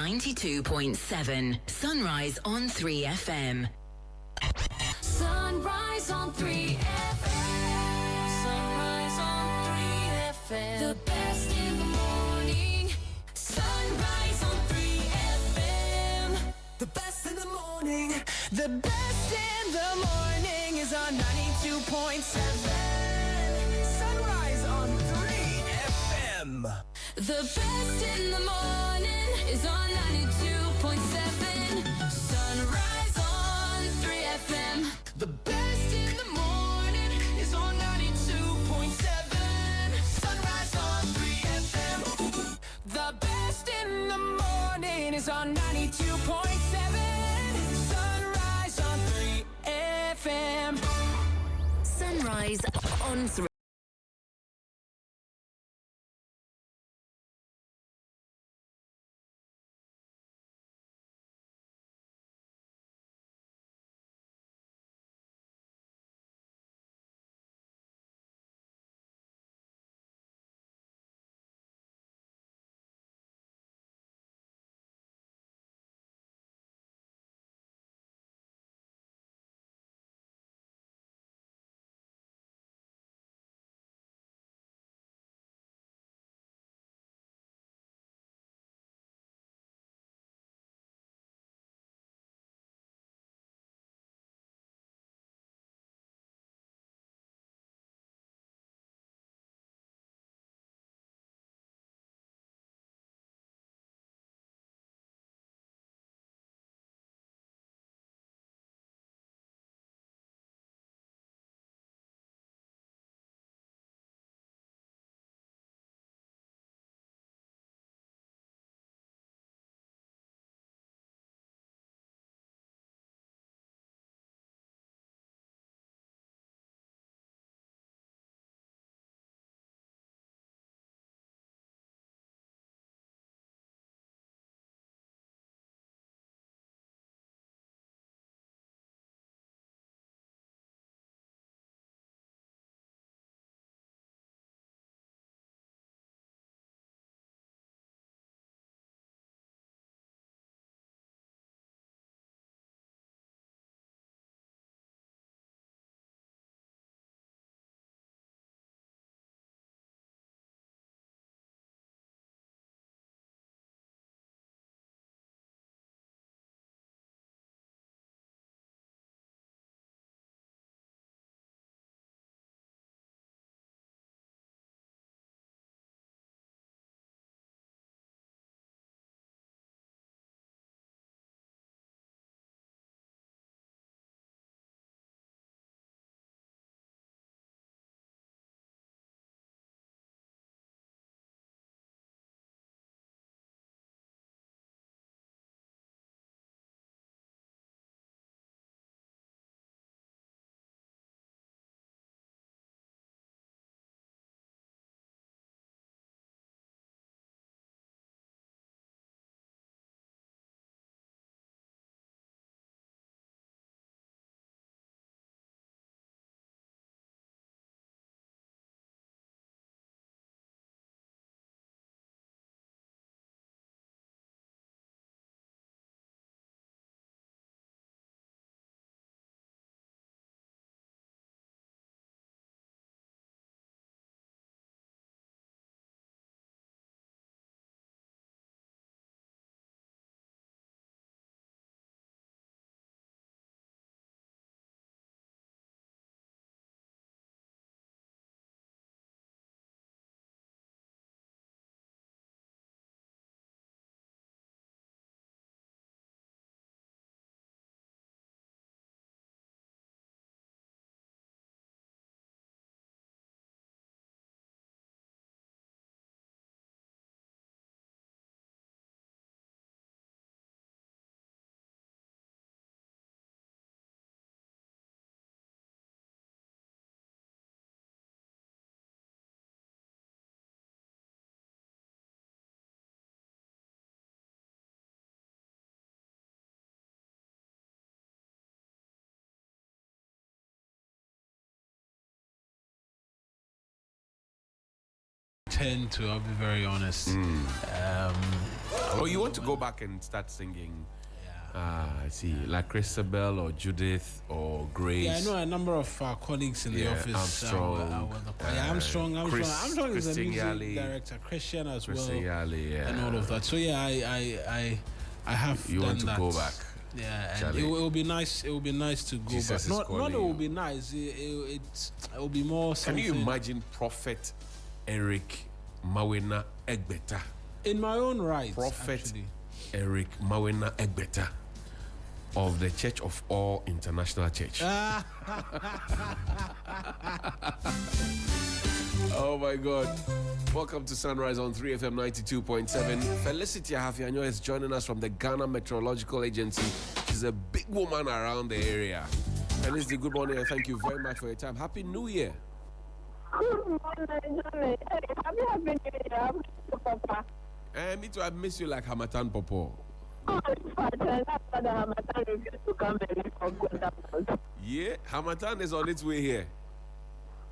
92.7. Sunrise on 3FM. Sunrise on 3FM. Sunrise on 3FM. The best in the morning. Sunrise on 3FM. The best in the morning. The best in the morning is on 92.7. Sunrise on 3FM. The best in the morning is on 92.7. Sunrise on 3FM. The best in the morning is on 92.7. Sunrise on 3FM. The best in the morning is on 92.7. Sunrise on 3FM. Sunrise on 3. Tend to, I'll be very honest. Oh, you want to go back and start singing? Yeah. I see, like Christabel or Judith or Grace. Yeah, I know a number of colleagues in the office. Armstrong. Armstrong. Armstrong is the Christian music Yali. director. Christian as Christian well. Yali, yeah. And all of that. So yeah, I have You done want to that. go back? Yeah, and Charlie. it will be nice. It will be nice to go Jesus back. is Not it calling will you. be nice. It will be more Can something. you imagine Prophet Eric Mawena Egbeta? In my own right, Prophet actually. Eric Mawena Egbeta of the Church of All International Church. Oh my God. Welcome to Sunrise on 3FM 92.7. Felicity Ahafianyo is joining us from the Ghana Meteorological Agency. She's a big woman around the area. Felicity, good morning and thank you very much for your time. Happy New Year. Good morning, Johnny. Hey, happy New Year, Papa. Me too, I miss you like Hamatan Popo. Oh, it's fine. That's why the Hamatan refused to come and live for good. Yeah, Hamatan is on its way here.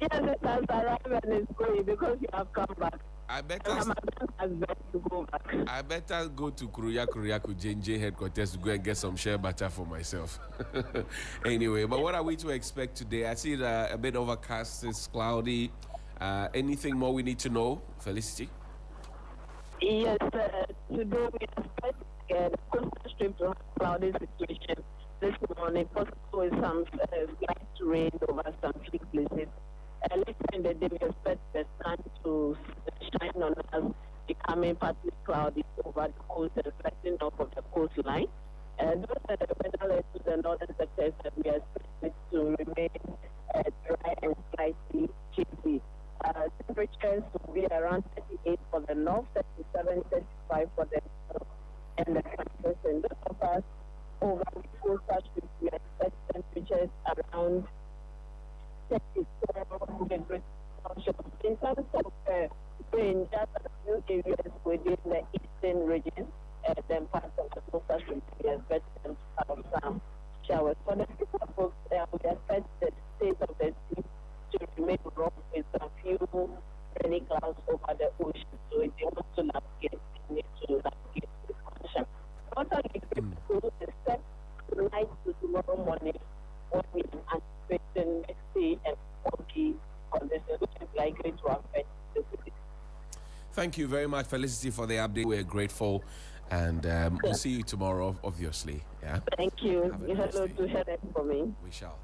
Yes, it has arrived and it's going because you have come back. I better Hamatan has better to go back. go to Kuruyaku JNJ headquarters to go and get some share butter for myself. Anyway, but what are we to expect today? I see a bit overcast, it's cloudy. Anything more we need to know, Felicity? Yes, today we expect the coastal strip to have cloudy situation this morning, possible with some slight rain over some few places. Later in the day, we expect the sun to shine on us, becoming partly cloudy over the coast and reflecting off of the coastline. Those are the weather to the northern sectors that we expect it to remain dry and slightly chilly. Temperatures will be around 38 for the north, 37, 35 for the south, and the central. And those of us over the coastal strip, we expect temperatures around 34 degrees Celsius. In terms of rain, just a few areas within the eastern region, then parts of the coastal strip, we expect them to have some showers. For the people folks, we expect the state of the sea to remain rough with a few rainy clouds over the ocean. So if they want to navigate, they need to navigate with caution. Also, we expect tonight to tomorrow morning when we are anticipating mixy and foggy conditions, which is likely to affect the city. Thank you very much, Felicity, for the update. We're grateful. And we'll see you tomorrow, obviously. Yeah. Thank you. Have a You nice hello day. to Helen for me. We shall.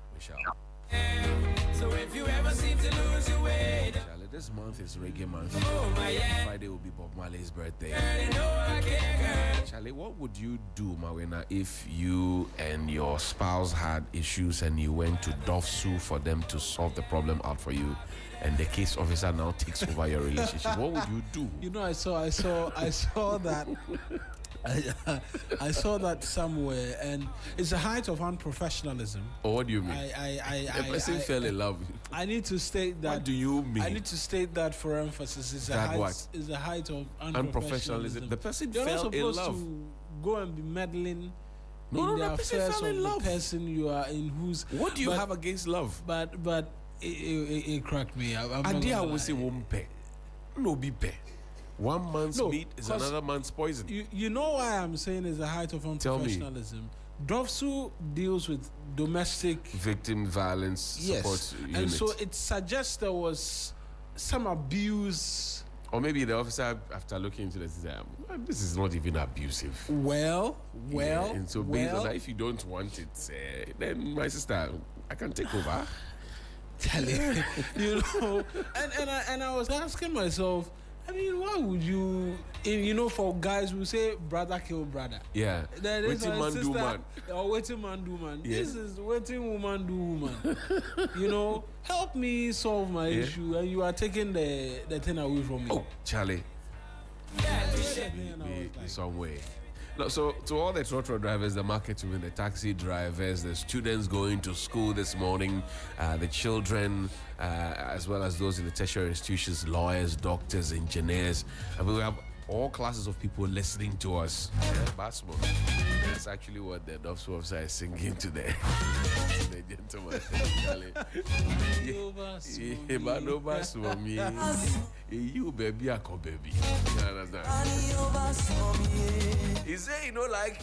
So if you ever seem to lose your way, Charlie, this month is reggae month. oh my yeah, Friday will be Bob Marley's birthday. you know I can't, girl. Charlie, what would you do, Mawena, if you and your spouse had issues and you went to DOFSU for them to solve the problem out for you, and the case officer now takes over your relationship? What would you do? You know, I saw that. I saw that somewhere, and it's a height of unprofessionalism. Or what do you mean? A person fell in love. I need to state that. What do you mean? I need to state that for emphasis. It's That a height. what? It's a height of Unprofessionalism. The person You're fell not in supposed love. to go and be meddling No, in the the person affairs fell of in the love. person you are in. Who's What do you but- have against love? But it cracked me. I'm not Idea gonna will say lie. won't pay. No be pay. 1 month's No, meat is 'cause another month's poison. You know why I'm saying it's a height of Tell me. unprofessionalism. DOFSU deals with domestic Victim violence support unit. and so it suggests there was some abuse. Or maybe the officer, after looking into this, said, this is not even abusive. Well, Yeah, and so based on well, that, if you don't want it, then my sister, I can take over. telling you know, and I was asking myself, I mean, why would you, for guys who say brother kill brother. Yeah. Then this Waiting one man do sister, man. or waiting man do man. Yeah. This is waiting woman do woman. Help me solve my Yeah. issue, and you are taking the thing away from me. Oh, Charlie, And I was be like, some way. No, so to all the trotro drivers, the market women, the taxi drivers, the students going to school this morning, the children, as well as those in the tertiary institutions, lawyers, doctors, engineers. I mean, we have all classes of people listening to us. Yeah, Basmo. That's actually what the Dove officer is singing to the gentleman. You baby, I call baby. You understand? He say, you know, like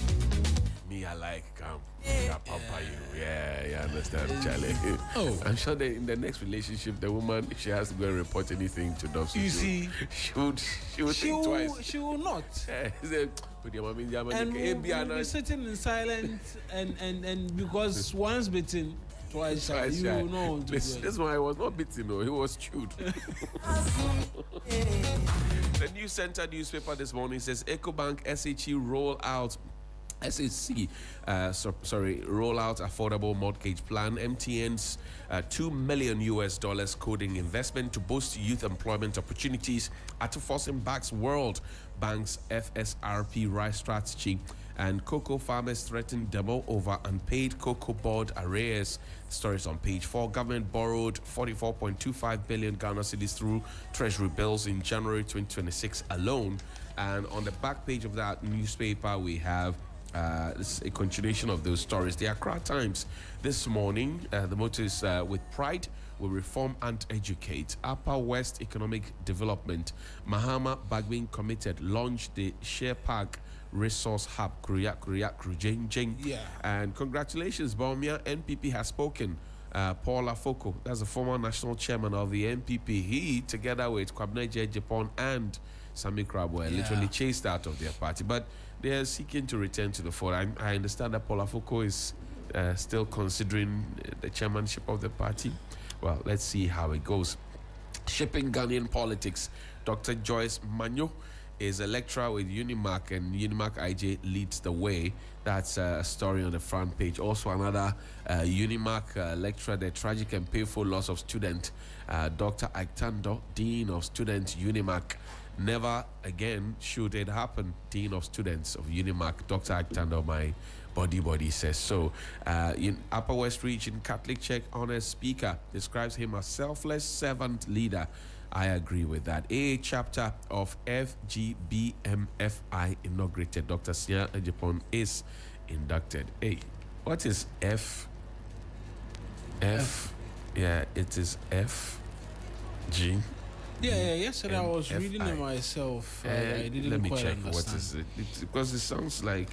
me, I like come. I pamper you. Yeah, you understand, Charlie. Oh. I'm sure that in the next relationship, the woman, if she has to go and report anything to Dove, You see, she would think twice. she will not. He said, "Put your mom in Germany, And we'll be and sitting in silence and because once bitten, twice shy. twice You shy. know. This one, I was not beaten, no, he was chewed. The New Center newspaper this morning says EcoBank SHE roll out roll out affordable mortgage plan. MTN's $2 million coding investment to boost youth employment opportunities at Forcing Back's World Bank's FSRP rise strategy. And cocoa farmers threaten demo over unpaid cocoa board arrears. Stories on page 4. Government borrowed 44.25 billion Ghana cedis through treasury bills in January 2026 alone. And on the back page of that newspaper, we have this is a continuation of those stories. The Accra Times this morning, the motto is with pride we reform and educate. Upper West Economic Development. Mahama Bagwin Committed launched the Share Park Resource Hub. Yeah. And congratulations, Baumia. NPP has spoken. Paula Foko, that's the former national chairman of the NPP. He, together with Kwabena Japan and Sami Krab, were literally chased out of their party. But they are seeking to return to the fore. I understand that Paula Foko is still considering the chairmanship of the party. Well, let's see how it goes. Shipping Ghanaian politics. Dr. Joyce Manyo is a lecturer with Unimac, and Unimac IJ leads the way. That's a story on the front page. Also, another Unimac lecturer, the tragic and painful loss of student Dr. Aitando, Dean of Students, Unimac. Never again should it happen. Dean of Students of Unimac, Dr. Aitando, my body says so. In Upper West Region, Catholic Church Honors Speaker describes him as selfless servant leader. I agree with that. A chapter of FGBMFI inaugurated. Dr. Sia Ejipon is inducted. Hey, what is F? Yeah, it is FG. Yeah. Yesterday I was reading it myself. I didn't let me quite check. understand. What is it? Because it sounds like,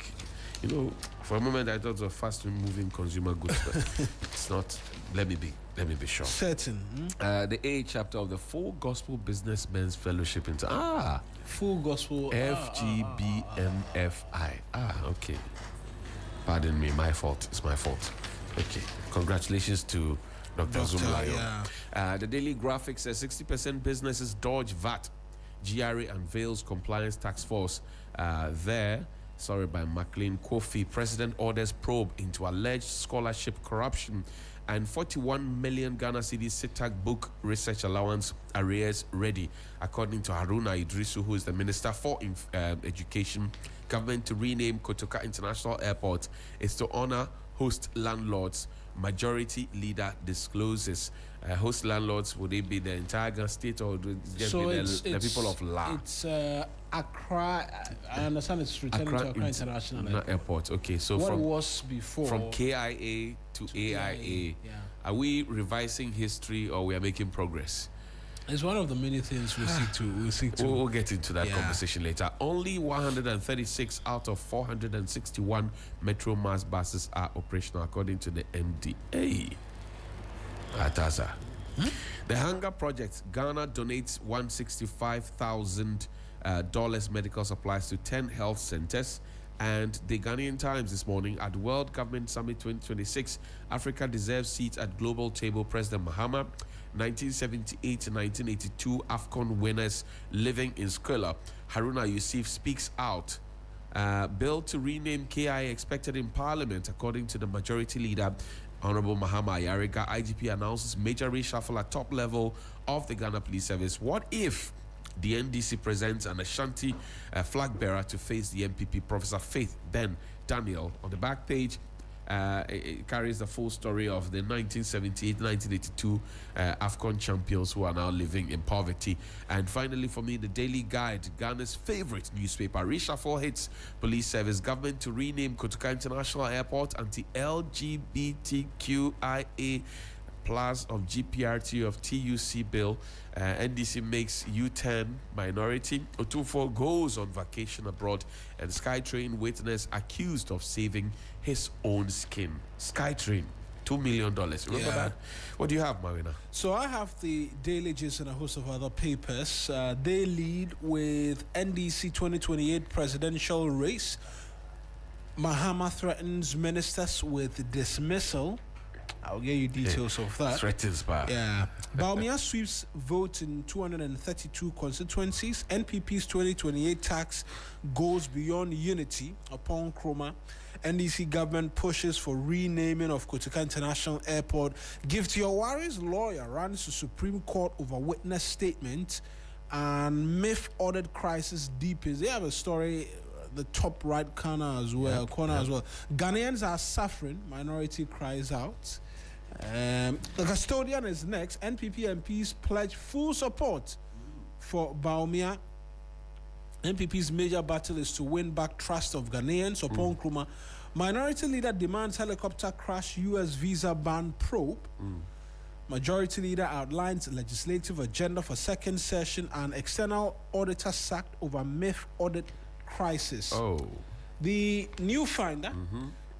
you know, for a moment I thought it was fast-moving consumer goods, but it's not. Let me be sure. Certain. The A chapter of the Full Gospel Businessmen's Fellowship into Full Gospel. FGBMFI. Okay. Pardon me, my fault. It's my fault. Okay. Congratulations to Dr. Zumlayo. The Daily Graphic says 60% businesses dodge VAT. GRA unveils compliance task force. By McLean Kofi. President orders probe into alleged scholarship corruption. And 41 million Ghana cedis SITAC book research allowance arrears ready, according to Haruna Idrisu, who is the Minister for Education. Government to rename Kotoka International Airport is to honor host landlords. Majority leader discloses. Host landlords, would it be the entire Ghana state or would it just be the people of La? It's Accra. I understand it's returning to Accra International Airport. Okay, so what was before from KIA to AIA. Are we revising history or we are making progress? It's one of the many things we seek to. We'll get into that conversation later. Only 136 out of 461 Metro Mass buses are operational, according to the MDA. Ataza. The Hunger Project. Ghana donates $165,000 medical supplies to 10 health centers. And the Ghanaian Times this morning, at World Government Summit 2026, Africa deserves seats at global table. President Mahama, 1978 to 1982 AFCON winners living in Squalor. Haruna Yusuf speaks out. Bill to rename KI expected in Parliament, according to the majority leader, Honorable Mahama Ayariga. IGP announces major reshuffle at top level of the Ghana Police Service. What if the NDC presents an Ashanti flag bearer to face the MPP? Professor Faith Ben Daniel. On the back page, It carries the full story of the 1978-1982 AFCON champions who are now living in poverty. And finally, for me, the Daily Guide, Ghana's favorite newspaper, reshuffle hits police service, government to rename Kotoka International Airport, anti-LGBTQIA plus of GPRT of TUC bill. NDC makes U-turn minority. Otufo goes on vacation abroad, and SkyTrain witness accused of saving his own skin. SkyTrain, $2 million. Remember that? What do you have, Marina? So I have the Daily Gist and a host of other papers. They lead with NDC 2028 presidential race. Mahama threatens ministers with dismissal. I'll get you details of that. Threatens back. Yeah. Baumia sweeps vote in 232 constituencies. NPP's 2028 tax goes beyond unity upon Chroma. NDC government pushes for renaming of Kotoka International Airport. Gift Your Worries lawyer runs to Supreme Court over witness statement. And myth audit crisis deepens. They have a story, the top right corner as well. Ghanaians are suffering. Minority cries out. The custodian is next. NPP MPs pledge full support for Baumia. NPP's major battle is to win back trust of Ghanaians upon Nkrumah. Minority leader demands helicopter crash US visa ban probe. Majority leader outlines legislative agenda for second session, and external auditor sacked over myth audit crisis. The new finder,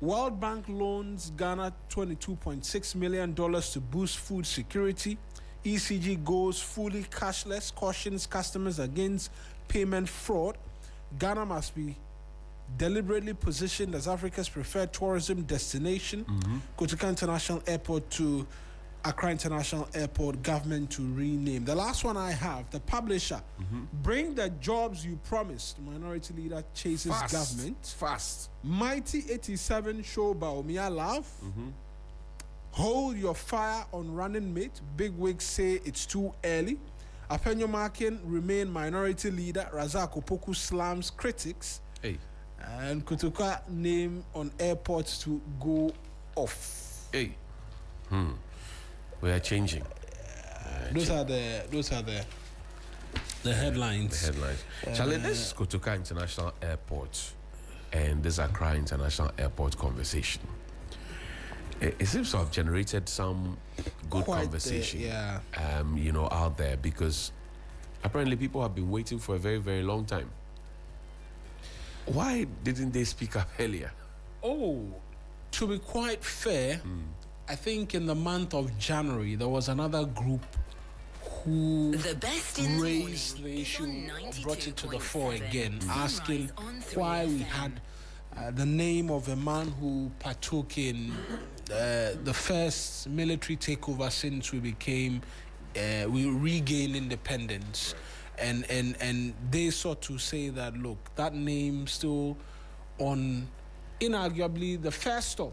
World Bank loans Ghana $22.6 million to boost food security. ECG goes fully cashless, cautions customers against payment fraud. Ghana must be deliberately positioned as Africa's preferred tourism destination. Kotoka International Airport to Accra International Airport, government to rename. The last one I have, the publisher, bring the jobs you promised. Minority leader chases government. Fast. Mighty 87 show Baumia love. Hold your fire on running mate. Big wigs say it's too early. Apenyo Markin remain minority leader. Razak Opoku slams critics. And Kotoka name on airports to go off. We are changing. Those are the headlines. The headlines. Charlie, this is Kotoka International Airport and this Accra International Airport conversation. It seems to have generated some good conversation, out there, because apparently people have been waiting for a very, very long time. Why didn't they speak up earlier? To be quite fair, I think in the month of January, there was another group who The best in raised the the morning issue, is on brought it to the fore 92.7. again, Sunrise asking on 3 why we FM. had the name of a man who partook in the first military takeover since we regained independence. And they sought to say that, look, that name still on inarguably the first stop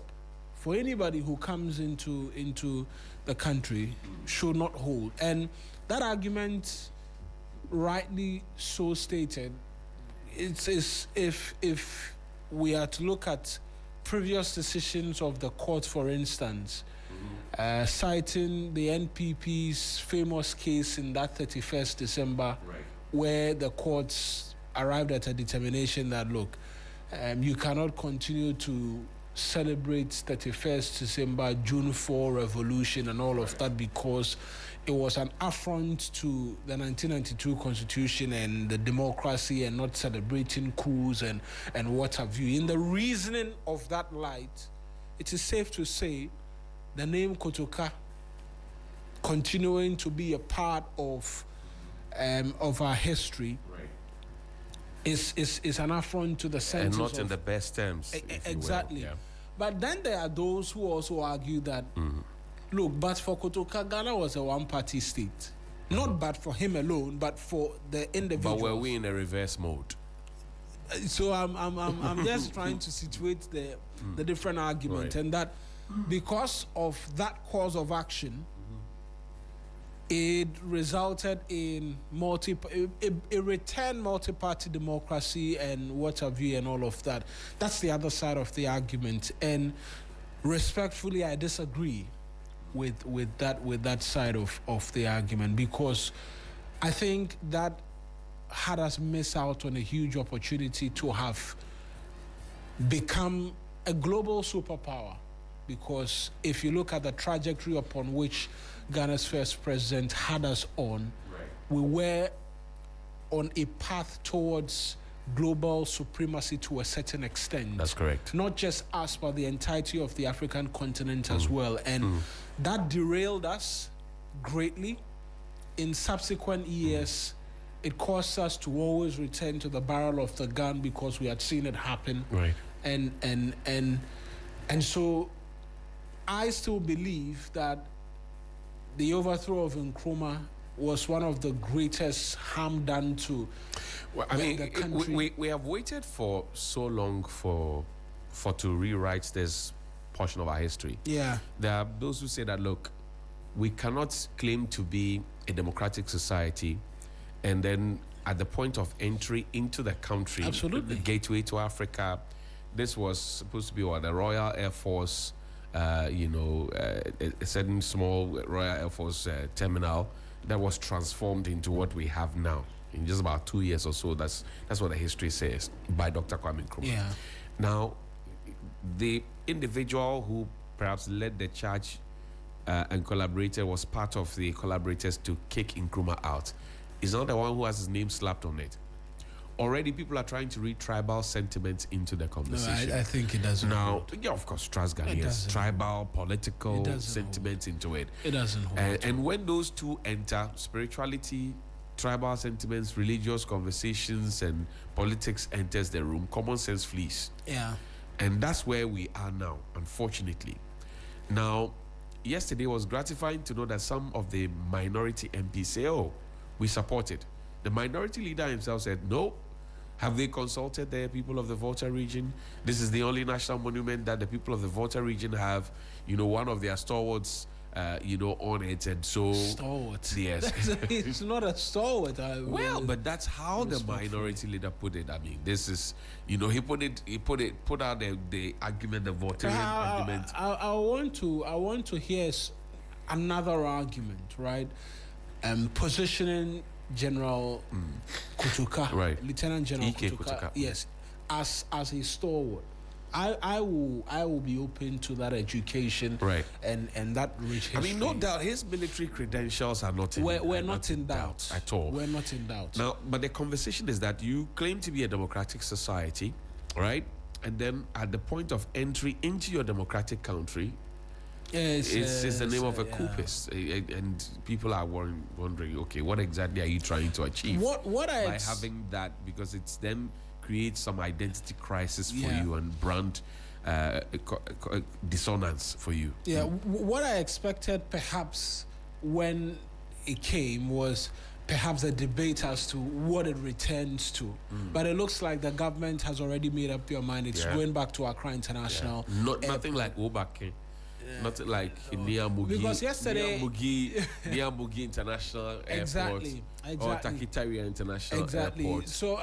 for anybody who comes into the country should not hold. And that argument, rightly so stated, it's if we are to look at previous decisions of the court, for instance, citing the NPP's famous case in that 31st December, where the courts arrived at a determination that, look, you cannot continue to celebrate 31st December, June 4 revolution and all of that, because it was an affront to the 1992 Constitution and the democracy, and not celebrating coups and what have you. In the reasoning of that light, it is safe to say the name Kotoka continuing to be a part of our history is an affront to the sense, and not in the best terms. Exactly. You will, But then there are those who also argue that, look, but for Kotoka, Ghana was a one-party state. Not but for him alone, but for the individuals. But were we in a reverse mode? So I'm just trying to situate the different argument, and that because of that cause of action, it resulted in a returned multi-party democracy and what have you and all of that. That's the other side of the argument. And Respectfully, I disagree with that side of the argument, because I think that had us miss out on a huge opportunity to have become a global superpower. Because if you look at the trajectory upon which Ghana's first president had us on, we were on a path towards global supremacy to a certain extent. That's correct. Not just us, but the entirety of the African continent as well. And that derailed us greatly. In subsequent years, it caused us to always return to the barrel of the gun because we had seen it happen. Right. And so I still believe that the overthrow of Nkrumah was one of the greatest harm done to the country. We have waited for so long for to rewrite this portion of our history. Yeah. There are those who say that, look, we cannot claim to be a democratic society and then at the point of entry into the country, Absolutely. the gateway to Africa, this was supposed to be the Royal Air Force, a certain small Royal Air Force terminal that was transformed into what we have now in just about 2 years or so. That's what the history says by Dr. Kwame Nkrumah. Yeah. Now, the individual who perhaps led the charge and collaborated, was part of the collaborators to kick Nkrumah out, is not the one who has his name slapped on it. Already people are trying to read tribal sentiments into the conversation. No, I think it doesn't Now, hold. yeah, of course, trust Ghanaians, doesn't tribal, political doesn't sentiments into it. It doesn't hold. And when those two enter, spirituality, tribal sentiments, religious conversations, and politics enters the room, common sense flees. Yeah. And that's where we are now, unfortunately. Now, yesterday was gratifying to know that some of the minority MPs say, oh, we support it. The minority leader himself said, no. Have they consulted the people of the Volta region? This is the only national monument that the people of the Volta region have, one of their stalwarts, on it. And so... Stalwart. Yes. It's not a stalwart. Well, but that's how the minority leader put it. I mean, this is, he put out the argument, the Voltairean argument. I want to hear another argument, right? Positioning General Kutuka, right? Lieutenant General E.K. Kutuka, yes, as a stalwart. I will be open to that education, right? And that rich history. I mean, no doubt his military credentials are not in we're not in doubt at all. We're not in doubt. Now, but the conversation is that you claim to be a democratic society, right? And then at the point of entry into your democratic country, it's the name of a coupist, and people are wondering, okay, what exactly are you trying to achieve? What by having that, because it's then creates some identity crisis for you and brand dissonance for you. Yeah, what I expected perhaps when it came was perhaps a debate as to what it returns to. But it looks like the government has already made up their mind. It's going back to Accra International. Nothing like Obake. Nothing like Niamugi. Because yesterday... Niamugi International exactly, Airport. Or Takitaria International Airport. So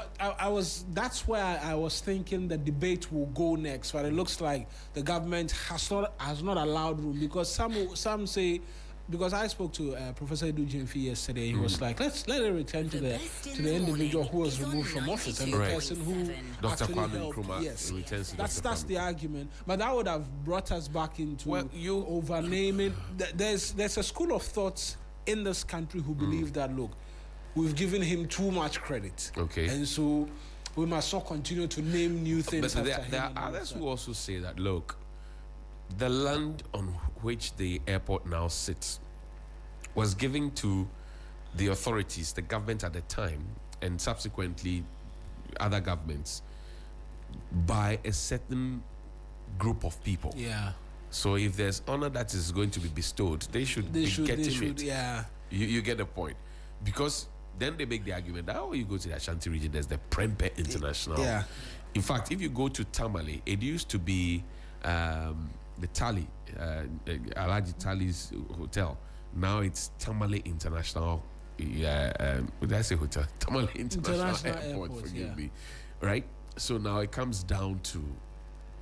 that's where I was thinking the debate will go next. But it looks like the government has not allowed room, because some say, because I spoke to Professor Edu Jemfi yesterday, he was like, let it return to the individual who was removed from office and the person who Dr. actually Kwame helped. Nkrumah Yes, returns to that's the argument. But that would have brought us back into overnaming. There's a school of thoughts in this country who believe that, look, we've given him too much credit. Okay. And so we must not continue to name new things. But there are others who also say that, look, the land on which the airport now sits was given to the authorities, the government at the time, and subsequently other governments, by a certain group of people. Yeah. So if there's honor that is going to be bestowed, they should be getting it. Yeah. You get the point. Because then they make the argument that, you go to the Ashanti region, there's the Prempeh International. Yeah. In fact, if you go to Tamale, it used to be the Tali, Alaji Tali's hotel. Now it's Tamale International. Did I say hotel? Tamale International Airport. Forgive me. Right. So now it comes down to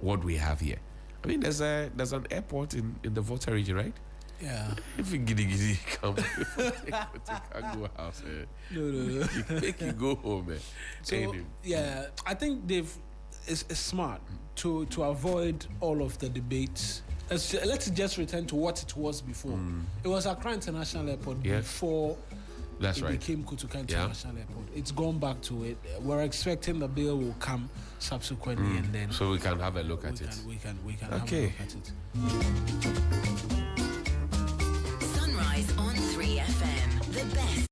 what we have here. I mean, there's an airport in the Volta region, right? Yeah. If you giddy come to Kango house, No. make you go home. So yeah, I think it's smart to avoid all of the debates. Let's just return to what it was before. It was Accra International Airport before That's it right. became Kutuka International Airport. It's gone back to it. We're expecting the bill will come subsequently, and then So we can have a look at it. we can have a Okay. look at it. Sunrise on 3FM. The best.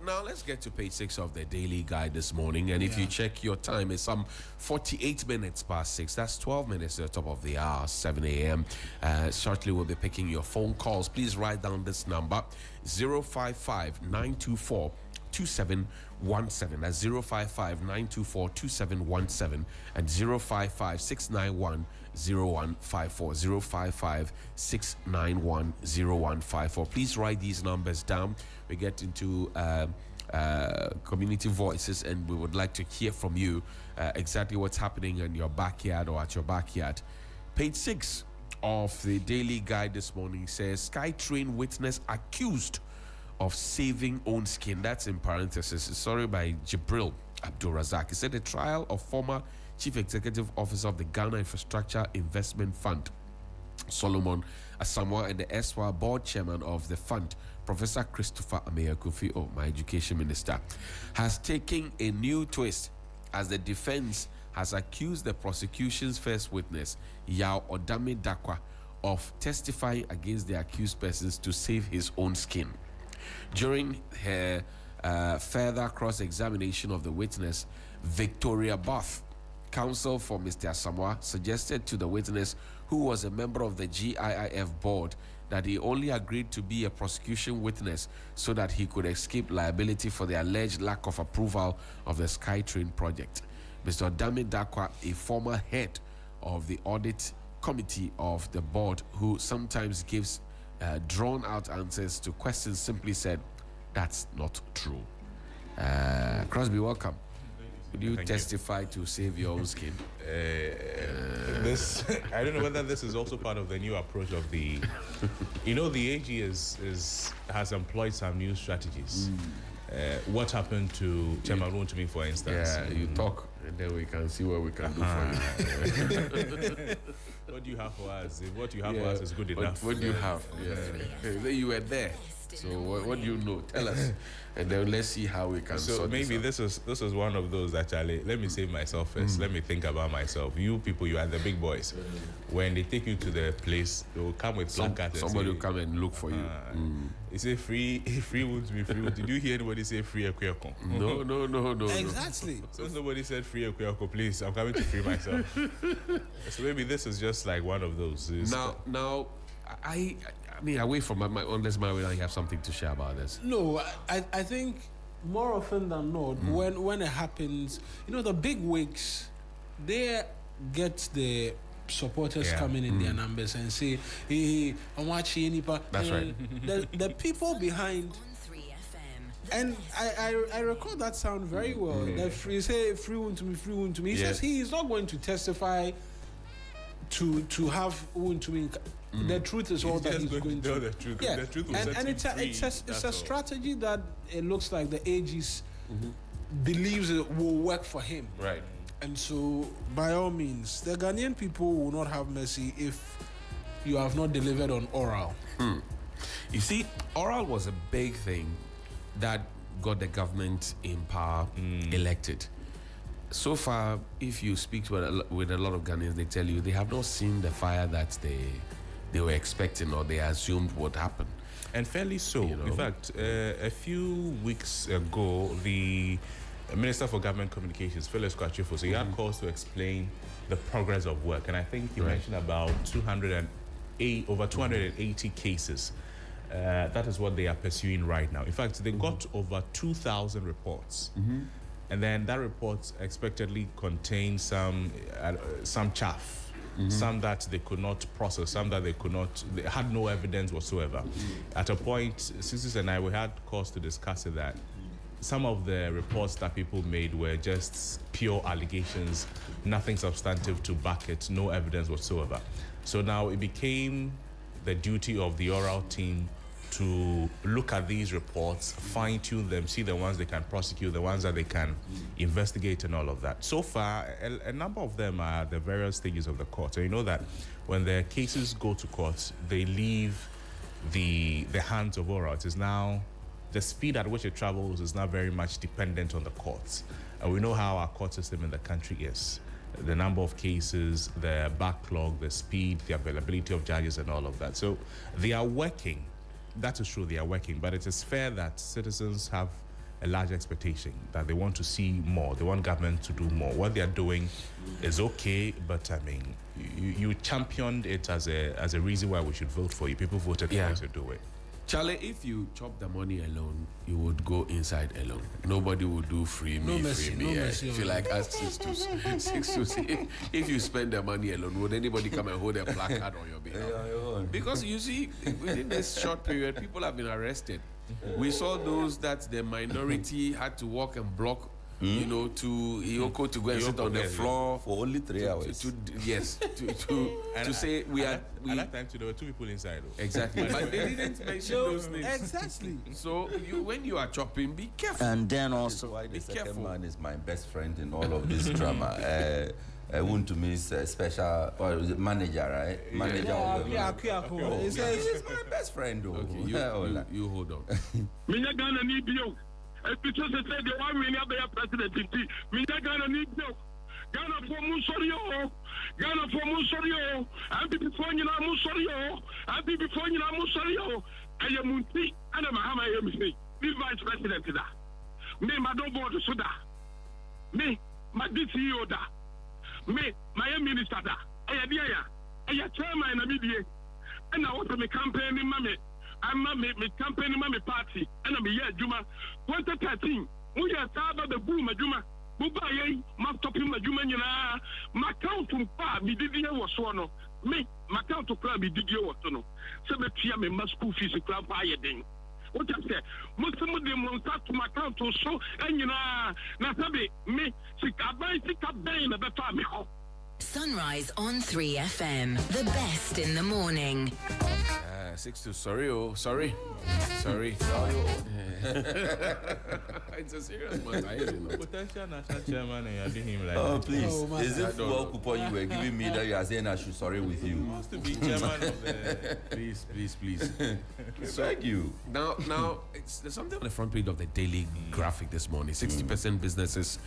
Now let's get to page 6 of the Daily Guide this morning. And if you check your time, it's some 48 minutes past 6. That's 12 minutes to the top of the hour, 7 a.m. Shortly we'll be picking your phone calls. Please write down this number, 055-924-2717. That's 055-924-2717 and 055-691-0154. 055-691-0154. Please write these numbers down. We get into community voices, and we would like to hear from you exactly what's happening in your backyard or at your backyard. Page 6 of the Daily Guide this morning says SkyTrain witness accused of saving own skin. That's in parenthesis. Sorry, by Jibril Abdul Razak. He said the trial of former Chief Executive Officer of the Ghana Infrastructure Investment Fund, Solomon Asamoah, and the erstwhile board chairman of the fund, Professor Christopher Ameya Kofi, my education minister, has taken a new twist as the defense has accused the prosecution's first witness, Yao Odame Dakwa, of testifying against the accused persons to save his own skin. During her further cross-examination of the witness, Victoria Bath, counsel for Mr. Asamoah, suggested to the witness, who was a member of the GIIF board, that he only agreed to be a prosecution witness so that he could escape liability for the alleged lack of approval of the SkyTrain project. Mr. Odame Dakwa, a former head of the audit committee of the board, who sometimes gives drawn-out answers to questions, simply said, "That's not true." Crosby, welcome. Would you testify to save your own skin? This I don't know whether this is also part of the new approach of the, the AG has employed some new strategies. What happened to Chairman Wontumi, for instance? Yeah, you talk, and then we can see what we can do for you. What do you have for us? If what you have for us is good enough. What do you have? Then you were there. So what do you know? Tell us, and then let's see how we can. So maybe this is one of those, actually. Let me save myself first. Let me think about myself. You people, you are the big boys. When they take you to the place, they will come with placards. Somebody will come and look for you. They say free would be free. Did you hear anybody say free Ekweko? No. Exactly. Since nobody said free Ekweko, please, I'm coming to free myself. So maybe this is just like one of those. Now, I mean, away from unless Mario, you have something to share about this. No, I think more often than not, when it happens, the big wigs, they get the supporters coming in their numbers and say, "Hey, I'm watching Nipa." That's right. The people behind. On 3FM. And I recall that sound very well. That free Wontumi. He says he is not going to testify to have the truth is all that just he's going going to to. know the truth. Yeah, The truth will and set it's him a free, it's a that's all. strategy that it looks like the AGs believes it will work for him. Right. And so, by all means, the Ghanaian people will not have mercy if you have not delivered on oral. You see, oral was a big thing that got the government in power elected. So far, if you speak to with a lot of Ghanaians, they tell you they have not seen the fire that they were expecting or they assumed would happen. And fairly so. You know? In fact, a few weeks ago, the Minister for Government Communications, Phyllis Kwachifo, so he had calls to explain the progress of work. And I think he mentioned about over 280 cases. That is what they are pursuing right now. In fact, they got over 2,000 reports. And then that report expectedly contained some chaff, some that they could not process, some that they had no evidence whatsoever. At a point, Sisters and I, we had cause to discuss it that some of the reports that people made were just pure allegations, nothing substantive to back it, no evidence whatsoever. So now it became the duty of the oral team to look at these reports, fine-tune them, see the ones they can prosecute, the ones that they can investigate and all of that. So far, a number of them are at the various stages of the court. So you know that when the cases go to court, they leave the hands of oral. It is now, the speed at which it travels is now very much dependent on the courts. And we know how our court system in the country is. The number of cases, the backlog, the speed, the availability of judges and all of that. So they are working. That is true, they are working, but it is fair that citizens have a large expectation that they want to see more. They want government to do more. What they are doing is okay, but I mean, you championed it as a reason why we should vote for you. People voted for you to do it. Charlie, if you chop the money alone, you would go inside alone. Nobody would do free me, mercy, free me. no mercy If on you you. like ask six to see, if you spend the money alone, would anybody come and hold a placard on your behalf? Because you see, within this short period, people have been arrested. We saw those that the minority had to walk and block, you know, to Ioko to go and sit on the floor for only 3 hours. To say we are. At that time, too, there were two people inside. Though. Exactly, but they didn't mention those names. Exactly. So when you are chopping, be careful. And then also, why the Be second careful. man is my best friend in all of this drama. I want to miss a special manager, right? Manager of the He He's says, my best friend, though. Okay, you hold on. Minya Ghana need you. Because they said the one we never have president in T. Minya Ghana need you. Ghana for Musorio. Ghana for Musorio. And before you know Musorio. And before you know Musorio. I am Munti and I'm Mahama MC. This vice president da. Me, my don't board so da. Me, my DCO da. Me, my minister da. I am chairman in the media. And I want to make campaign in Mammy. I'm not me campaign in my party. And I'm here, Juma. 2013, we are started the boom, Juma. Buba, my topping, Juma, my count to pa, me did you was one. Me, my count to club, me did you was one. So the Tiam must school fees a club higher thing. What I said, most of them will start to my count to show, and you know, Nasabi, me, sick a bain of the family. Sunrise on 3FM. The best in the morning. 6 to sorry. It's a serious matter, isn't it? Potential national chairman, and you're doing him like Oh, that. please. Oh, man. Is it I don't fuel know. coupon you were giving me that you are saying I should sorry with you? Wants to be chairman of the. Please. Thank you. Now, there's something on the front page of the Daily Graphic this morning. 60% businesses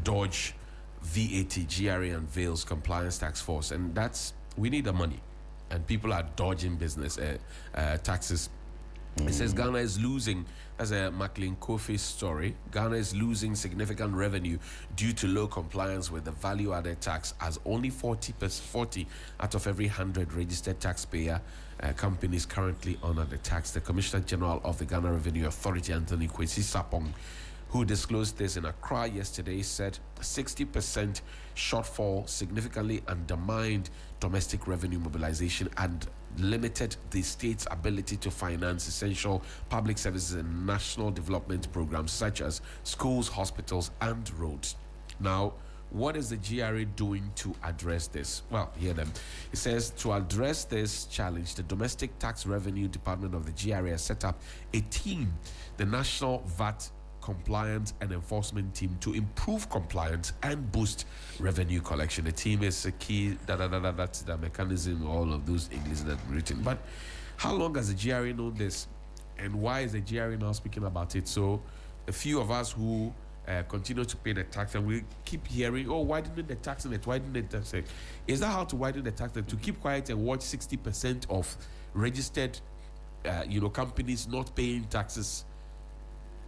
dodge VAT, GRA unveils compliance tax force, and we need the money, and people are dodging business taxes. It says Ghana is losing, as a McLean Kofi story, Ghana is losing significant revenue due to low compliance with the value-added tax, as only 40 out of every 100 registered taxpayer companies currently honor the tax. The Commissioner General of the Ghana Revenue Authority, Anthony Kwesi Sapong, who disclosed this in Accra yesterday, said 60% shortfall significantly undermined domestic revenue mobilization and limited the state's ability to finance essential public services and national development programs such as schools, hospitals, and roads. Now, what is the GRA doing to address this? Well, hear them. It says, to address this challenge, the Domestic Tax Revenue Department of the GRA has set up a team, the National VAT Compliance and Enforcement Team, to improve compliance and boost revenue collection. The team is a key, that's the mechanism, all of those English that written. But how long has the GRA known this? And why is the GRA now speaking about it? So a few of us who continue to pay the tax, and we keep hearing, oh, why didn't the tax net? Why didn't the tax net? Is that how to widen the tax net? To keep quiet and watch 60% of registered, companies not paying taxes?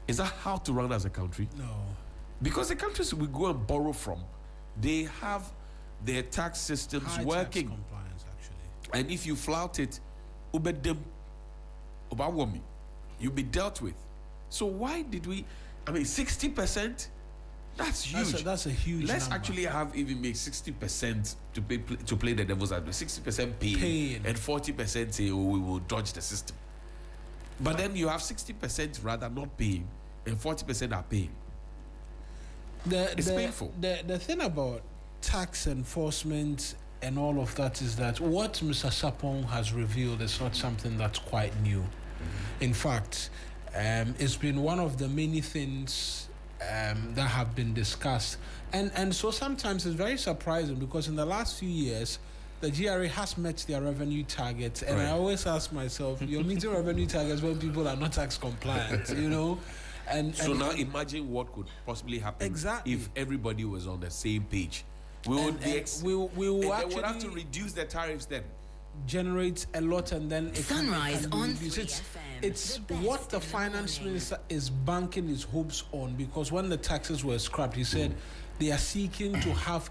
Is that how to run as a country? No. Because the countries we go and borrow from, they have their tax systems High working. Tax compliance, actually. And if you flout it, you'll be dealt with. So why did we? 60%? That's huge. That's a huge Let's number. actually have even make 60% to play the devil's advocate. 60% paying and 40% say, oh, we will dodge the system. But then you have 60% rather not paying and 40% are paying. It's painful. The thing about tax enforcement and all of that is that what Mr. Sapong has revealed is not something that's quite new. In fact, it's been one of the many things that have been discussed. And so sometimes it's very surprising because in the last few years, the GRA has met their revenue targets. And I always ask myself, you're meeting revenue targets when people are not tax compliant, And now imagine what could possibly happen exactly if everybody was on the same page. We would actually have to reduce the tariffs then. Generate a lot and then Sunrise on 3 it's what the finance minister is banking his hopes on, because when the taxes were scrapped, he said they are seeking to have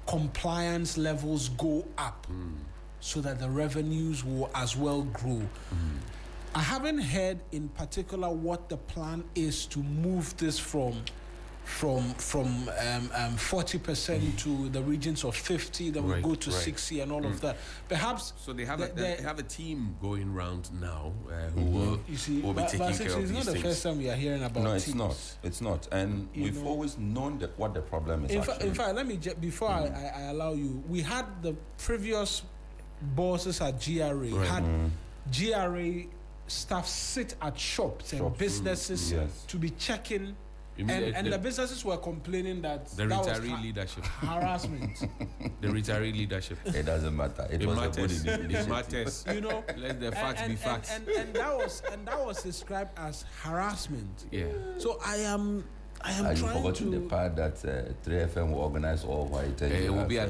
compliance levels go up so that the revenues will as well grow. I haven't heard in particular what the plan is to move this from 40% to the regions of 50, then we go to 60 and all of that. Perhaps so they have a team going round now who will be taking care of these things. It's not the first time we are hearing about teams. No, it's not. And we've always known what the problem is. In fact, let me before I allow you, we had the previous bosses at GRA had GRA staff sit at shops and businesses to be checking. And the businesses were complaining that the retiree leadership harassment. The retiree leadership. It doesn't matter. It matters. It matters. Let the facts be facts. And that was described as harassment. Yeah. So I am Have you trying forgotten to the part that 3FM will organize all white? They will be at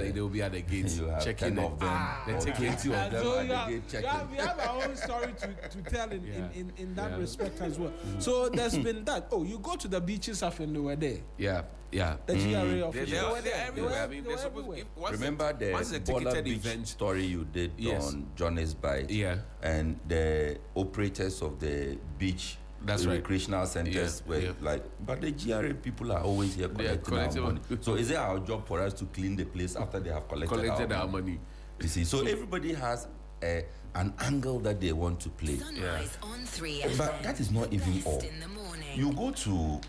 the gates checking of them. They're taking 2 of them so at the gate checking. we have our own story to tell in that respect as well. So there's been that. Oh, you go to the beaches after they were there. Yeah. The GRA officials. They're everywhere. They're supposed to. Remember the Bola Beach story you did on Johnny's Bite? Yeah. And the operators of the beach recreational centers were like, but the GRA people are always here collecting our money. So is it our job for us to clean the place after they have collected our money? You see, so everybody has an angle that they want to play. Sunrise on 3 FM. But that is not even all. In the morning. You go to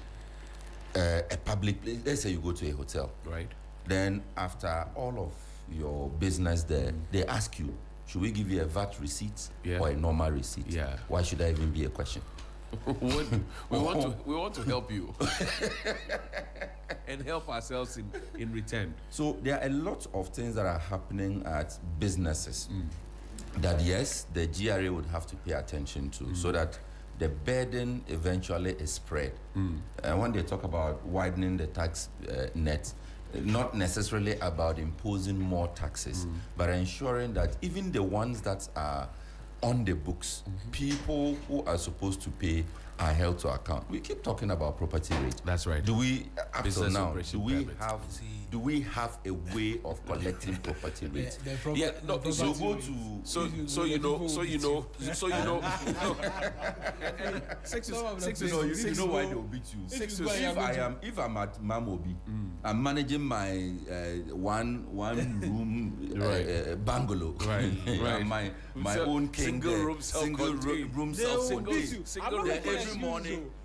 a public place, let's say you go to a hotel. Right. Then after all of your business there, they ask you, should we give you a VAT receipt or a normal receipt? Yeah. Why should that even be a question? we want to help you and help ourselves in return. So there are a lot of things that are happening at businesses that yes, the GRA would have to pay attention to so that the burden eventually is spread. And when they talk about widening the tax net, not necessarily about imposing more taxes, but ensuring that even the ones that are on the books, people who are supposed to pay are held to account. We keep talking about property rate. That's right. Do we, up to now, do we have a way of collecting property rate? So you know. You know why they will beat you. If I'm at Mamobi, I'm managing my one room bungalow, my own king, single room self-contained.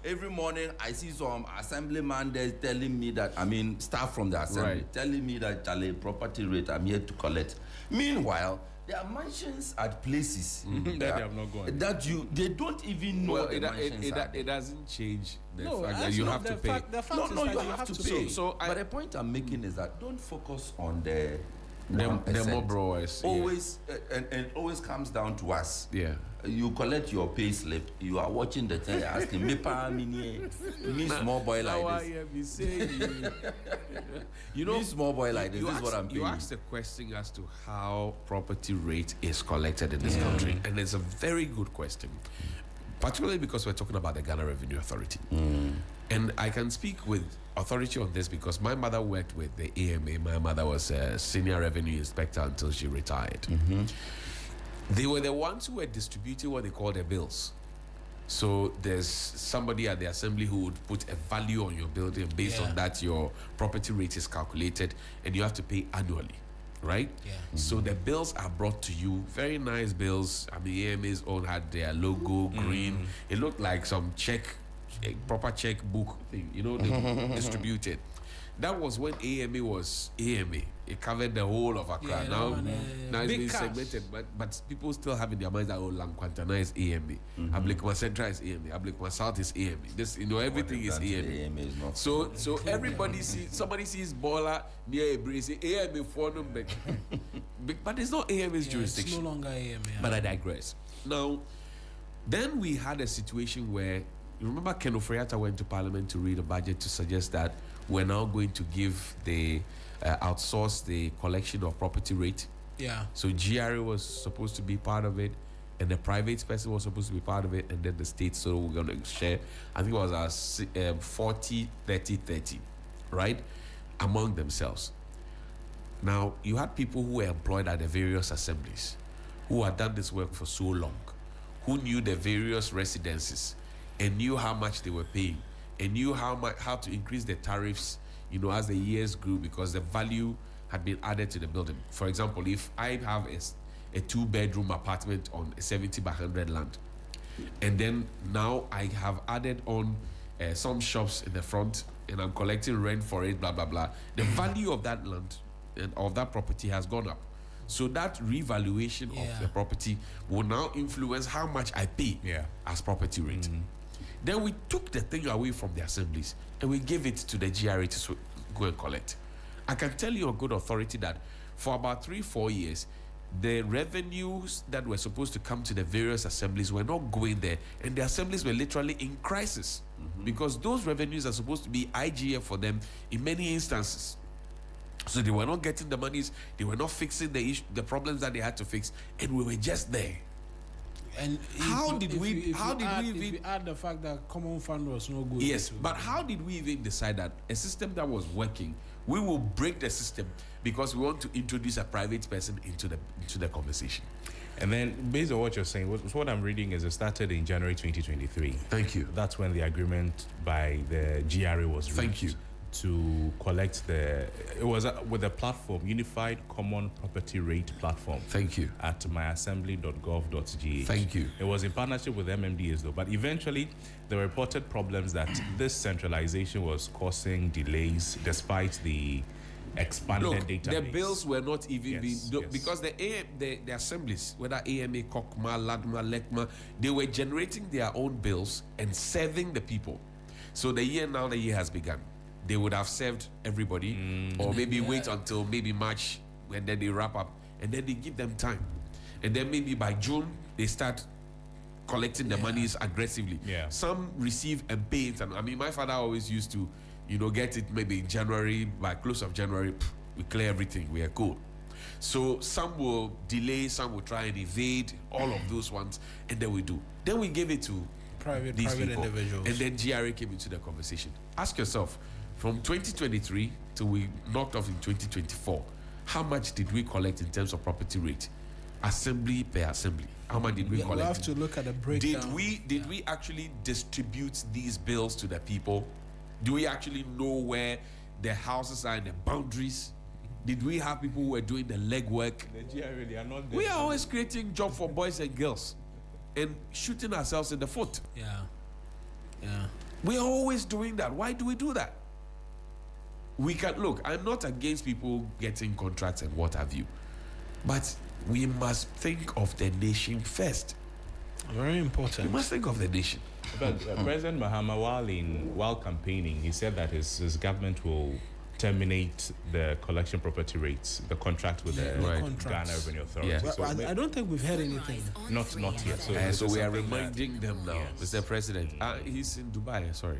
every morning I see some assemblyman there telling me that, staff from the assembly telling me that Charlie property rate I'm here to collect. Meanwhile, there are mansions at places that they have not gone. They don't even know the mansions are there. It doesn't change the fact that actually, you have to pay. The fact is No, that you have to pay. But the point I'm making is that don't focus on the more brewers. Always, and always comes down to us. Yeah. You collect your pay slip, you are watching the thing, asking, me small boy like this. You know, me small boy like this, this is what I'm paying. You asked a question as to how property rate is collected in this country, and it's a very good question, particularly because we're talking about the Ghana Revenue Authority. And I can speak with authority on this because my mother worked with the AMA. My mother was a senior revenue inspector until she retired. They were the ones who were distributing what they call the bills. So there's somebody at the assembly who would put a value on your building. Based on that, your property rate is calculated and you have to pay annually, right? So the bills are brought to you, very nice bills. AMA's own had their logo, green. It looked like some a proper checkbook thing, they distributed. That was when AMA was AMA. It covered the whole of Accra. Now it's been segmented, but people still have in their minds that Lankwantana is AMA, Ablekuma Central is AMA, Ablekuma South is AMA. This, everything is AMA. Is not so everybody somebody sees Bola near a breeze, AMA for them, but it's not AMA's jurisdiction. It's no longer AMA. But I digress. Now, then we had a situation where, you remember Ken Ofori-Atta went to Parliament to read a budget to suggest that we're now going to give outsource the collection of property rate. Yeah. So GRA was supposed to be part of it, and the private person was supposed to be part of it, and then the state. So we're going to share. I think it was 40, 30, 30, right, among themselves. Now you had people who were employed at the various assemblies, who had done this work for so long, who knew the various residences, and knew how much they were paying, and knew how to increase the tariffs, as the years grew, because the value had been added to the building. For example, if I have a 2-bedroom apartment on a 70 by 100 land, and then now I have added on some shops in the front, and I'm collecting rent for it, blah, blah, blah, the value of that land and of that property has gone up. So that revaluation of the property will now influence how much I pay as property rate. Then we took the thing away from the assemblies and we gave it to the GRA to go and collect. I can tell you on good authority that for about 3-4 years, the revenues that were supposed to come to the various assemblies were not going there, and the assemblies were literally in crisis because those revenues are supposed to be IGF for them in many instances. So they were not getting the monies, they were not fixing the problems that they had to fix, and we were just there. And how did we add the fact that common fund was no good? Yes, but how did we even decide that a system that was working, we will break the system because we want to introduce a private person into the conversation? And then, based on what you're saying, what I'm reading is it started in January 2023. Thank you. That's when the agreement by the GRA was reached. Thank you. To collect it was with the platform, Unified Common Property Rate Platform. Thank you. At myassembly.gov.gh. Thank you. It was in partnership with MMDAs though, but eventually there were reported problems that this centralization was causing delays despite the expanded database. The bills were not even because the assemblies, whether AMA, Kokma, Ladma, Lekma, they were generating their own bills and serving the people. So the year has begun. They would have served everybody, or maybe wait until maybe March, and then they wrap up, and then they give them time, and then maybe by June they start collecting the monies aggressively. Some receive and pay it, and my father always used to, get it maybe in January. By close of January, we clear everything, we are cool. So some will delay, some will try and evade, all of those ones, and then we do. Then we give it to private people, individuals, and then GRA came into the conversation. Ask yourself, from 2023 till we knocked off in 2024, how much did we collect in terms of property rate? Assembly per assembly. How much did we collect? We have to look at the breakdown. Did we actually distribute these bills to the people? Do we actually know where the houses are and the boundaries? Did we have people who were doing the legwork? The GRA, they are not there. We are always creating jobs for boys and girls and shooting ourselves in the foot. Yeah. Yeah. We're always doing that. Why do we do that? We can look, I'm not against people getting contracts and what have you, but we must think of the nation first. Very We important. must think of the nation. But President Mahama, while campaigning, he said that his government will terminate the collection property rates, the contract with the Right. Ghana Revenue Authority. Yeah. Well, So I don't think we've heard anything. not yet. So, So this we is are something that- reminding them now, Yes. Mr. President. He's in Dubai, sorry.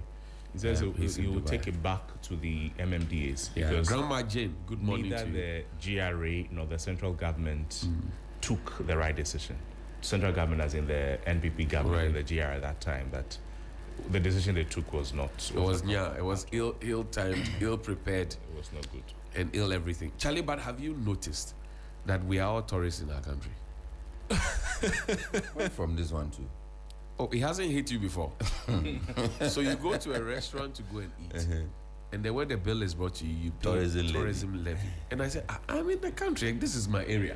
He says he's he in will Dubai. take it back to the MMDAs Yeah. because Grandma Jane, good morning neither to you. the GRA nor the central government took the right decision. Central government, as in the NPP government and the GRA at that time, that the decision they took was not. It was ill-timed, ill-prepared, It was not good. and ill everything. Charlie, but have you noticed that we are all tourists in our country? Where from this one too? Oh, it hasn't hit you before. So you go to a restaurant to go and eat, and then when the bill is brought to you, you pay Tourism levy. And I said, I'm in the country, and this is my area.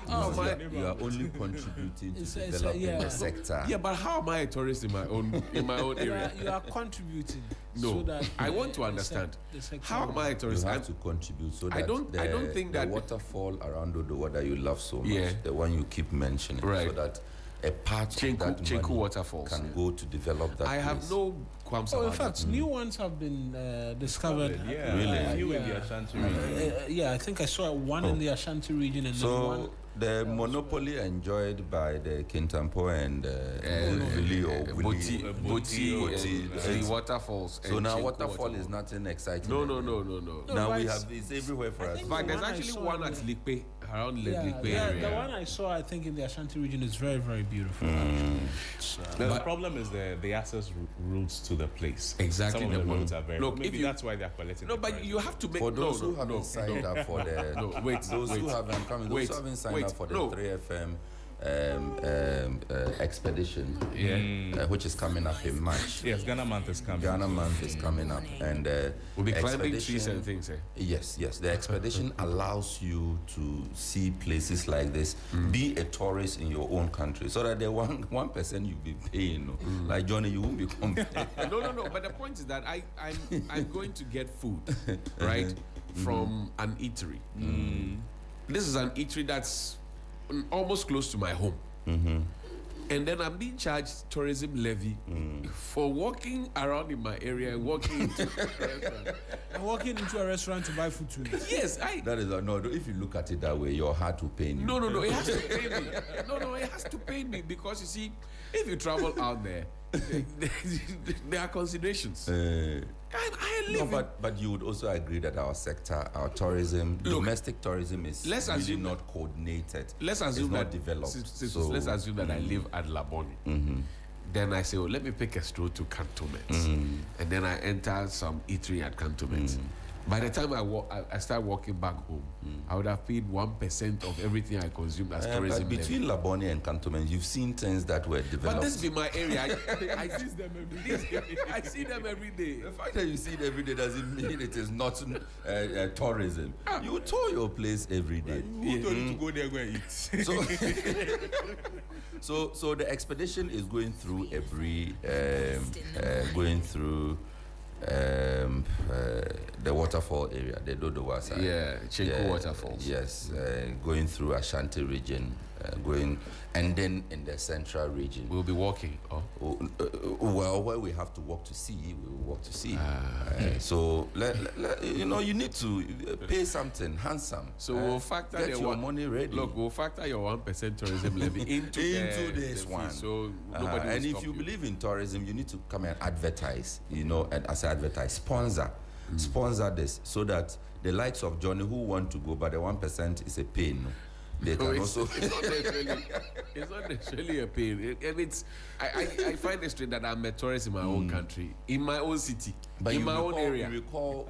How am I? You are only contributing to It's a- developing yeah. the sector. Yeah, but how am I a tourist in my own area? You are contributing. No, so that I want to the understand. sector- How am I a You tourist? have to contribute so that I don't think the that- waterfall around Odo that you love so much, Yeah. the one you keep mentioning, Right. so that a part Chenku- of that Chenku money waterfalls. can go to develop that I have place. no qualms Oh, in about fact, that. new ones have been discovered. Yeah, Really? a few in Yeah. the Ashanti region. Yeah, I think I saw one in the Ashanti region and then one. So the monopoly enjoyed by the Kintampo and Vili or Boti, Willi. the waterfalls. So and now Chenku waterfall is nothing exciting. No. No, Now we but have it's everywhere for I us. think In fact, there's The one I actually saw one in at the- Likpe, around the Yeah, Likpe the area. one I saw, I think, in the Ashanti region is very, very beautiful. The problem is the access routes to the place. Exactly Some the of the one. roads are very. Look, maybe if you- that's why they're collecting. No, the but price. you have to make For those who no, haven't signed up for the No, wait, those wait. who haven't come, those Wait, who haven't signed wait, up for the no. 3FM expedition, which is coming up in March. Yes, Ghana month is coming. Ghana month is coming up, and We'll be climbing expedition- trees and things. Yes. The expedition allows you to see places like this, be a tourist in your own country, so that the 1% you'll be paying, like Johnny, you won't be complaining. No. But the point is that I'm going to get food, right, from an eatery. This is an eatery that's almost close to my home. And then I'm being charged tourism levy for walking around in my area and walking into a restaurant. I'm walking into a restaurant to buy food too. Yes, That is no. If you look at it that way, your heart will pain you. No, it has to pay me. No, it has to pay me because you see, if you travel out there, there are considerations. I live No, in- but you would also agree that our sector, our tourism, Look, domestic tourism is let's really assume not coordinated. let's assume it's not that developed. let's assume that I live at Laboni. Then I say, oh, let me pick a stroll to Cantonment, and then I enter some eatery at Cantonment. By the time I start walking back home, I would have paid 1% of everything I consumed as tourism. But between Laboni and Cantonment, you've seen things that were developed. But this be my area. I see them every day. I see them every day. The fact that you see it every day doesn't mean it is not tourism. You tour your place every day. Who told you to go there and go and eat? So the expedition is going through the waterfall area, the Dodowasa. Yeah, Chenku waterfalls. Yes, going through Ashanti region, and then in the central region. We'll be walking. Oh. Well, where we have to walk to see, we will walk to see. So you need to pay something handsome. So we'll factor get the your money ready. Look, we'll factor your 1% tourism levy into this the one. fee, so nobody will and if stop you believe in tourism, you need to come and advertise. And as I advertise, sponsor this, so that the likes of Johnny who want to go, but the 1% is a pain. They can also. It's not necessarily a pain. I find it strange that I'm a tourist in my own country, in my own city, But in you my own area. You recall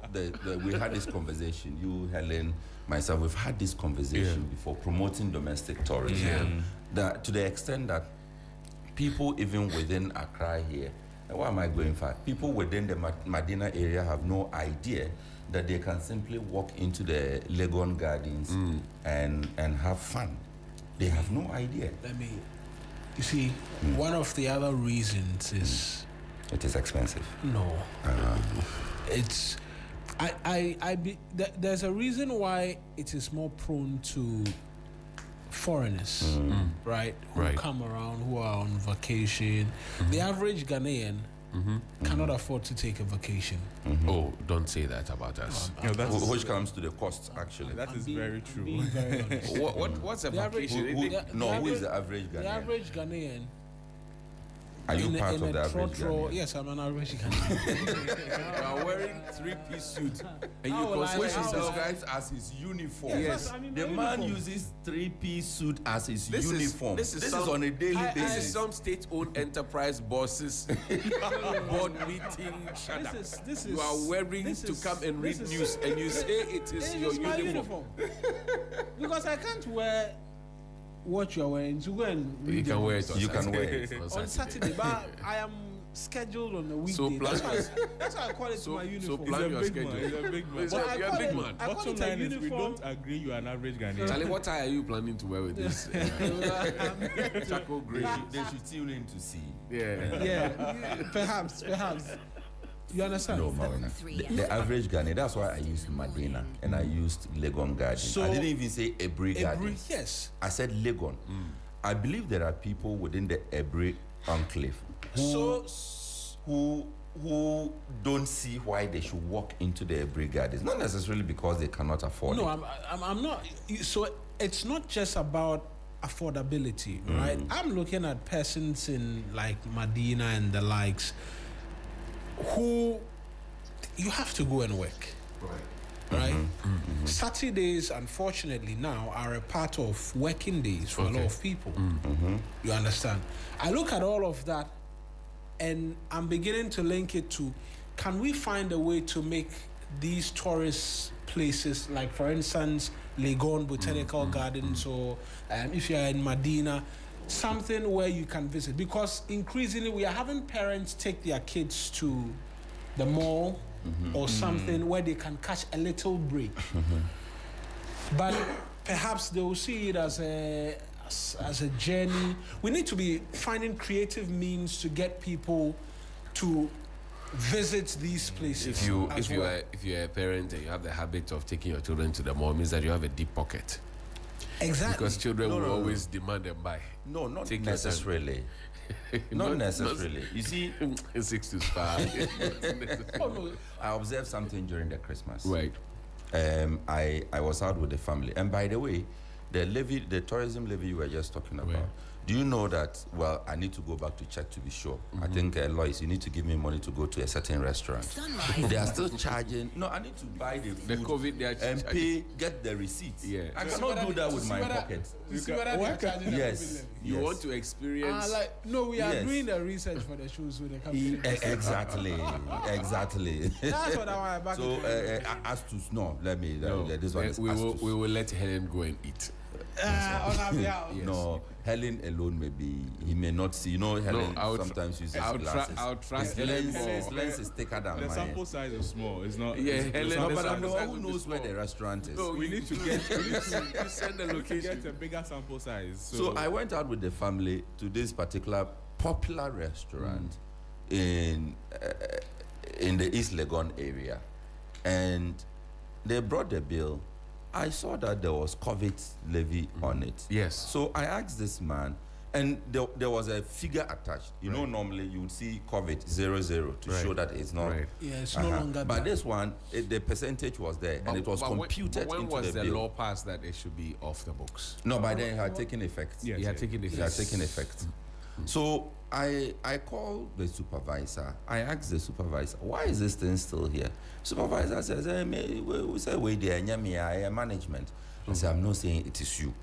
we had this conversation, you, Helen, myself, we've had this conversation before, promoting domestic tourism. That to the extent that people even within Accra here, why am I going far? People within the Medina area have no idea that they can simply walk into the Legon Gardens and have fun. They have no idea. You see, one of the other reasons is It is expensive. no. It's there's a reason why it is more prone to foreigners, right? Who Right. come around, who are on vacation. The average Ghanaian cannot afford to take a vacation. Oh, don't say that about us. Which comes to the cost, actually. That is Being- very true. being very honest. What's a The average- vacation? Who- the- no, the who is average- the average The Ghanaian? average Ghanaian. Are you in part a of the average trotro- Ghanaian? Yes, I'm an average Ghanaian. You are wearing three-piece suit and How you will I- Which consider he how will I- yourself. describes as his uniform. Yes, Yes. I mean, The my man uniform. uses three-piece suit as his This is- uniform. this is some- on a daily I- This is basis. some state-owned enterprise bosses board meeting. Shut up. This You is- are wearing this to is- come and read this is- news, and you say it is It your is my uniform. Because I can't wear what you're wearing to go and read You the can wear news it. On You can Saturday. wear it. on Saturday, but I am scheduled on a weekday. So plan- that's why I call it So- my so uniform. plan He's your a big schedule. man. He's a big man. It's But a- I you're a call big it- man. I call Bottom it a line is, we uniform. don't agree you are an average Ghanaian. Charlie, what tie are you planning to wear with this? Charcoal grey. They should tune in to see. Yeah. Yeah, perhaps. You understand? No, Marina. The average Ghanaian, that's why I used Medina and I used Legon Garden. So- I didn't even say Ebri Garden. Yes. I said Legon. I believe there are people within the Ebri enclave who don't see why they should walk into the Ebri Gardens. Not necessarily because they cannot afford No, it. I'm not. So it's not just about affordability, right? I'm looking at persons in like Medina and the likes who you have to go and work. Right. Saturdays, unfortunately, now are a part of working days for a lot of people. You understand? I look at all of that, and I'm beginning to link it to: can we find a way to make these tourist places, like for instance, Legon Botanical Gardens, or if you're in Medina, something where you can visit? Because increasingly, we are having parents take their kids to the mall or something where they can catch a little break. But perhaps they will see it as a journey. We need to be finding creative means to get people to visit these places. If you as well. if you're a parent and you have the habit of taking your children to the mall, means that you have a deep pocket. Exactly. Because children No, will no, no. always demand and buy. No, not Take your time. necessarily. Not necessarily. You see, 6 to 5. Oh, no. I observed something during the Christmas. Right. I was out with the family, and by the way, the tourism levy you were just talking about. Right. Do you know that? Well, I need to go back to check to be sure. I think Lois, you need to give me money to go to a certain restaurant. Sunrise. They are still charging. No, I need to buy the food The COVID, they are and charging. get the receipts. Yeah. I To see cannot whether do they- that to with see my whether- pocket. To see whether they are charging the Yes. COVID levy. You yes. want to experience. No, we are Yes. doing the research for the shows with the company. Exactly. That's what I want back. So as to no, let me. No, This one is we will Astus. we will let Helen go and eat. on our behalf. Yes. No, Helen alone maybe he may not see. You know, Helen I'll tr- sometimes uses I'll glasses. trust His Helen lens, more. lens is thicker than The mine. sample size is small. It's not. Yeah, it's- Helen- it's No, not- but I sample know size who will be knows where the small. restaurant is. No, we need to get. you send the to location. get a bigger sample size. So I went out with the family to this particular popular restaurant in the East Legon area, and they brought the bill. I saw that there was COVID levy on it. Yes. So I asked this man, and there was a figure attached. You know, normally you would see COVID 00 to Right. show that it's not. Right. Yeah, it's no longer But that. this one, the percentage was there, and it was computed when into was the the bill. law passed that it should be off the books? No, by then it had taken effect. Yes. It had taken It effect. had taken effect. So I called the supervisor. I asked the supervisor, why is this thing still here? Supervisor says, we say we there, management. I said, I'm not saying it is you.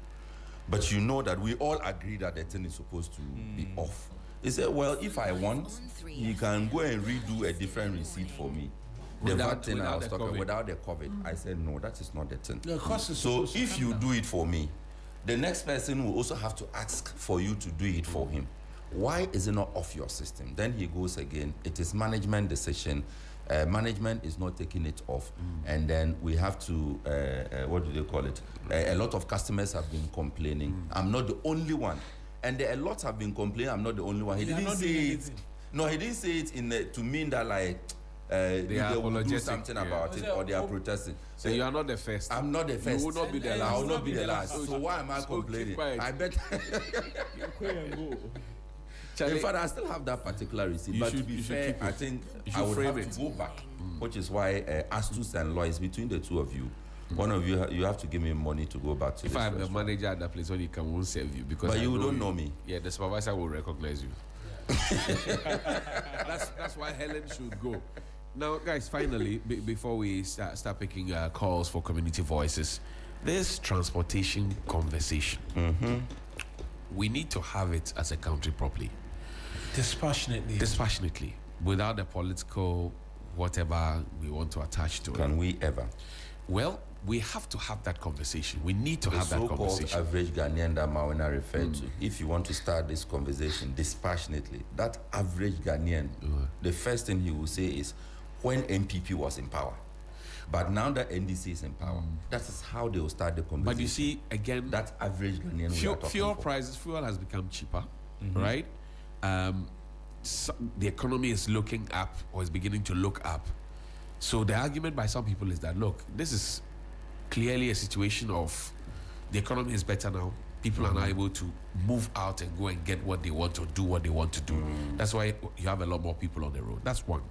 But you know that we all agree that the thing is supposed to be off. He said, well, if I want, you can go and redo a different receipt for me. The Without- VAT thing I without was the talking COVID. without the COVID. I said, no, that is not the thing. The cost is So supposed to if come you down. do it for me, the next person will also have to ask for you to do it for him. Why is it not off your system? Then he goes again, it is management decision. Management is not taking it off. And then we have to, what do they call it? A lot of customers have been complaining. I'm not the only one. And a lot have been complaining. I'm not the only one. He didn't say it. No, he didn't say it to mean that like they will do something about it or they are protesting. So you are not the first. I'm not the first. You will not be the last. I will not be the last. So why am I complaining? I bet. In fact, I still have that particular receipt. But to be fair, I think I would have to go back, which is why Astus and Lois, between the two of you, one of you you have to give me money to go back to. If I'm the manager at that place, when you come, won't serve you because. But you don't know me. Yeah, the supervisor will recognize you. That's why Helen should go. Now, guys, finally, before we start picking calls for community voices, this transportation conversation, we need to have it as a country properly. Dispassionately, without the political whatever we want to attach to it. Can we ever? Well, we have to have that conversation. We need to have that conversation. The so-called average Ghanaian that Mawina referred to, if you want to start this conversation dispassionately, that average Ghanaian, the first thing he will say is, when MPP was in power. But now that NDC is in power, that is how they will start the conversation. But you see, again, that average Ghanaian fuel has become cheaper, right? So the economy is looking up or is beginning to look up. So the argument by some people is that, look, this is clearly a situation of the economy is better now. People are now able to move out and go and get what they want or do what they want to do. That's why you have a lot more people on the road. That's one.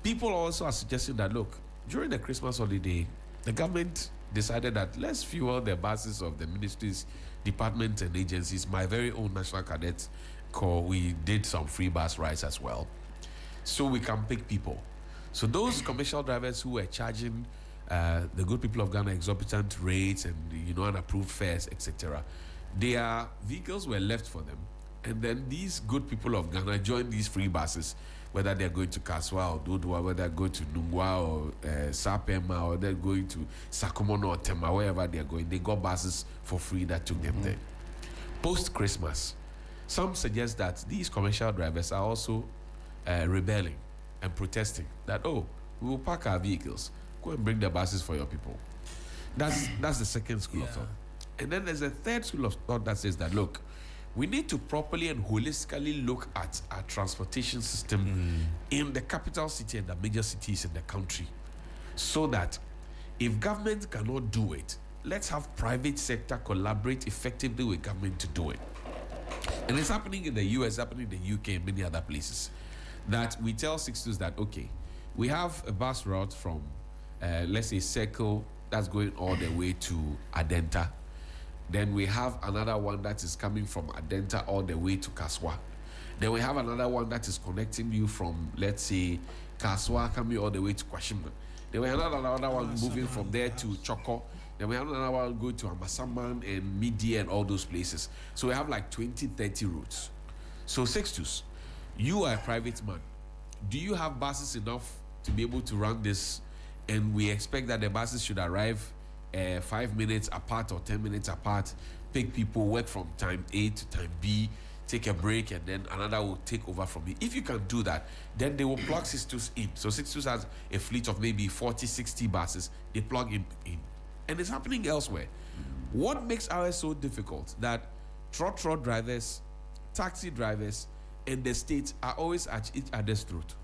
People also are suggesting that, look, during the Christmas holiday, the government decided that let's fuel the buses of the ministries, departments, and agencies. My very own National Cadet Corps, we did some free bus rides as well, so we can pick people. So those commercial drivers who were charging the good people of Ghana exorbitant rates and unapproved fares, etc., their vehicles were left for them, and then these good people of Ghana joined these free buses, whether they're going to Kaswa or Dodua, whether they're going to Nungwa or Sapema, or they're going to Sakomono or Tema, wherever they're going, they got buses for free that took them there. Post-Christmas, some suggest that these commercial drivers are also rebelling and protesting that, we will park our vehicles, go and bring the buses for your people. That's the second school of thought. And then there's a third school of thought that says that, look, we need to properly and holistically look at our transportation system in the capital city and the major cities in the country, so that if government cannot do it, let's have private sector collaborate effectively with government to do it. And it's happening in the US, happening in the UK, and many other places, that we tell Sixtus that, okay, we have a bus route from, let's say, Circle, that's going all the way to Adenta. Then we have another one that is coming from Adenta all the way to Kaswa. Then we have another one that is connecting you from, let's say, Kaswa coming all the way to Kwashima. Then we have another one moving from there to Choco. Then we have another one going to Amasaman and Media and all those places. So we have like 20, 30 routes. So Sixtus, you are a private man. Do you have buses enough to be able to run this? And we expect that the buses should arrive 5 minutes apart or 10 minutes apart, pick people, work from time A to time B, take a break, and then another will take over from you. If you can do that, then they will plug Sixtus in. So Sixtus has a fleet of maybe 40, 60 buses. They plug him in. And it's happening elsewhere. What makes ours so difficult that trot drivers, taxi drivers, and the state are always at each other's throat,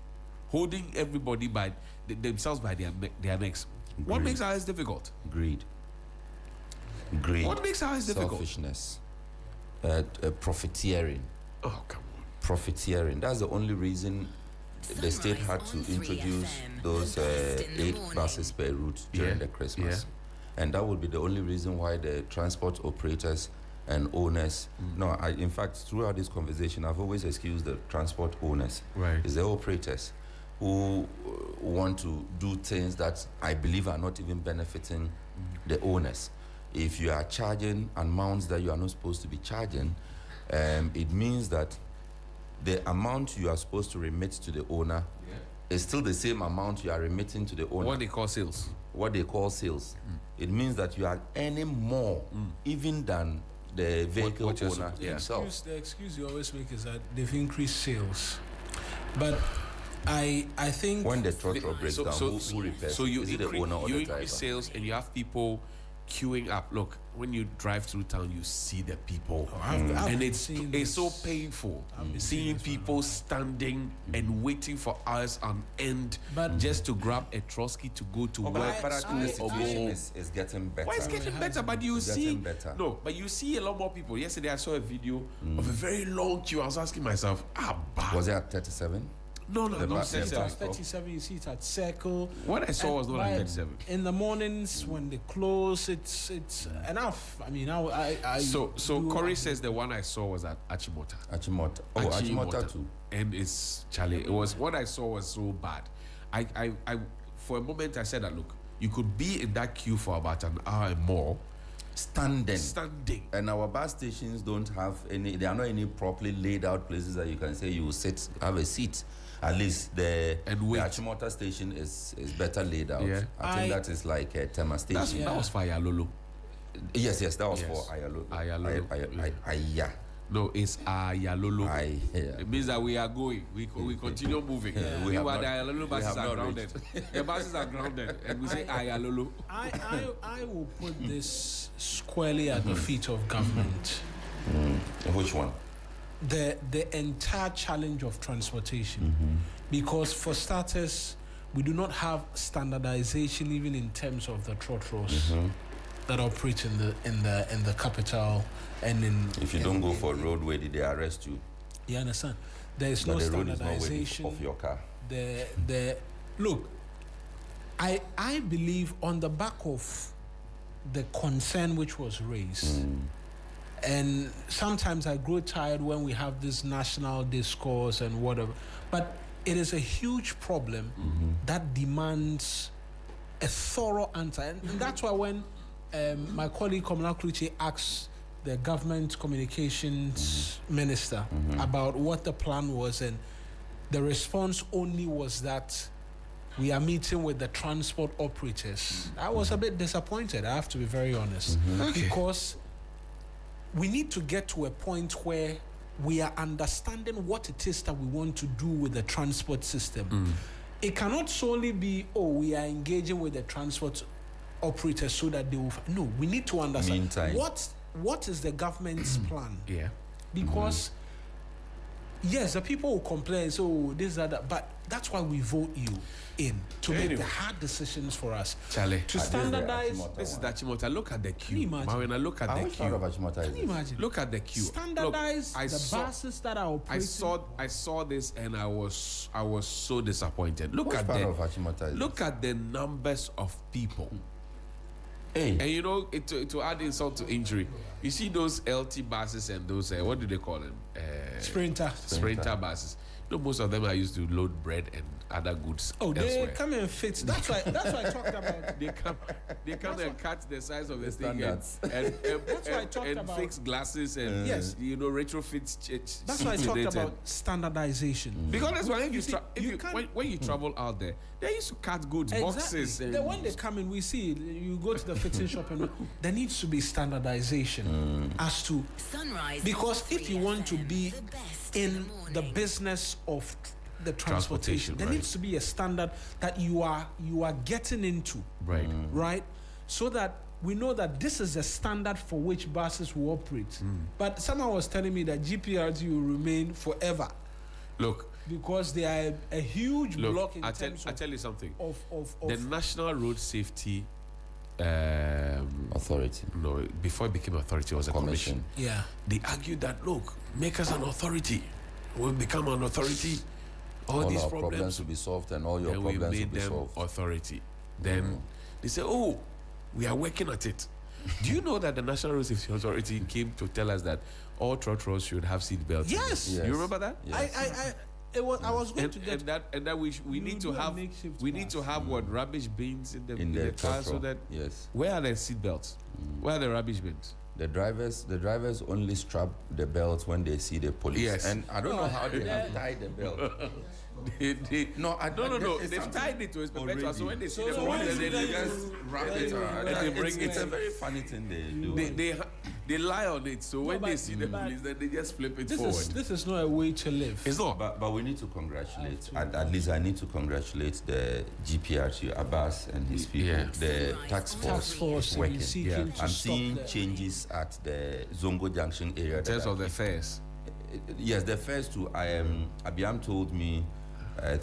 holding everybody by themselves by their necks? What makes ours difficult? Greed. What makes ours difficult? Selfishness. Profiteering. Oh, come on. Profiteering. That's the only reason the state had to introduce those 8 buses per route during the Christmas. And that would be the only reason why the transport operators and owners, in fact, throughout this conversation, I've always excused the transport owners. Right. It's the operators who want to do things that I believe are not even benefiting the owners. If you are charging amounts that you are not supposed to be charging, it means that the amount you are supposed to remit to the owner is still the same amount you are remitting to the owner. What they call sales. It means that you are earning more even than the vehicle owner himself. The excuse you always make is that they've increased sales. But I think when the trotro breaks down, who repairs? So you is it the owner or you the increase driver? sales and you have people queuing up. Look, when you drive through town, you see the people, I've and been it's seeing so this. painful been seeing seeing this people standing and waiting for hours on end But- just to grab a Trotsky to go to work. But I think the or go situation home. is getting better. Why it's getting better? But you It's see, getting better. no, but you see a lot more people. Yesterday, I saw a video of a very long queue. I was asking myself, Was it at 37? no, The no, bus- See it Yeah. at 37, you see it at Circle. What I saw was not at by- 37. In the mornings when they close, it's enough. I mean, I So do Corey agree. says the one I saw was at Achimota. Achimota. Oh, Achimota too. And it's Charlie. It was what I saw was so bad. I for a moment I said that look, you could be in that queue for about an hour and more, standing. And our bus stations don't have any, there are not any properly laid out places that you can say you will sit, have a seat. At least the wait. Achimota station is better laid out. Yeah. I think that is like a Tema station. That was for Ayalolo. Yes, that was Yes. for Ayalolo. Ayalolo. No, it's Ayalolo. It means that we are going. We continue moving. Yeah, we we have were not- the Ayalolo buses have are not grounded. The buses are grounded, and we say Ayalolo. I will put this squarely at the feet of government. Which one? The entire challenge of transportation, because for starters, we do not have standardization even in terms of the trotros that operate in the capital and in. If you don't go for roadway, did they arrest you? You understand? There is But no the road is not waiting standardization of your car. Look, I believe on the back of the concern which was raised, and sometimes I grow tired when we have this national discourse and whatever, but it is a huge problem that demands a thorough answer, and that's why when my colleague Komala Kluche asked the government communications minister about what the plan was, and the response only was that we are meeting with the transport operators. I was a bit disappointed, I have to be very honest, because we need to get to a point where we are understanding what it is that we want to do with the transport system. It cannot solely be, we are engaging with the transport operators so that they will... No, we need to understand Meantime. what is the government's plan. Yeah. Because, yes, the people will complain, so this, that, but that's why we vote you in, to make the hard decisions for us. Charlie. To standardize... This is the Achimota. Look at the queue. you imagine? Marina, look at the Which part of queue. Achimota is Can you this? imagine? Look at the queue. Standardize Look, I the saw- buses that are operating. I saw this and I was so disappointed. Look Which at part the of Achimota is look at the numbers of people. Hey. And you know, to add insult to injury, you see those LT buses and those what do they call them? Sprinter buses. No, most of them are used to load bread and other goods. Oh, they elsewhere. come and fit. That's why I talked about. They come and cut the size of the thing standards. and That's why I talked and about- fix glasses and Yes. retrofit. That's why I seats talked with it about and- standardization. Because that's why if you, see, if you you can't- when you travel out there, they used to cut goods, boxes. Exactly. Then when they come in, we see it. You go to the fitting shop and there needs to be standardization as to Sunrise. because on if you want to 3FM, be the best in the morning. business of the Transportation, transportation, there right. needs to be a standard that you are getting into, Right. right? So that we know that this is the standard for which buses will operate. But someone was telling me that GPRT will remain forever Look, because they are a huge block in I terms tell you something. of The National Road Safety, Authority. no, before it became authority, it was a commission. yeah. They argued that look, make us an authority. We'll become an authority. All these our problems will be solved and all your and we problems will made be them solved. authority. Then they say, "Oh, we are working at it." Do you know that the National Road Safety Authority came to tell us that all trotros should have seat belts? Yes. Yes. You remember that? Yes. I was going to get And that we You need to do a have makeshift need to bus. have what rubbish bins in the in the car so trotro. that Yes. where are the seat belts? Where are the rubbish bins? The drivers only strap the belt when they see the police. Yes. And I don't know how they have tied the belt. No, No. it's They've something tied it to his perpetual. So when they see the So police, when they you just wrap it around. They bring It's it a in. very funny thing they do. they they lie on it. So when but- they see the but police, then they just flip it This forward. is not a way to live. It's not. But we need to congratulate, at least I need to congratulate the GPRT, Abbas and his people. Yeah. The task Task force is working. seeking to I'm stop seeing the- changes at the Zongo Junction area. In terms of the fares. Yes, the first two. Abiam told me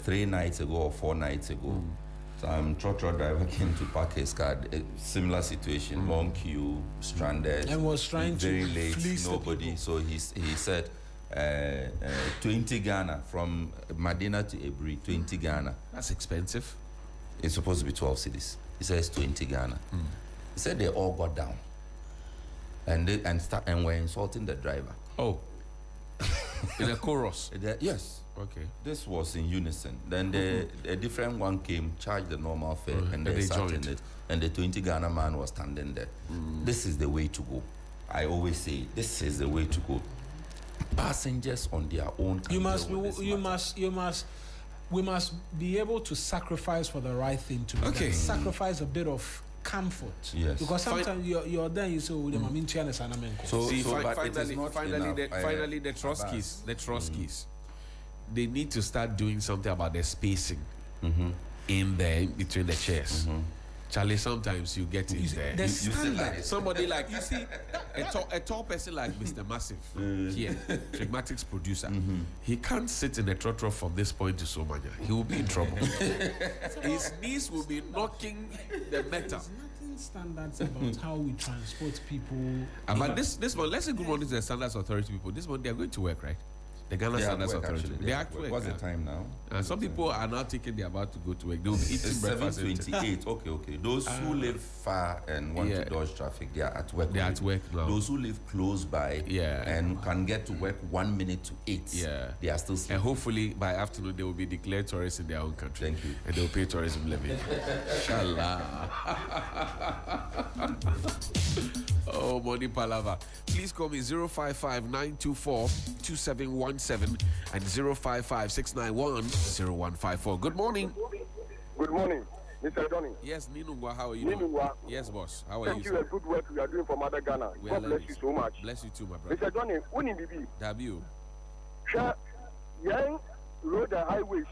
3 nights ago or 4 nights ago. Some trotro driver came to park his car. A similar situation, long queue, stranded, And was trying to very late, fleece the nobody. people. So he said 20 Ghana from Medina to Ebri, 20 Ghana. That's expensive. It's supposed to be 12 cities. He says 20 Ghana. He said they all got down and were insulting the driver. Oh. In a chorus. Yes. Okay. This was in unison. Then a different one came, charged the normal fare, and they they sat joined. in it. And the 20 Ghana man was standing there. This is the way to go. I always say, this is the way to go. Passengers on their own. can We must be able to sacrifice for the right thing to be Okay. done. Sacrifice a bit of comfort. Yes. Because sometimes you're there, you say, oh, the mamintia is an amenko. So, See, but it is finally, not finally, enough. finally, the Trotskys, they need to start doing something about the spacing in there between the chairs. Charlie, sometimes you get in there. The standard. Somebody like you see a tall person like Mr. Massive here, Trigmatics producer. He can't sit in a trotro from this point to Somania. He will be in trouble. His knees will be knocking the metal. There's nothing standards about how we transport people. But this one, let's say good morning to the Standards Authority people. This one, they are going to work, right? The Ghana They are at Standards work, Authority. actually. They are are at at work. work. What's the time now? And some people are now thinking they're about to go to work. They'll be eating It's breakfast. 7:28. Okay. Those who live far and want to dodge traffic, they are at work. They're at already. work now. Those who live close by and can get to work 1 minute to 8, they are still sleeping. And hopefully by afternoon they will be declared tourists in their own country. Thank you. And they'll pay tourism levy. Inshallah. Oh, money palava. Please call me 055-924-2717 and 055-691-0154. Good morning. Good morning, Mr. Johnny. Yes, Ninungwa, how are you doing? Ninungwa. Yes, boss. How are Thank you, you sir? for good work you are doing for Mother Ghana. We are God bless ladies. you so much. Bless you too, my brother. Mr. Johnny, who need be? W. Share young road and highways.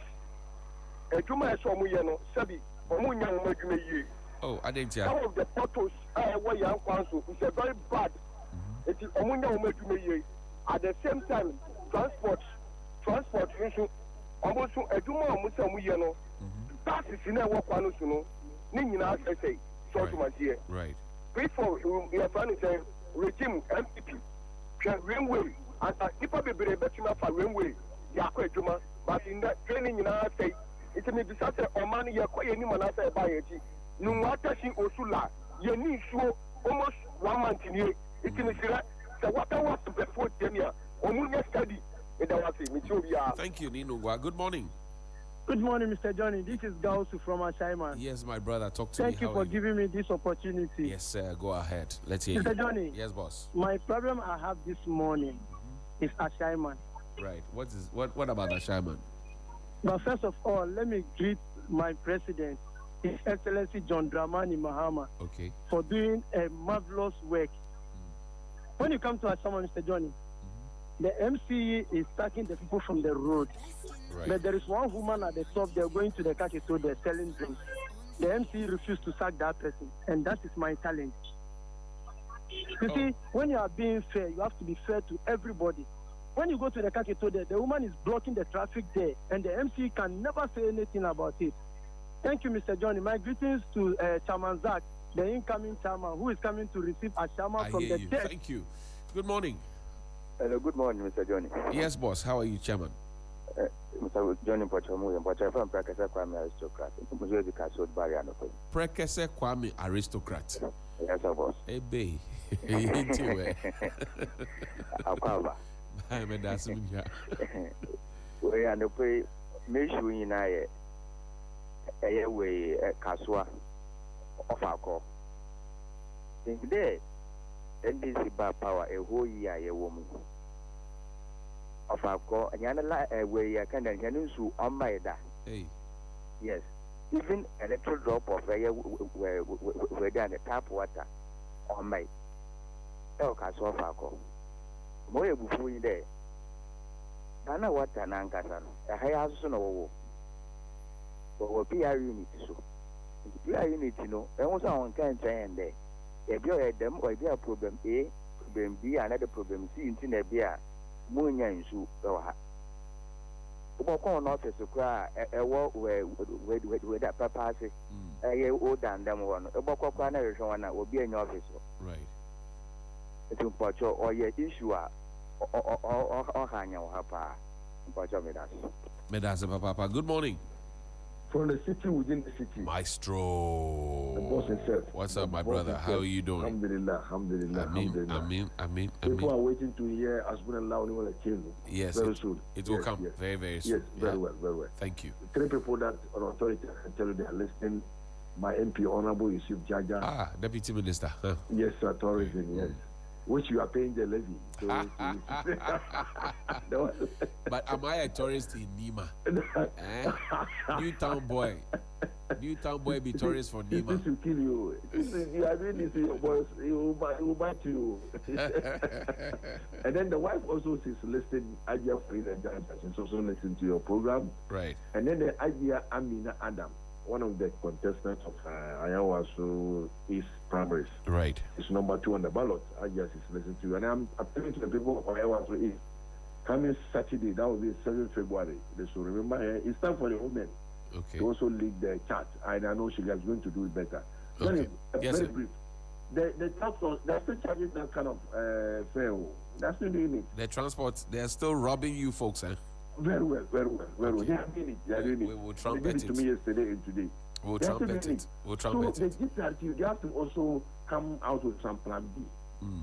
A juma is from Yano, Sabi, Omunya Majume. Oh, I didn't Some hear. of the photos were young council is a very bad. It is Omunya Majume. At the same time, transport issue. Almost a juma Musamuyano. That is in a walk one to Nina say, so to my dear. Right. Before you are trying to say regime MPP, railway, and people be better for railway, Yakwe Juma, but in that training in our state, it may be such a money Yakwe any man after by it. No matter she Osula, you need so almost 1 month in here. It is so what I was before 10 years, Omunya study. Thank you, Ninungwa. Good morning. Good morning, Mr. Johnny. This is Gausu from Ashaiman. Yes, my brother. Talk to Thank me. you for giving me this opportunity. Yes, sir. Go ahead. Let's hear Mr. you. Johnny. Yes, boss. My problem I have this morning is Ashaiman. Right. What about Ashaiman? But first of all, let me greet my president, His Excellency John Dramani Mahama, Okay. for doing a marvelous work. When you come to Ashaiman, Mr. Johnny, the MCE is taking the people from the road. Right. But there is one woman at the top, they're going to the catch store, they're selling drinks. The MCE refused to sack that person, and that is my challenge. You see, when you are being fair, you have to be fair to everybody. When you go to the catch store, the woman is blocking the traffic there, and the MCE can never say anything about it. Thank you, Mr. Johnny. My greetings to Chairman Zach, the incoming chairman, who is coming to receive a chairman from hear the you. desk. Thank you. Good morning. Hello, good morning, Mr. Johnny. Yes, boss. How are you, Chairman? Mr. Johnny Pochamu, Pocha from Prakasa Kwame Aristocrat. Mujedi Kasod Bariano. Prekese Kwame Aristocrat. Yes, sir, boss. Hey, babe. Anyway. Akwaba. I'm a dancing. We are the way, Mishu in a way, Kaswa of our call. Think there, NDC bar power a whole year, a woman. Of our call, and Yana way I can to on my da. Hey. Yes. Even electrical drop of where done the tap water on my. kaso of Ako. Moya before you there. Dana what an ankasa. A high house no. But PR unit so. PR unit, you know, and also on can't say and there. If you had them or their problem A, problem B, another problem C, in a beer, Munya and Su, or walk on office to cry a walk where that papa say, a old than them one, a walk of one will be in your office. Right. It's in Pacho or your issue or hang your papa. Pacho Medasa Papa, good morning. From the city within the city. Maestro. The boss himself. What's up, my brother? How are you doing? Alhamdulillah, alhamdulillah. Amin. People are waiting to hear Asbunallah Uniwala Kilu. Yes, very soon. It will come very soon. Yes, very well. Thank you. 3 people that on authority can tell you they are listening. My MP, Honorable Yusuf Jaja. Deputy Minister. Huh? Yes, sir, tourism, yes. Which you are paying the levy. But am I a tourist in Nima? Newtown boy be tourist for Nima. This will kill you. You are doing this to your boss. He will bite you. And then the wife also is listening. Ajia Frida Jaja. She's also listening to your program. Right. And then the Ajia Amina Adam, one of the contestants of Ayawaso East Primaries. Right. It's number 2 on the ballot. I just listening to you. And I'm appealing to the people of Ayawaso East. Coming Saturday, that will be 7th February. They should remember it's time for the women to also lead the chart. And I know she is going to do it better. Okay. Very brief. The transport, they're still charging that kind of fare. They're still doing it. The transport, they're still robbing you folks, eh? Very well. They are doing it. We will trumpet they did it to me yesterday and today. We'll trumpet it. So they have to also come out with some plan B,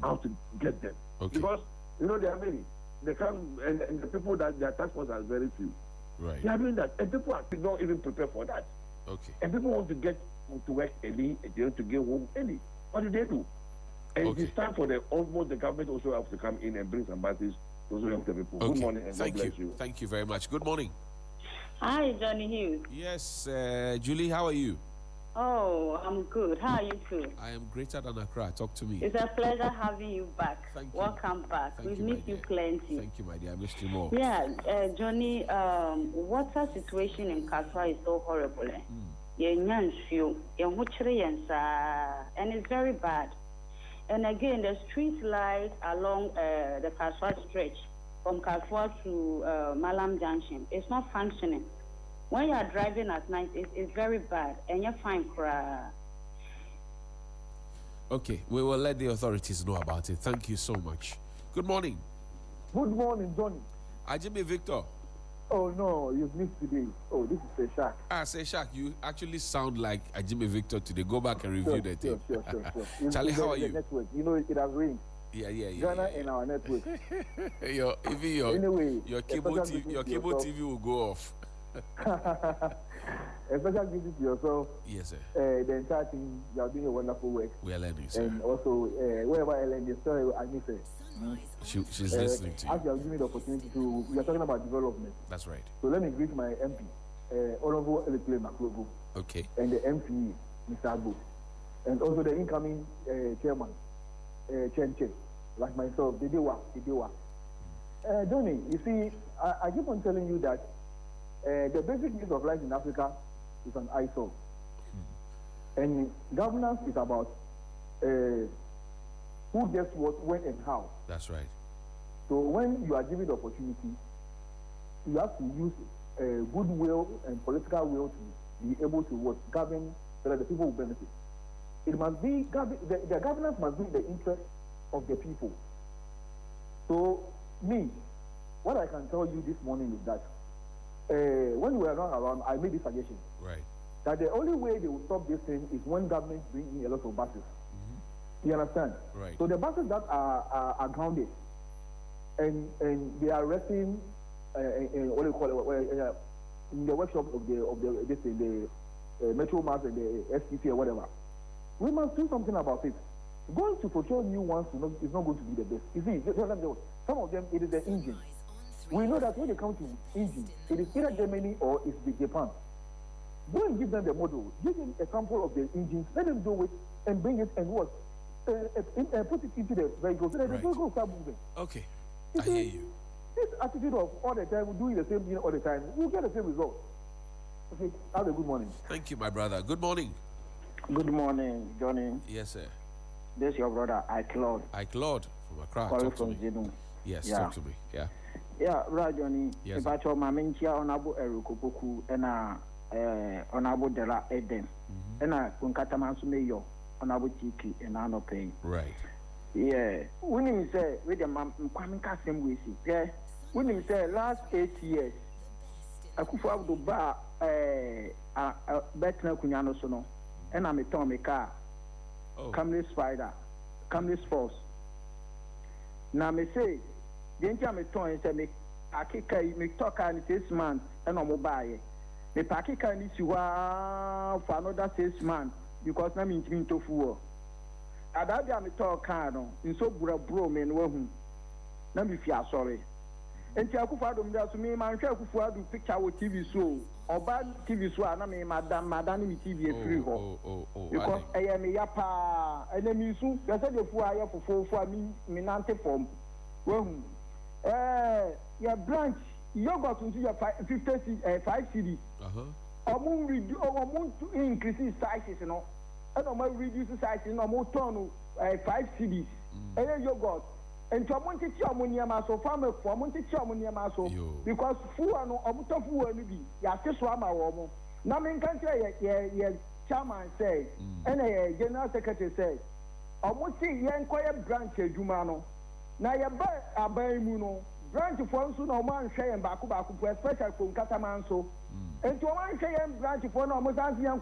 how to get them. Okay. Because, you know, there are many. They come, and the people that their task force are very few. Right. They are doing that. And people are not even prepared for that. Okay. And people want to get to work early, and they want to get home early. What do? And it's time for the government also have to come in and bring some buses to also help the people. Okay. Good morning, and Thank God bless you. Thank you very much. Good morning. Hi, Johnny Hughes. Yes, Julie, how are you? Oh, I'm good. How are you too? I am greater than Accra. Talk to me. It's a pleasure having you back. Thank you. Welcome back. We've missed you plenty. Thank you, my dear. I missed you more. Yeah, Johnny, water situation in Kaswa is so horrible. And it's very bad. And again, the street light along the Kaswa stretch from Kaswa to Malam Junction, it's not functioning. When you are driving at night, it's very bad, and you find Okay, we will let the authorities know about it. Thank you so much. Good morning. Good morning, Johnny. Ajime Victor. Oh no, you've missed today. Oh, this is Seshak. Seshak, you actually sound like Ajime Victor today. Go back and review the tape. Sure. Charlie, how are you? Network. You know, it has rained. Yeah. Ghana and our network. Your cable TV will go off. A special visit to yourself. Yes, sir. The entire team, you are doing a wonderful work. We are learning, sir. And also, wherever Ellen is, sorry, I miss her. She's listening to you. As you have given me the opportunity to, we are talking about development. That's right. So let me greet my MP, Honorable Elekule Maklogo. Okay. And the MP, Mr. Agbo. And also the incoming chairman, Chen, like myself, Dedewa. Johnny, you see, I keep on telling you that the basic needs of life in Africa is an eyesore. And governance is about who gets what, when, and how. That's right. So when you are given the opportunity, you have to use goodwill and political will to be able to govern so that the people will benefit. It must be the governance must be in the interest of the people. So what I can tell you this morning is that when we were not around, I made this suggestion. Right. That the only way they will stop this thing is when government bring in a lot of buses. You understand? Right. So the buses that are grounded and they are resting what do you call it, in the workshop of the Metro Mass and the STC or whatever. We must do something about it. Going to procure new ones is not going to be the best. You see, some of them, it is the engine. We know that when they come to engine, it is either Germany or it's Japan. Go and give them the model. Give them a sample of the engines. Let them do it and bring it and work. put it into the vehicle so that the vehicle start moving. Okay, I hear you. This attitude of all the time, doing the same thing all the time, we'll get the same result. Okay, have a good morning. Thank you, my brother. Good morning. Good morning, Johnny. Yes, sir. This is your brother, Claude. Claude from Accra. Calling Talk to from me. Zenu. Yes, Yeah. talk to me. Yeah. Yeah, right, Johnny. Yes, If I told my mentia honorable Erukopoku and honorable Dela Eden, and I Kunkataman Sumeyo, honorable Tiki, and I not paying. Right. Yeah. When him say, with the man, coming custom with it. Yeah. When him say, last 8 years, I could have the bar, Betna Kunyano Sono, and I'm a Tommy car. Camry Spider, Camry Force. Now, me say, the entire toy say, me, I kick me talk and 6 months, and I'm mobile. Me packet can issue for another 6 months because I'm in to fool. At that time, I talk cano, in so bro, men, whom. Let me feel sorry. And Tiakufa does to me, my Tiakufa do picture with TV show. Or bad TV show, and I mean, Madame TV free home. Because I am a yapa, and then you soon, there's a fool I have for me, Minante form. Well, your branch, you got into your 5 CD. Or moon to increase sizes, you know. And I'm reduce the size, no more ton 5 CDs. And then you got. And to Monte Chamonia Maso, farmer for Monte Chamonia Maso, because fool and Omuta fool and be, Yaswama woman. Namin can say, yeah, chairman say, and a general secretary say, almost see young quiet branch, Jumano. Now you buy a Muno, branch for no man say and Bakubaku, especially from Catamanso. And to one say and branch for no Mozambique, ya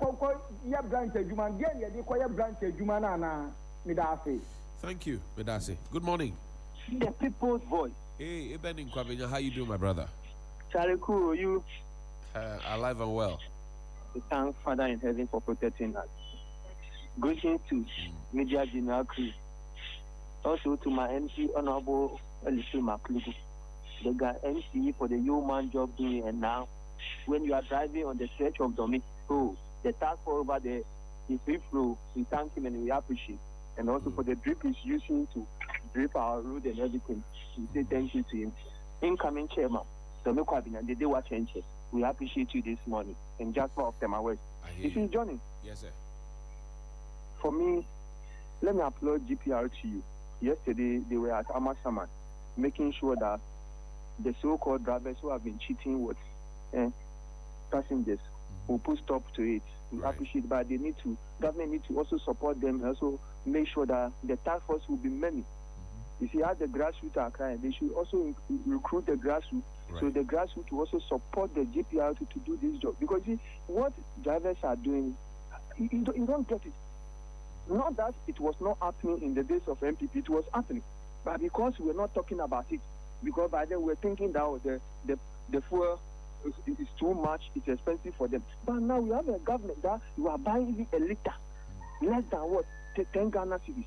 branch, Juman, yeah, the quiet branch, Jumanana, Midasi. Thank you, Medase. Good morning. The people's voice. Hey, Eben in Kwabenya, how you doing, my brother? Charlie Kuro, you alive and well. We thank Father in heaven for protecting us. Greetings to Media General Crew. Also to my MC, Honorable Elisu Maklugu. The guy MC for the human job doing, and now when you are driving on the stretch of Domi, the task for over there is free flow. We thank him and we appreciate. And also for the drip he's using to drip our road and everything. We say thank you to him. Incoming chairman, Domi Kwabina, the day watch changes. We appreciate you this morning. And just for them away. This is Johnny. Yes, sir. For me, let me applaud GPR to you. Yesterday, they were at Amasaman, making sure that the so-called drivers who have been cheating with passengers will put stop to it. We appreciate, but they need to, government need to also support them and also make sure that the task force will be many. You see, as the grassroots are crying, they should also recruit the grassroots, so the grassroots will also support the GPR to do this job. Because see, what drivers are doing, you don't get it. Not that it was not happening in the days of MPP, it was happening. But because we're not talking about it, because by then we're thinking that the fuel is too much, it's expensive for them. But now we have a government that you are buying a liter, less than what? 10 Ghana cedis.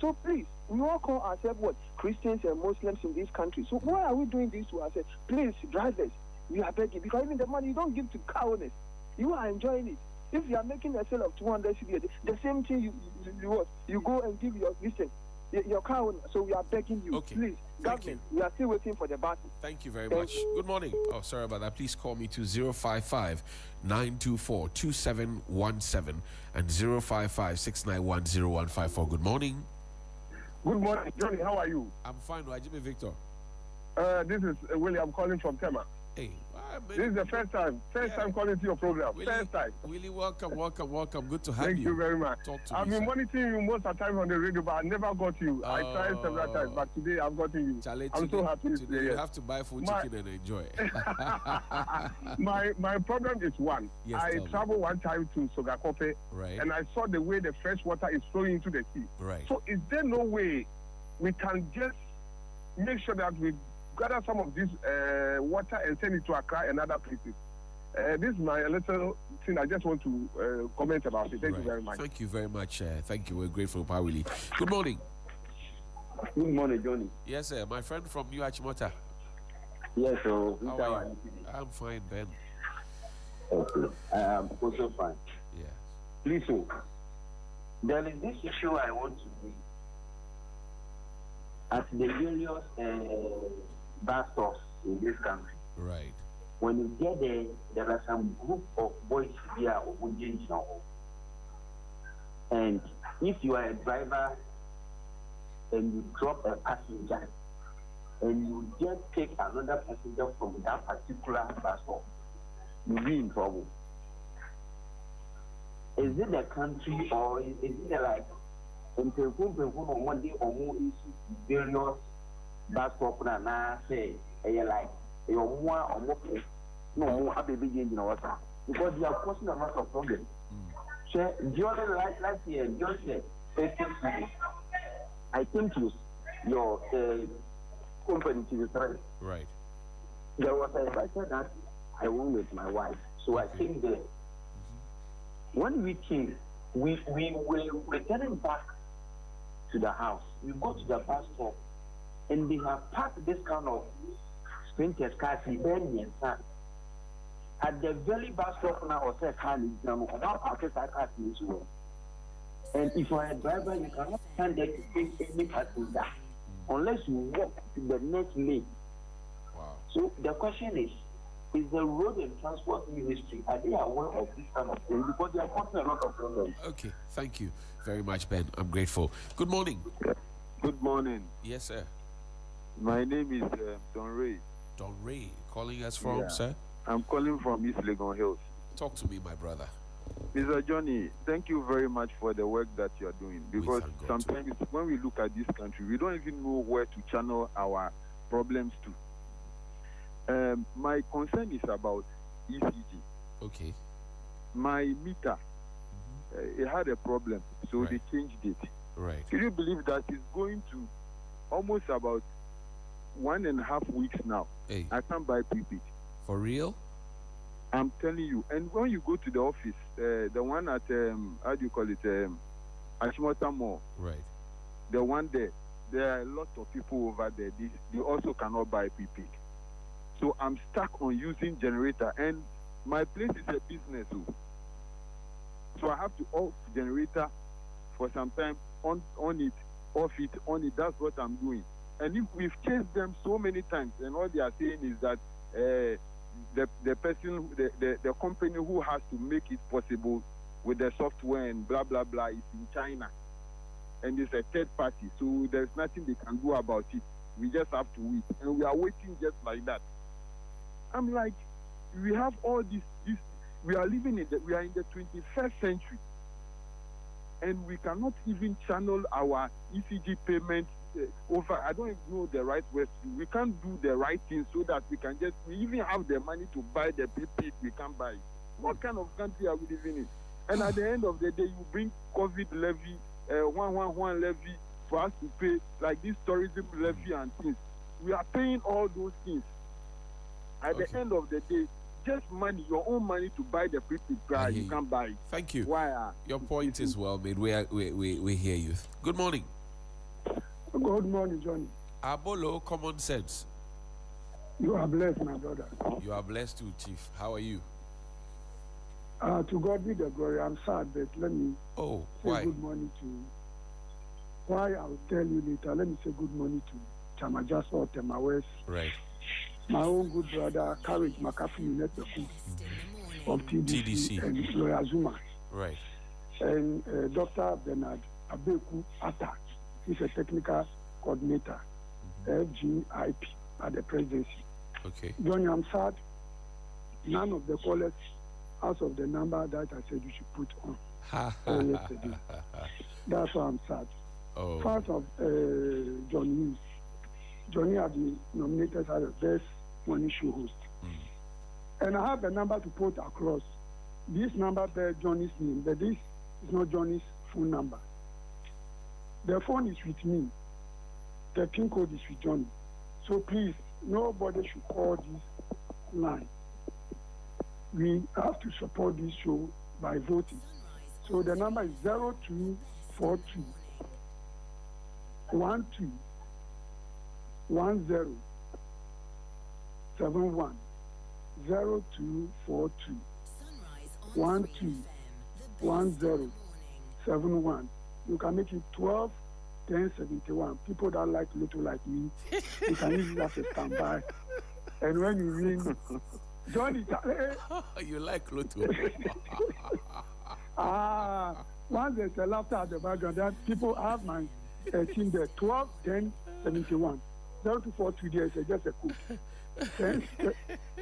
So please, we all call ourselves what? Christians and Muslims in this country. So why are we doing this to ourselves? Please, drivers, we are begging, because even the money you don't give to car owners, you are enjoying it. If you are making a sale of 200 cedis, the same thing you go and give your car owner. So we are begging you, please, government, we are still waiting for the button. Thank you very much. Good morning. Oh, sorry about that. Please call me to 055-924-2717 and 055-691-0154. Good morning. Good morning, Johnny. How are you? I'm fine. Wajime Victor. This is William calling from Tema. Hey, this is the first time calling to your program. Willie, first time. Willie, welcome. Good to have Thank you very much. Talk to I've me, been monitoring you most of the time on the radio, but I never got you. I tried several times, but today I've gotten you. I'm so happy today. You have to buy full chicken and enjoy. my problem is one. Yes, I traveled one time to Sogakope, and I saw the way the fresh water is flowing into the sea. Right. So is there no way we can just make sure that we gather some of this water and send it to Accra and other places? This is my little thing. I just want to comment about it. Thank you very much. Thank you very much. Thank you. We're grateful, Pawili. Good morning. Good morning, Johnny. Yes, sir. My friend from New Achimota. Yes, so how are you? I'm fine, Ben. Okay. I am also fine. Yeah. Please, so there is this issue I want to at the various bus stops in this country. Right. When you get there, there are some group of boys here who change now. And if you are a driver and you drop a passenger and you just take another passenger from that particular bus stop, you'll be in trouble. Is it the country or is it like in one day or more issues various bus stop and I say like your one or more no more have a big engine or water because they are causing a lot of problems. So the other last year, just I came to your company to the service. Right. There was a writer that I went with my wife, so I came there. When we came, we were returning back to the house. We go to the bus stop, and they have parked this kind of sprinters cars in Birmingham. At the very bus stop now, or say car is down, about parking cars in well. And if you are a driver, you cannot stand there to take any passenger unless you walk to the next lane. Wow. So the question is the road and transport ministry, are they aware of this kind of thing? Because they are causing a lot of problems. Okay, thank you very much, Ben. I'm grateful. Good morning. Good morning. Yes, sir. My name is Don Ray. Don Ray, calling us from, sir? I'm calling from East Legon Hills. Talk to me, my brother. Mr. Johnny, thank you very much for the work that you are doing. Because sometimes when we look at this country, we don't even know where to channel our problems to. My concern is about ECG. Okay. My meter, it had a problem, so they changed it. Right. Can you believe that it's going to almost about 1.5 weeks now? Hey. I can't buy prepaid. For real? I'm telling you. And when you go to the office, the one at, how do you call it, Ashimota Mall. Right. The one there are a lot of people over there. They also cannot buy prepaid. So I'm stuck on using generator. And my place is a business. So I have to off generator for some time, on it, off it, on it. That's what I'm doing. And if we've chased them so many times, and all they are saying is that the person, the company who has to make it possible with the software and blah, blah, blah is in China. And it's a third party. So there's nothing they can do about it. We just have to wait. And we are waiting just like that. I'm like, we have all this we are living we are in the 21st century. And we cannot even channel our ECG payment over. I don't even know the right way. We can't do the right thing so that we even have the money to buy the prepaid we can't buy. What kind of country are we living in? And at the end of the day, you bring COVID levy, 111 levy for us to pay, like this tourism levy and things. We are paying all those things. At the end of the day, just money, your own money to buy the prepaid price, you can't buy it. Thank you. Why? Your point is well made. We hear you. Good morning. Good morning, Johnny. Abolo, common sense. You are blessed, my brother. You are blessed too, Chief. How are you? To God be the glory. I'm sad, but let me say why? Good morning to. Why I'll tell you later. Let me say good morning to Chamajaso or Temawes. Right. My own good brother, Courage McAfee from TDC and Lawyer Zuma. Right. And Dr. Bernard Abeku Atta. He's a technical coordinator, FGIP at the presidency. Okay. Johnny, I'm sad. None of the callers out of the number that I said you should put on yesterday. That's why I'm sad. Oh. Part of Johnny had been nominated as the best morning show host. And I have a number to put across. This number bears Johnny's name, but this is not Johnny's phone number. The phone is with me. The PIN code is with Johnny. So please, nobody should call this line. We have to support this show by voting. So the number is 0242 12 10 71 0242 12 10 71. You can make it 12 1071. People that like Lotto like me, you can use it as a standby. And when you ring, Johnny, you like Lotto. Once there's a laughter at the background, that people have my team there 12 10 71 0242 days, just a code.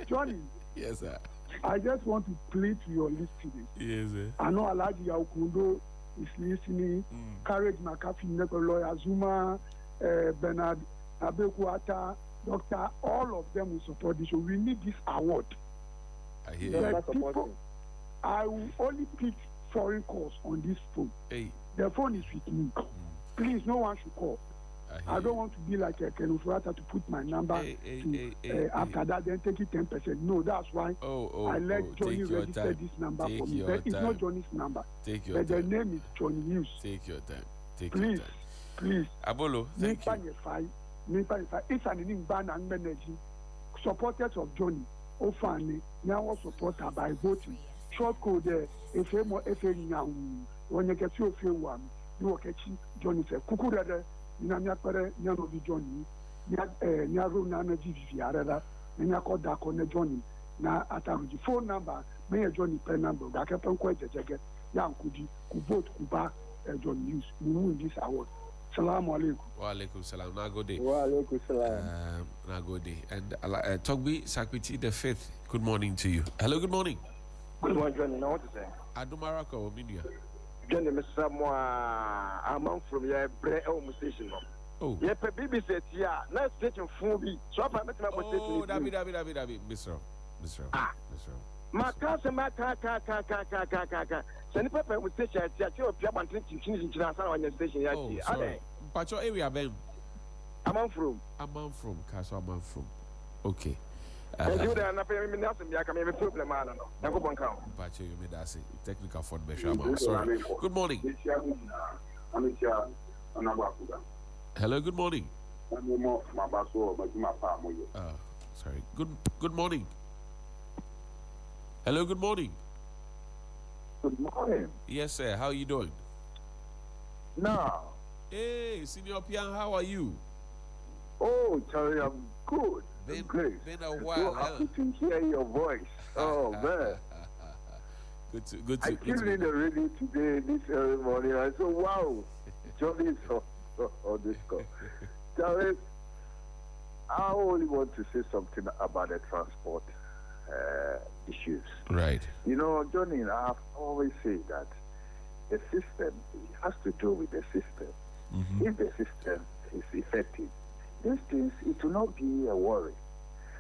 Johnny. Yes, sir. I just want to plead to your listeners. Yes, sir. I know Alaji Yaukundo is listening. Courage McAfee, Lawyer Zuma, Bernard Abekuata, Doctor, all of them will support this. So we need this award. I hear you. People, I will only pick foreign calls on this phone. Hey. The phone is with me. Please, no one should call. I don't want to be like a Kenufrata to put my number after that, then take it 10%. No, that's why I let Johnny register this number for me. But it's not Johnny's number. Take your but time. The name is Johnny News. Take your time. Please. Abolo, thank you. It's an in-ban and energy. Supporters of Johnny, Ofani, now supporter by voting. Short code there, if you when you get your few one, you will catch Johnny said, Kukurada. Nyamyakore nyanobi Johnny nyaro na GVR nya koda ko ne Johnny na ataruji phone number me Johnny pen number ga kepen ko jejege ya nkudi ku vote ku ba John News we win this award. Assalamu alaikum. Wa alaikum salam. Na go day. Wa alaikum salam. Na go day. And Togbi Sakwiti the 5th. Good morning to you. Hello, good morning. Good morning, Johnny. Now what to say? Adumaraka Ominia. Johnny, Mr. I'm from your home station. Oh. Yeah, BBC said, yeah, nice station for me. So I'm met my station. Oh, David, Mr. My cousin, my car. Send paper with station. You're a station. Oh, sorry. But your area, Ben? I'm from. Castle, I'm from. Okay. And you there, I can have a problem. I don't know. But you made us technical for the sorry. Good morning. Hello, good morning. Sorry. Good morning. Hello, good morning. Good morning. Yes, sir. How are you doing? Now. Hey, Senior Pian, how are you? Oh, Charlie, I'm good. Been a while. So happy to hear your voice. Oh, man. Good to I tuned in already today, this early morning. I said, wow, Johnny is on this call. Charlie, I only want to say something about the transport issues. Right. You know, Johnny, I've always said that the system has to do with the system. Mm-hmm. If the system is effective, these things, it will not be a worry.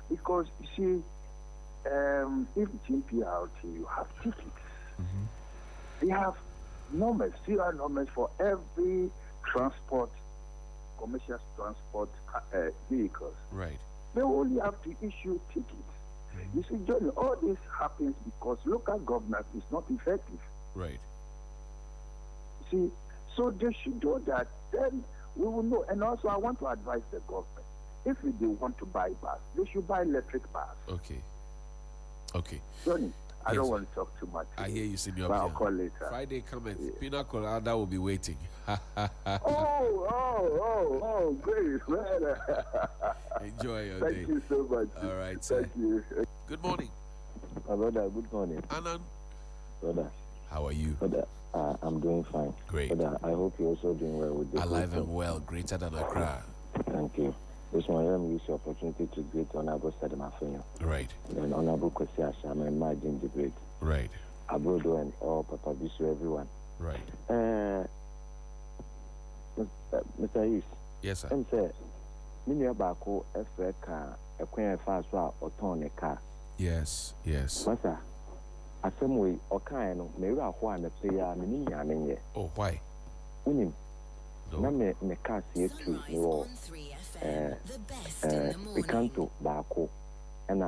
Because, you see, if GPRT, you have tickets. Mm-hmm. They have numbers, serial numbers for every transport, commercial transport vehicles. Right. They only have to issue tickets. Mm-hmm. You see, Johnny, all this happens because local government is not effective. Right. See, so they should do that. Then we will know. And also, I want to advise the government. If they want to buy bus, they should buy electric bus. Okay. Johnny, I don't want to talk too much. I hear you, Senior. I'll call later. Friday coming. Yeah. Pina Colada will be waiting. oh, great. Enjoy your day. Thank you so much. All right, sir. Thank you. Good morning. Brother, good morning. Anan. Brother. How are you? Brother, I'm doing fine. Great. Brother, I hope you're also doing well with this. Alive and well, greater than Accra. Thank you. This one, let me use the opportunity to greet Honorable Sadamafenya. Right. And Honorable Kwesi Asham and Margin the Great. Right. Abrodo and all Papa Bisu, everyone. Right. Mr. Hughes. Yes, sir. I'm saying, Mini Abako, Africa, a queen fast or ton a car. Yes. Master, Assembly or kind of Mera Juan, a player, Mini. Oh, why? Winning. No, me car see it too. We can't to Bako and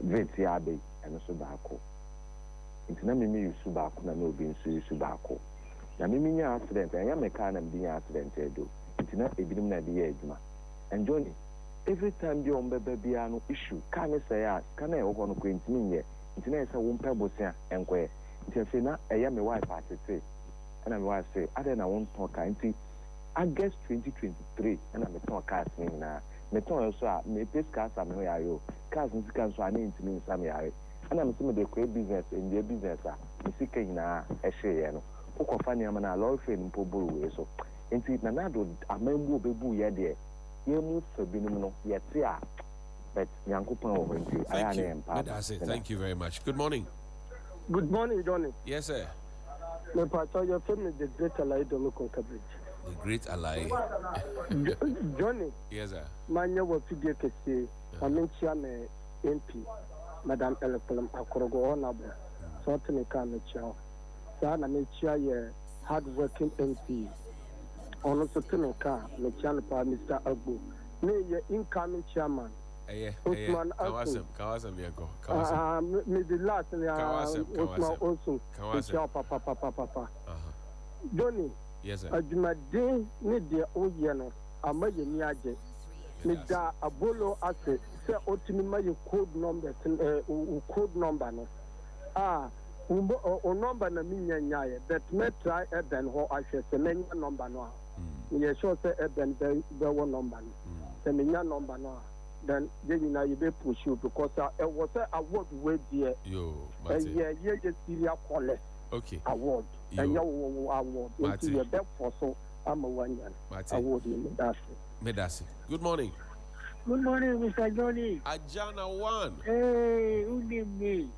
Vetiabe and Subako. It's not me use Subako, no being Subako. Now, me accident, I am a car and being accidented. It's not a bit of the edge. And Johnny, every time you on baby no issue, can I say, can I open a quaint me? It's not a one pebble and where it's a fina, I am a wife at the tree. and I was say, I don't want to talk until August 2023, and I'm a talk cast now. Me ton also me pay cars am no yayo. Cars nti kan so ani ntimi nsam yare. And I'm some of the create business in their business me sika nyina e hye no. Ukofa niam na law firm mpo buru we so. Nti na na do amambu obebu ye de. Ye mu fa binum no ye te a. But Yankopon wo nti aya na empa. That's it. Thank you very much. Good morning. Good morning, Johnny. Yes, sir. My pastor, your family, the great ally, Dominican Cabbage. The great ally. Johnny. Yes, sir. Manya wa fidye kese. Aminchia me MP, Madam Elekolem Akorogo Honorable. So to me come chia. Sa na me chia ye hard-working MP. Ono so to me ka me chia no pa Mr. Agbo. Me ye incoming chairman. Osman Alson. Kawasam yako. Me the last Osman Olson. Kawasam. Papa. Johnny. Yes, sir. Adwumaden ne de oyɛ no ama yɛ ni agye. Me da abolo ase sɛ otimi ma yɛ code number code number no. O number na mi nya but me try eben ho ahwɛ sɛ me nya number no a. Me yɛ sure sɛ eben be wo number no. Sɛ me nya number no a then you know you be push you because it was a award way there. Yo, yeah, serious college. Okay. Award. And your award. Into your best for so I'm a 1 year. Award in Medasi. Good morning. Good morning, Mr. Johnny. Ajana one. Hey, who named me?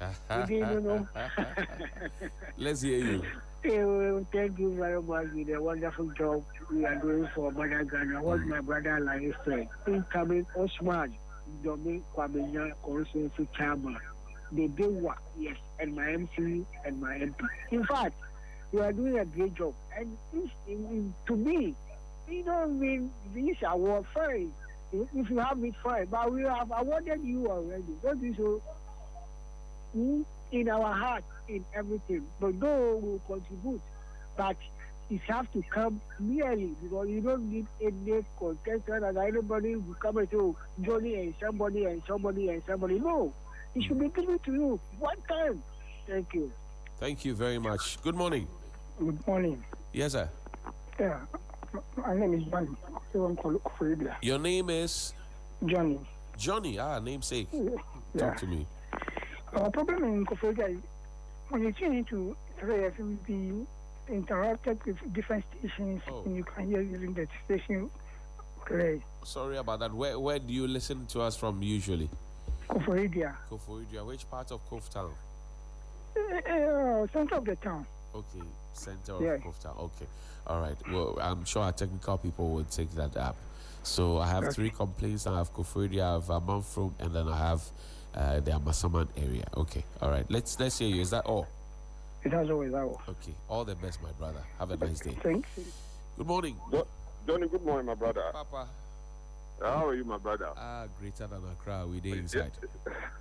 Let's hear you. Thank you very much with the wonderful job we are doing for Mother Ghana. What my brother like said. Incoming Osman, Domin Kwamenya, Constituency Chairman. They do work, yes, and my MC and my MP. In fact, you are doing a great job. And to me, you know, these awards fine. If you have it, fine. But we have awarded you already. Don't you so? In our heart, in everything. But no will contribute. But it has to come merely because you don't need any contestant and anybody will come and say, oh, Johnny and somebody and somebody and somebody. No. It should be given to you one time. Thank you. Thank you very much. Good morning. Good morning. Yes, sir. Yeah. My name is Johnny. Your name is? Johnny. Johnny, namesake. Yeah. Talk to me. Our problem in Koforidua is when you tune into FM, you'll be interrupted with different stations and you can hear using the station play. Sorry about that. Where do you listen to us from usually? Koforidua. Koforidua. Which part of Kof Town? Center of the town. Okay, center of Kof Town. Okay, all right. Well, I'm sure our technical people will take that up. So I have 3 complaints. I have Koforidua, I have Manfrom, and then I have the Amasaman area. Okay, all right. Let's hear you. Is that all? It has always all. Okay, all the best, my brother. Have a nice day. Thanks. Good morning. Johnny, good morning, my brother. Papa. How are you, my brother? Greater than Accra. We there inside.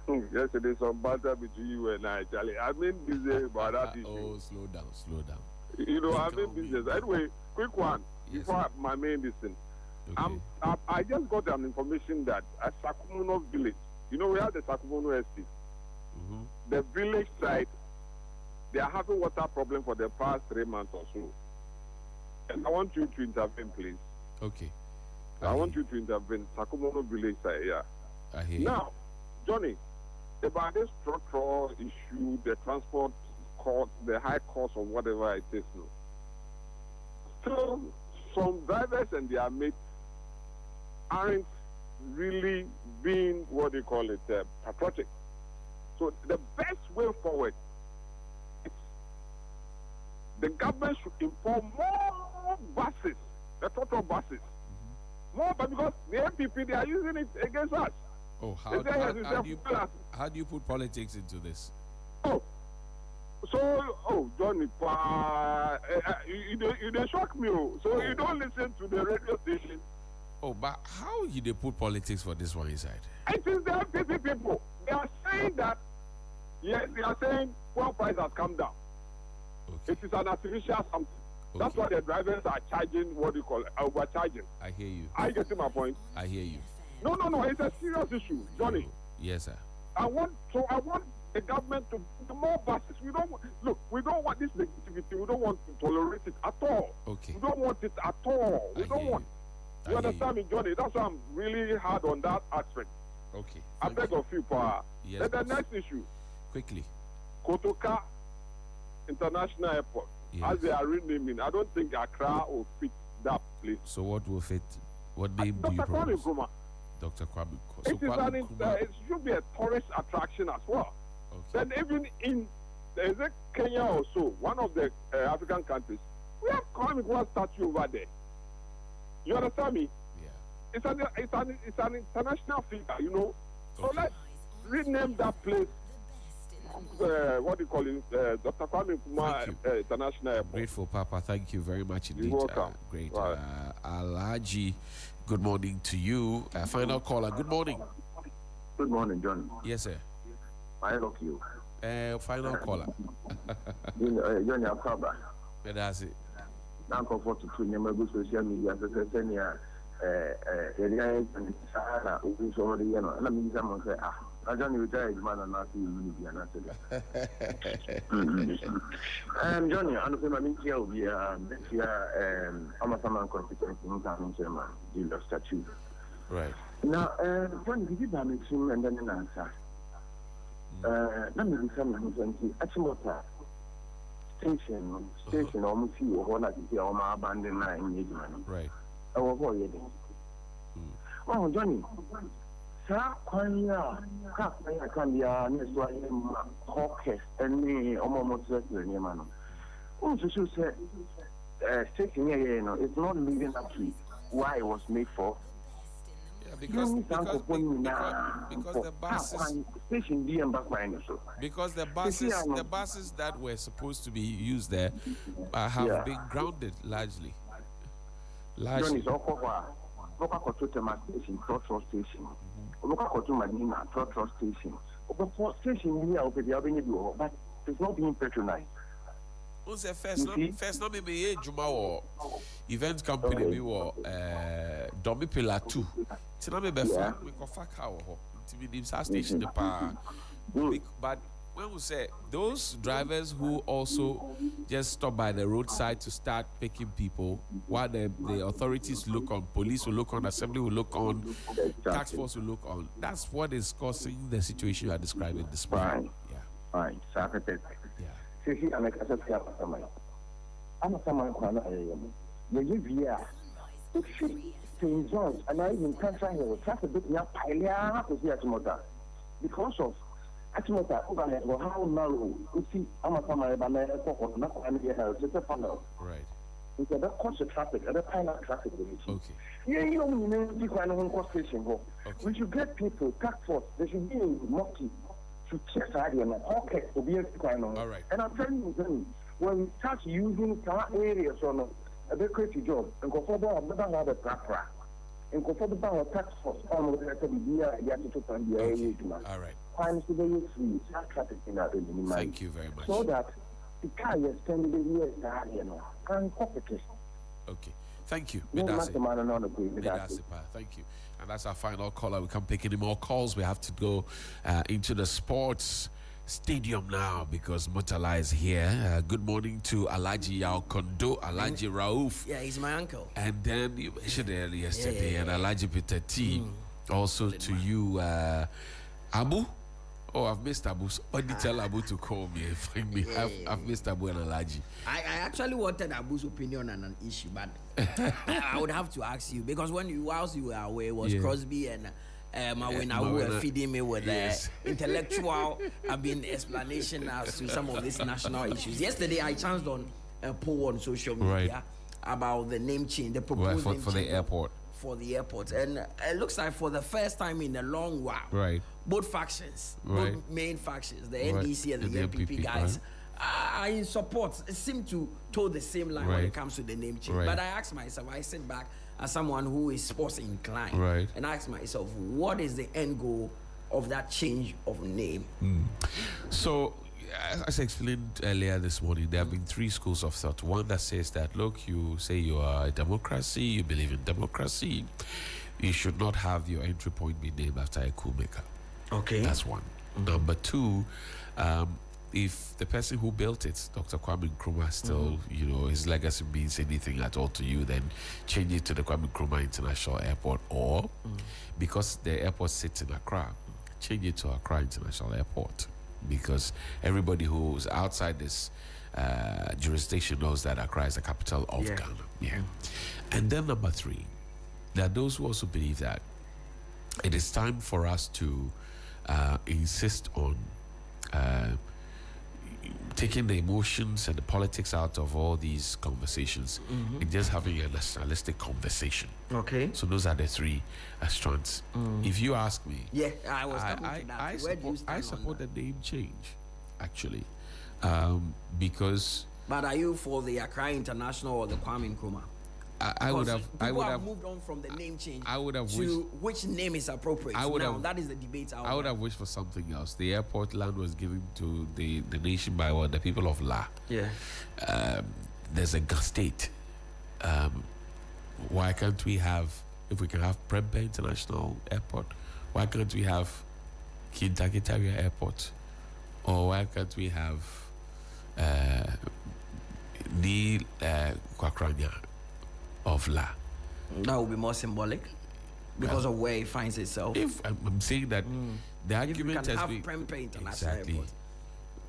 Yesterday, some banter between you and I, Charlie. I've been busy about that issue. Oh, slow down. You know, I've been busy. Anyway, quick one. Yes, before my main listen. Okay. I just got an information that at Sakumono village, you know, we have the Sakumono estate. Mm-hmm. The village side, they are having water problem for the past 3 months or so. And I want you to intervene, please. Okay. I want you to intervene. Sakumono village side, yeah. I hear now, Johnny, about this structural issue, the transport cost, the high cost of whatever it is now. Still, some drivers and their mates aren't really being, what they call it, patriotic. So the best way forward is the government should inform more buses, the total buses. More, but because the MPP, they are using it against us. Oh, how do you put politics into this? Johnny, you shock me. So you don't listen to the radio station. Oh, but how they put politics for this one inside? It is the MPP people. They are saying that, yes, they are saying fuel price has come down. Okay. It is an artificial something. Okay. That's why the drivers are charging what you call overcharging. I hear you. Are you getting my point? I hear you. No. It's a serious issue, Johnny. Yes, sir. I want the government to put more buses. We don't want this negativity. We don't want to tolerate it at all. Okay. We don't want it at all. We don't want. You understand me, Johnny? That's why I'm really hard on that aspect. Okay. I beg of you, Pa. Yes, Then the boss. next issue. Quickly. Kotoka International Airport. Yes. As they are renaming, I don't think Accra will fit that place. So what will fit? What name do you Dr. Kwame propose? Nkrumah. Dr. Kwame. It should be a tourist attraction as well. Then even in Kenya also, one of the African countries, we have Kwame Nkrumah statue over there. You understand me? Yeah. It's an international figure, you know. So let's rename that place. What do you call it? Dr. Kwame Nkrumah International Airport. Grateful, Papa. Thank you very much indeed. You're welcome. Great. Right. Alhaji, good morning to you. Final caller. Good morning. Good morning, John. Yes, sir. I love you. Final caller. John Yakaba. That's it. Now, comfort to never go social media. Sahara, who's already, you know, and I mean, someone say, I don't retire man and not you be an answer. Johnny, I don't think here will be next year, I'm a Saman constituency in Town Chairman, the statue. Right. Now, Johnny, did you damage him and then an answer? Let me be someone who's actually station, almost you, or like you are my abandoned engagement. Right. Our boy, oh, Johnny. Sir, Kwanya, can be a next one, Hawkes, and me almost certainly, man. Oh, so you said, station here, you know, it's not living up to why it was made for. Yeah, because the buses the buses that were supposed to be used there have been grounded largely. Johnny, local station, Trotro station, local Madina, Trotro station. Station here, but it's not being patronized. Who's the first not maybe Juma or event company we were Domi Pillar 2. Tiname Befa, we can fuck how TV station the power. But when we say those drivers who also just stop by the roadside to start picking people, while the authorities look on, police will look on, assembly will look on, tax force will look on. That's what is causing the situation you are describing this morning. Right. Secretary. Yeah. See, I'm a customer. I'm a someone who I live here. St. John's, and I even can't try to trust a bit now, to see Atimota. Because of Atimota overhead, or how narrow, you see, I'm a summer, but I'm just a funnel. Right. It's a cost of traffic, a kind of traffic. Okay. Yeah, you know, you can own cost station go. We should get people, tax force, they should be in Moki to check the idea, okay, to be a kind of. All right. And I'm telling you, when we start using car areas on a very crazy job, and go for the proper. And go for the tax force, almost like the year, all right. Thank you very much. So that the car is spending the years and competition. Okay. Thank you. Thank you. And that's our final caller. We can't pick any more calls. We have to go into the sports stadium now because Murtala is here. Good morning to Alhaji Yao Kondo, Alhaji Rauf. Yeah, he's my uncle. And then you mentioned earlier yesterday, and Alhaji Peter T. Also to you, Abu. Oh, I've missed Abu. Somebody tell Abu to call me and find me. I've missed Abu and Alhaji. I actually wanted Abu's opinion on an issue, but I would have to ask you because whilst you were away, it was Crosby and Mawena who were feeding me with intellectual explanation as to some of these national issues. Yesterday, I chanced on a poll on social media about the name change, the proposed name for the airport. For the airport, and it looks like for the first time in a long while, both factions, both main factions, the NDC and the NPP guys, are in support. It seem to toe the same line when it comes to the name change. But I ask myself, I sit back as someone who is sports inclined, and I ask myself, what is the end goal of that change of name? So, as I explained earlier this morning, there have been three schools of thought. One that says that, look, you say you are a democracy, you believe in democracy, you should not have your entry point be named after a coup maker. Okay. That's one. Number two, if the person who built it, Dr. Kwame Nkrumah, still, his legacy means anything at all to you, then change it to the Kwame Nkrumah International Airport, or because the airport sits in Accra, change it to Accra International Airport, because everybody who's outside this jurisdiction knows that Accra is the capital of Ghana. Yeah. And then number three, there are those who also believe that it is time for us to insist on taking the emotions and the politics out of all these conversations and just having a nationalistic conversation. Okay. So those are the three strands. If you ask me, I support the name change, actually, because. But are you for the Accra International or the Kwame Nkrumah? I would have moved on from the name change. I would have to wished, which name is appropriate. That is the debate. I would have wished for something else. The airport land was given to the nation by the people of La. Yeah. There's a state. Why can't we have? If we can have Prempeh International Airport, why can't we have Kintakitaria Airport? Or why can't we have Kwakranya of La? That would be more symbolic because of where it finds itself. If I'm saying that the argument has been Prempeh International Airport.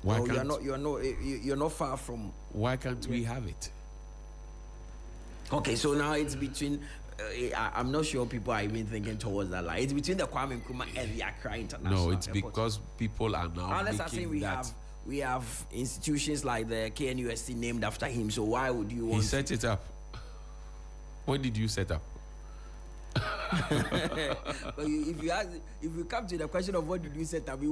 Why you're not far from. Why can't we have it? Okay, so now it's between. I'm not sure people are even thinking towards that line. It's between the Kwame Nkrumah and the Accra International. No, it's Airport. because people are now. Unless I think we have institutions like the KNUST named after him. So why would you want? He set it up. When did you set up? But if you come to the question of what did you set up, it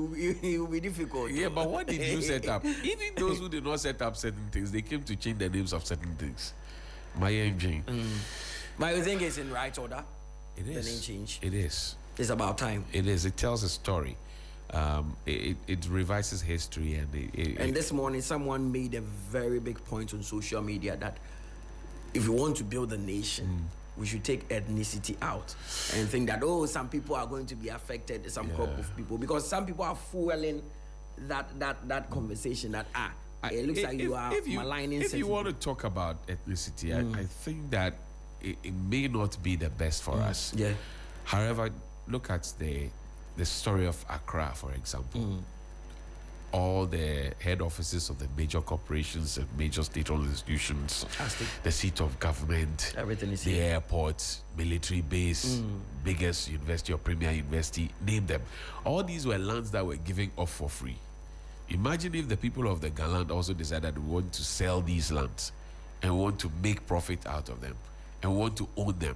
will be difficult. Yeah, but what did you set up? Even those who did not set up certain things, they came to change the names of certain things. My engine. But you think it's in right order? It is. The name change. It is. It's about time. It is. It tells a story. It revises history, and this morning someone made a very big point on social media that if we want to build a nation, we should take ethnicity out and think that some people are going to be affected, some crop of people, because some people are fueling that conversation that it looks like you are maligning. If you want to talk about ethnicity, I think that it may not be the best for us. Yeah. However, look at the story of Accra, for example. All the head offices of the major corporations and major state-owned institutions, the seat of government, everything is the here. airport, military base, biggest university or premier university, name them. All these were lands that were given off for free. Imagine if the people of the Galand also decided we want to sell these lands and want to make profit out of them and want to own them.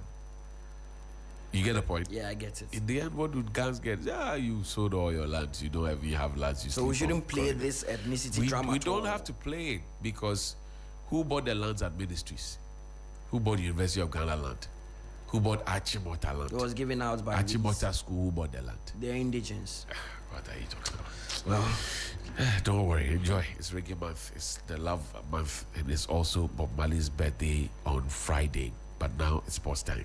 You get the point? Yeah, I get it. In the end, what would Gans get? You sold all your lands. You don't even have lands. So we shouldn't play this ethnicity drama. We don't have to play it, because who bought the lands at ministries? Who bought the University of Ghana land? Who bought Achimota land? It was given out by Achimota School. Who bought the land? They're indigents. What are you talking about? Well, don't worry. Enjoy. It's Reggae Month. It's the Love Month. And it's also Bob Marley's birthday on Friday. But now it's sports time.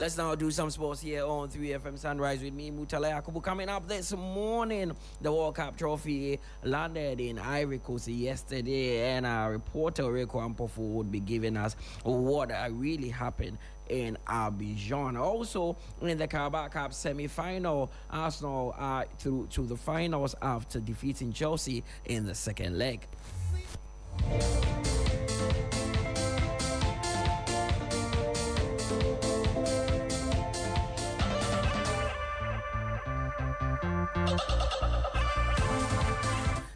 Let's now do some sports here on 3FM Sunrise with me, Mutale Akubu. Coming up this morning, the World Cup trophy landed in Ivory Coast yesterday, and our reporter Rico Ampofu would be giving us what really happened in Abidjan. Also, in the Carabao Cup semi-final, Arsenal are through to the finals after defeating Chelsea in the second leg.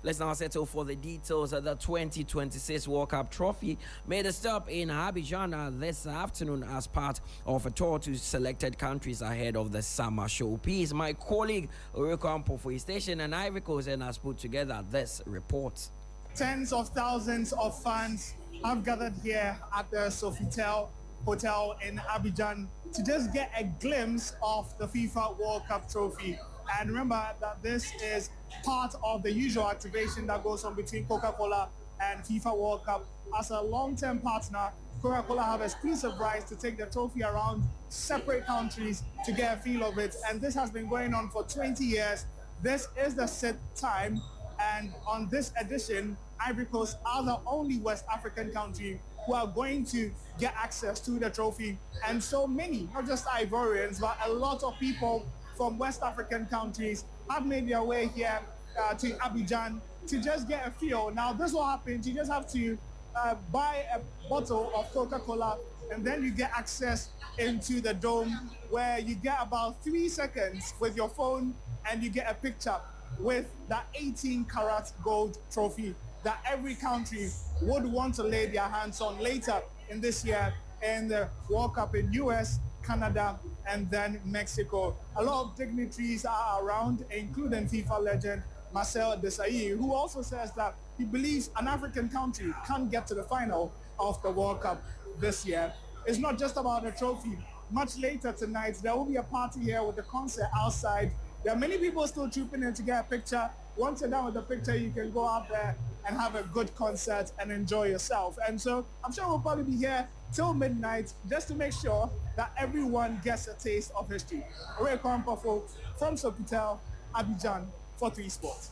Let's now settle for the details of the 2026 World Cup trophy. Made a stop in Abidjan this afternoon as part of a tour to selected countries ahead of the summer showpiece. My colleague Rico Ampofu is stationed in Ivory Coast and has put together this report. Tens of thousands of fans have gathered here at the Sofitel Hotel in Abidjan to just get a glimpse of the FIFA World Cup trophy. And remember that this is part of the usual activation that goes on between Coca-Cola and FIFA World Cup. As a long-term partner, Coca-Cola have exclusive rights to take the trophy around separate countries to get a feel of it. And this has been going on for 20 years. This is the 6th time. And on this edition, Ivory Coast are the only West African country who are going to get access to the trophy. And so many, not just Ivorians, but a lot of people from West African countries have made their way here to Abidjan to just get a feel. Now, this will happen. You just have to buy a bottle of Coca-Cola, and then you get access into the dome, where you get about 3 seconds with your phone, and you get a picture with that 18-karat gold trophy that every country would want to lay their hands on later in this year in the World Cup in US, Canada, and then Mexico. A lot of dignitaries are around, including FIFA legend Marcel Desailly, who also says that he believes an African country can't get to the final of the World Cup this year. It's not just about the trophy. Much later tonight, there will be a party here with a concert outside. There are many people still trooping in to get a picture. Once you're done with the picture, you can go out there and have a good concert and enjoy yourself. And so I'm sure we'll probably be here till midnight just to make sure that everyone gets a taste of history. Rico Ampofu from Sofitel, Abidjan for 3 Sports.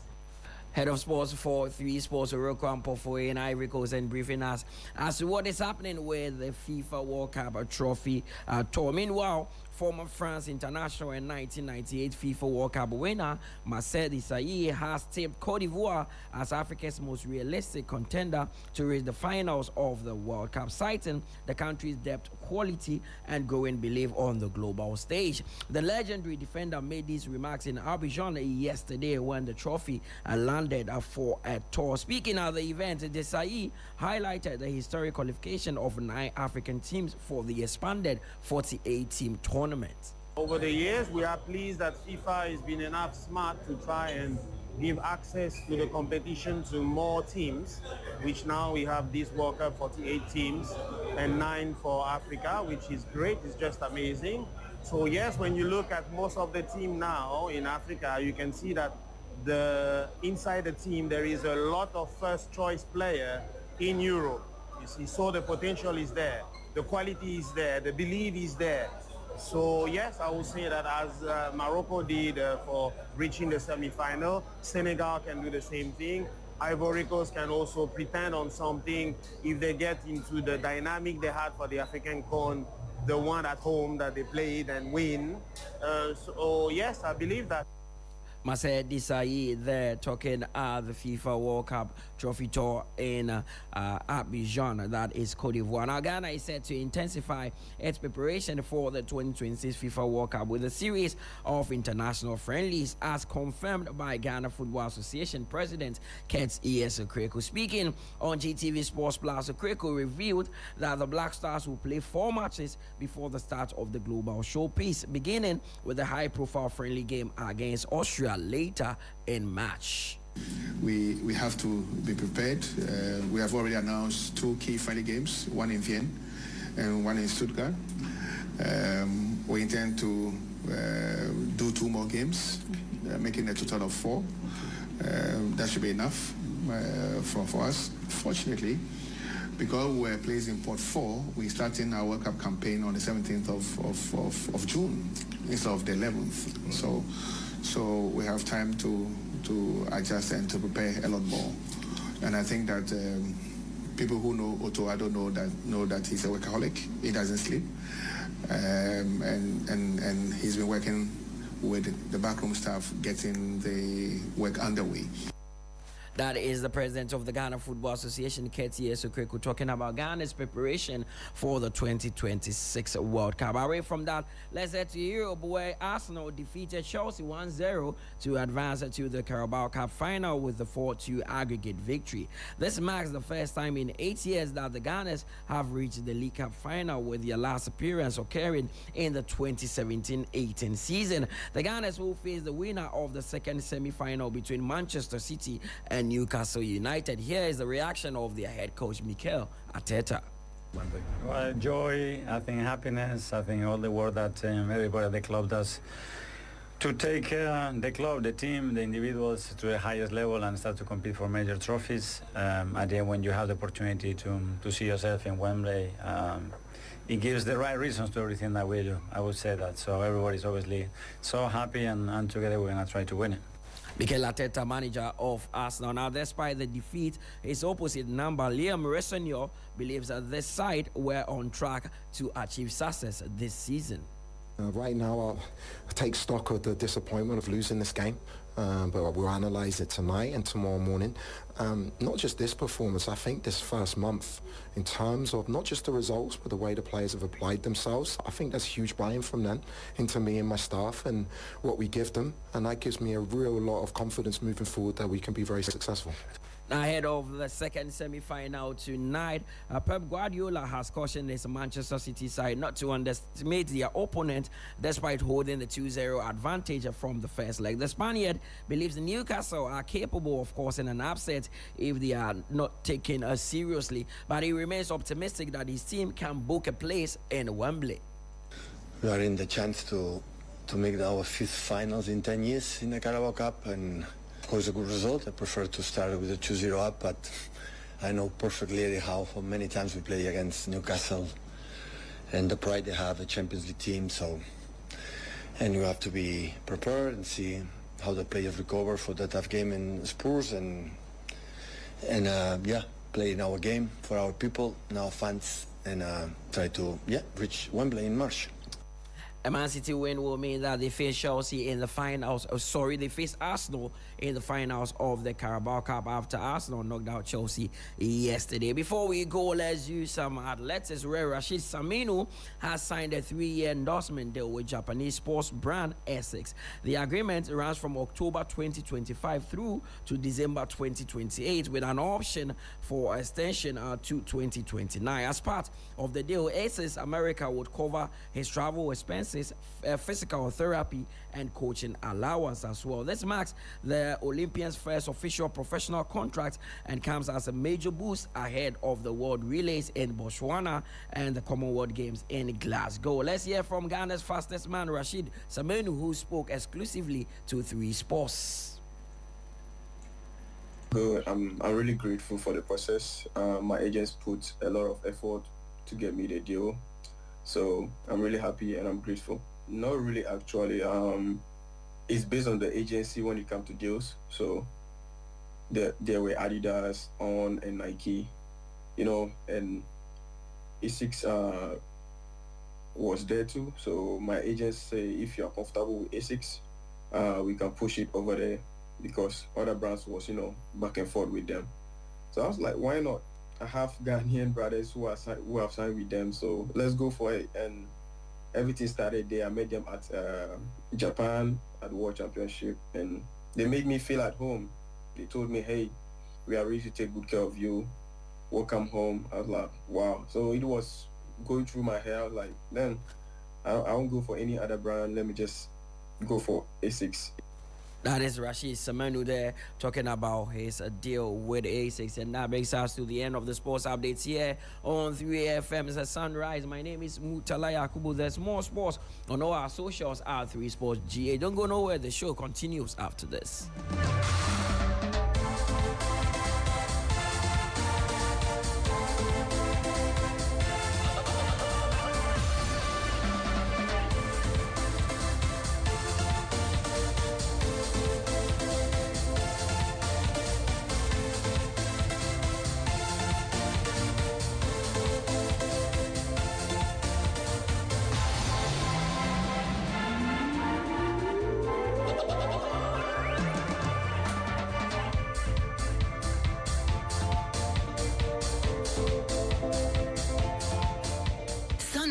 Head of sports for 3 Sports, Rico Ampofu in Ivory Coast, and briefing us as to what is happening with the FIFA World Cup trophy tour. Meanwhile, former France international and 1998 FIFA World Cup winner Marcel Desailly has tipped Côte d'Ivoire as Africa's most realistic contender to reach the finals of the World Cup, citing the country's depth, quality, and growing belief on the global stage. The legendary defender made these remarks in Abidjan yesterday when the trophy landed for a tour. Speaking at the event, Desailly highlighted the historic qualification of 9 African teams for the expanded 48-team tournament. Over the years, we are pleased that FIFA has been enough smart to try and give access to the competition to more teams, which now we have this World Cup 48 teams and 9 for Africa, which is great. It's just amazing. So yes, when you look at most of the team now in Africa, you can see that inside the team there is a lot of first choice player in Europe. You see, so the potential is there, the quality is there, the belief is there. So yes, I would say that as Morocco did for reaching the semi-final, Senegal can do the same thing. Ivory Coast can also pretend on something if they get into the dynamic they had for the African Con, the one at home that they played and win. So yes, I believe that. Marcel Desailly there talking at the FIFA World Cup trophy tour in Abidjan, that is Côte d'Ivoire. Now, Ghana is set to intensify its preparation for the 2026 FIFA World Cup with a series of international friendlies, as confirmed by Ghana Football Association President Kets E.S. Okreko. Speaking on GTV Sports Plus, Okreko revealed that the Black Stars will play 4 matches before the start of the global showpiece, beginning with a high-profile friendly game against Austria later in March. We have to be prepared. We have already announced 2 key friendly games, one in Vienna and one in Stuttgart. We intend to do 2 more games, making a total of 4. That should be enough for us. Fortunately, because we were placed in Port 4, we're starting our World Cup campaign on the 17th of June instead of the 11th. So we have time to adjust and to prepare a lot more. And I think that people who know Otto, I don't know that he's a workaholic. He doesn't sleep, and he's been working with the backroom staff getting the work underway. That is the president of the Ghana Football Association, Ketia Sukreku, talking about Ghana's preparation for the 2026 World Cup. Away from that, let's head to Europe, where Arsenal defeated Chelsea 1-0 to advance to the Carabao Cup final with the 4-2 aggregate victory. This marks the first time in 8 years that the Gunners have reached the League Cup final, with their last appearance occurring in the 2017-18 season. The Gunners will face the winner of the second semi-final between Manchester City and Newcastle United. Here is the reaction of their head coach, Mikel Arteta. Well, joy, I think happiness, I think all the work that everybody at the club does to take the club, the team, the individuals to the highest level and start to compete for major trophies. At the end, when you have the opportunity to see yourself in Wembley, it gives the right reasons to everything that we do. I would say that. So everybody's obviously so happy, and together we're going to try to win it. Mikel Arteta, manager of Arsenal. Now, despite the defeat, his opposite number, Liam Ressignon, believes that this side were on track to achieve success this season. Right now, I'll take stock of the disappointment of losing this game, but we'll analyse it tonight and tomorrow morning. Not just this performance, I think this first month, in terms of not just the results, but the way the players have applied themselves, I think there's huge buy-in from them into me and my staff and what we give them, and that gives me a real lot of confidence moving forward that we can be very successful. Ahead of the second semi-final tonight, Pep Guardiola has cautioned his Manchester City side not to underestimate their opponent despite holding the 2-0 advantage from the first leg. The Spaniard believes Newcastle are capable of causing an upset if they are not taken seriously, but he remains optimistic that his team can book a place in Wembley. We are in the chance to make our fifth finals in 10 years in the Carabao Cup, and of course a good result. I prefer to start with a 2-0 up, but I know perfectly how many times we play against Newcastle and the pride they have, a Champions League team. So, and you have to be prepared and see how the players recover for that tough game in Spurs, and yeah, play in our game for our people and our fans, and try to reach Wembley in March. A Man City win will mean that they face Chelsea in the finals. They face Arsenal in the finals of the Carabao Cup after Arsenal knocked out Chelsea yesterday. Before we go, let's do some athletics, where Rashid Saminu has signed a 3-year endorsement deal with Japanese sports brand Essex. The agreement runs from October 2025 through to December 2028, with an option for extension to 2029. As part of the deal, Essex America would cover his travel expenses, physical therapy, and coaching allowance as well. This marks the Olympians' first official professional contract and comes as a major boost ahead of the World Relays in Botswana and the Commonwealth Games in Glasgow. Let's hear from Ghana's fastest man, Rashid Samenu, who spoke exclusively to 3 Sports. So I'm really grateful for the process. My agents put a lot of effort to get me the deal. So I'm really happy and I'm grateful. Not really, actually. It's based on the agency when it comes to deals. So there were Adidas, On, and Nike, and Essex was there too. So my agents say, if you're comfortable with Essex, we can push it over there, because other brands was, back and forth with them. So I was like, why not? I have Ghanaian brothers who have signed with them, so let's go for it. And everything started there. I met them at Japan at the World Championship, and they made me feel at home. They told me, hey, we are ready to take good care of you. Welcome home. I was like, wow. So it was going through my head. I was like, then I won't go for any other brand. Let me just go for Essex. That is Rashid Samenu there talking about his deal with Essex. And that brings us to the end of the sports updates here on 3FM. It's a Sunrise. My name is Mutala Yakubu. There's more sports on all our socials at 3 Sports GA. Don't go nowhere. The show continues after this.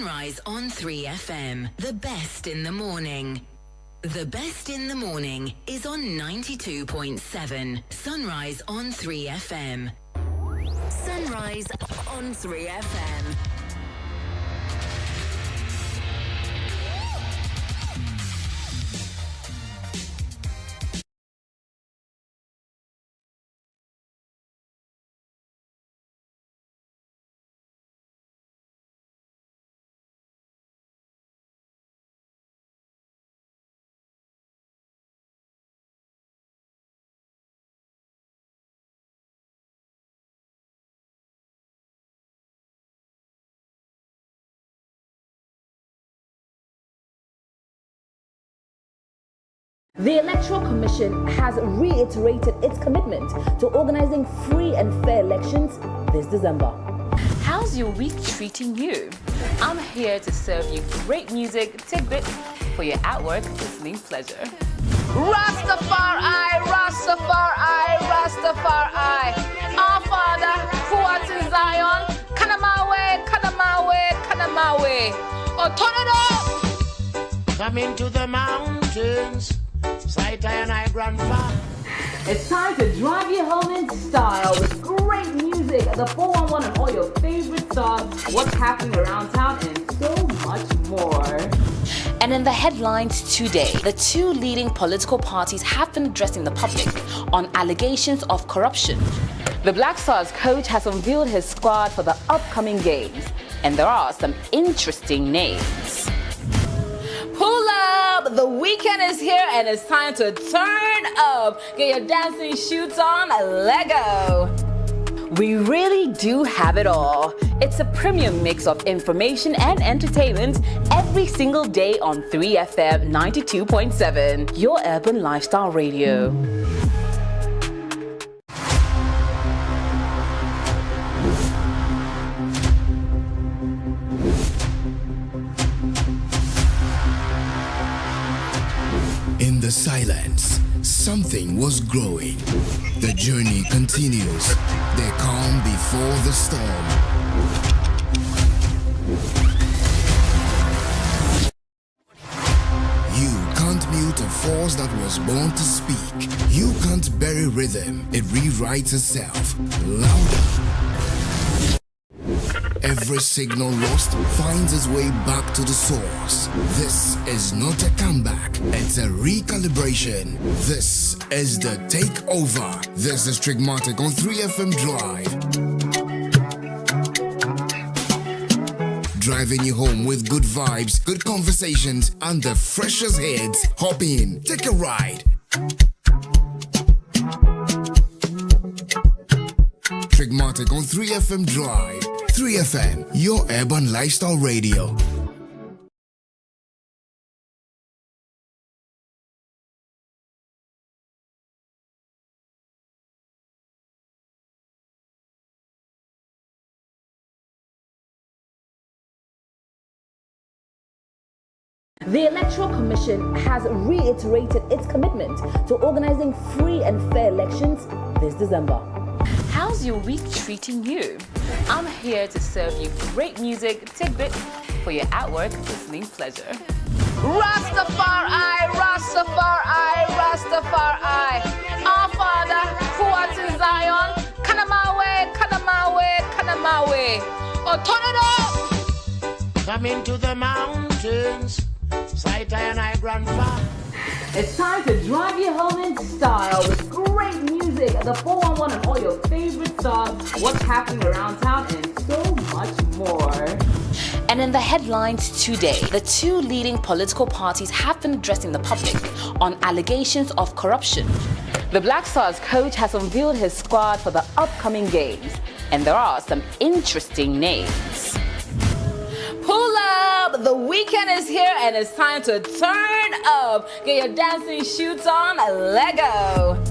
Sunrise on 3FM. The best in the morning. The best in the morning is on 92.7. Sunrise on 3FM. Sunrise on 3FM. The Electoral Commission has reiterated its commitment to organizing free and fair elections this December. How's your week treating you? I'm here to serve you great music tidbits for your at-work listening pleasure. Rastafari, Rastafari, Rastafari. Our Father, who art in Zion, Kanamawe, Kanamawe, Kanamawe. Oh, turn it up! Come into the mountains. And I grandpa. It's time to drive you home in style with great music, the 411 and all your favorite songs, what's happening around town, and so much more. And in the headlines today, the two leading political parties have been addressing the public on allegations of corruption. The Black Stars coach has unveiled his squad for the upcoming games, and there are some interesting names. Pull up! The weekend is here and it's time to turn up. Get your dancing shoes on, Lego. We really do have it all. It's a premium mix of information and entertainment every single day on 3FM 92.7, your urban lifestyle radio. In the silence, something was growing. The journey continues. They calm before the storm. You can't mute a force that was born to speak. You can't bury rhythm. It rewrites itself. Louder. Every signal lost finds its way back to the source. This is not a comeback, it's a recalibration. This is the takeover. This is Trigmatic on 3FM Drive. Driving you home with good vibes, good conversations, and the freshest hits. Hop in, take a ride. Trigmatic on 3FM Drive. 3FM, your urban lifestyle radio. The Electoral Commission has reiterated its commitment to organizing free and fair elections this December. How's your week treating you? I'm here to serve you great music tidbits for your at-work listening pleasure. Rastafari, Rastafari, Rastafari. Our Father, who art in Zion, Kanamawe, Kanamawe, Kanamawe. Oh, turn it up! Come into the mountains. And I grandpa. It's time to drive you home in style with great music, the 411 and all your favorite songs, what's happening around town, and so much more. And in the headlines today, the two leading political parties have been addressing the public on allegations of corruption. The Black Stars coach has unveiled his squad for the upcoming games, and there are some interesting names. Pull up! The weekend is here and it's time to turn up. Get your dancing shoes on, Lego.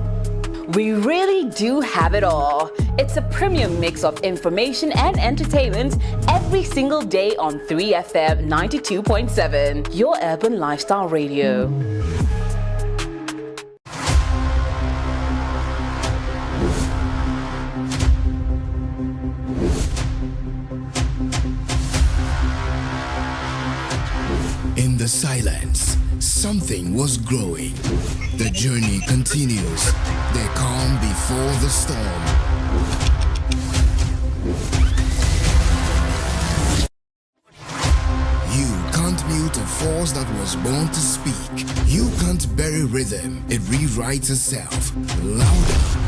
We really do have it all. It's a premium mix of information and entertainment every single day on 3FM 92.7, your urban lifestyle radio. In the silence, something was growing. The journey continues. The calm before the storm. You can't mute a force that was born to speak. You can't bury rhythm. It rewrites itself. Louder.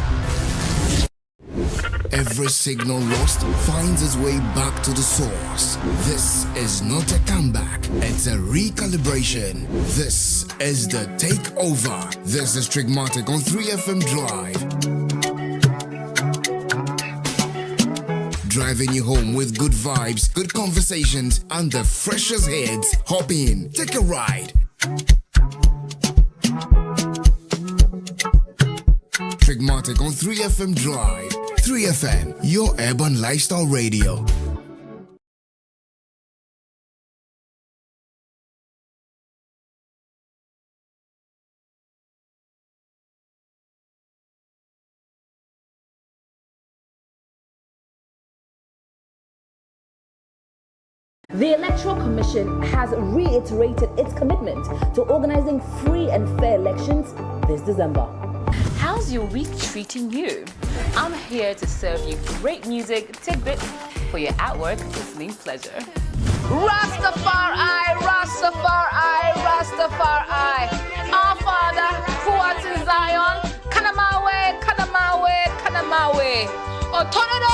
Every signal lost finds its way back to the source. This is not a comeback, it's a recalibration. This is the takeover. This is Trigmatic on 3FM Drive. Driving you home with good vibes, good conversations, and the freshest heads. Hop in, take a ride. Trigmatic on 3FM Drive. 3FM, your urban lifestyle radio. The Electoral Commission has reiterated its commitment to organizing free and fair elections this December. How's your week treating you? I'm here to serve you great music tidbits for your at-work listening pleasure. Rastafari, Rastafari, Rastafari. Our Father, who art in Zion, Kanamawe, Kanamawe, Kanamawe. Oh, turn it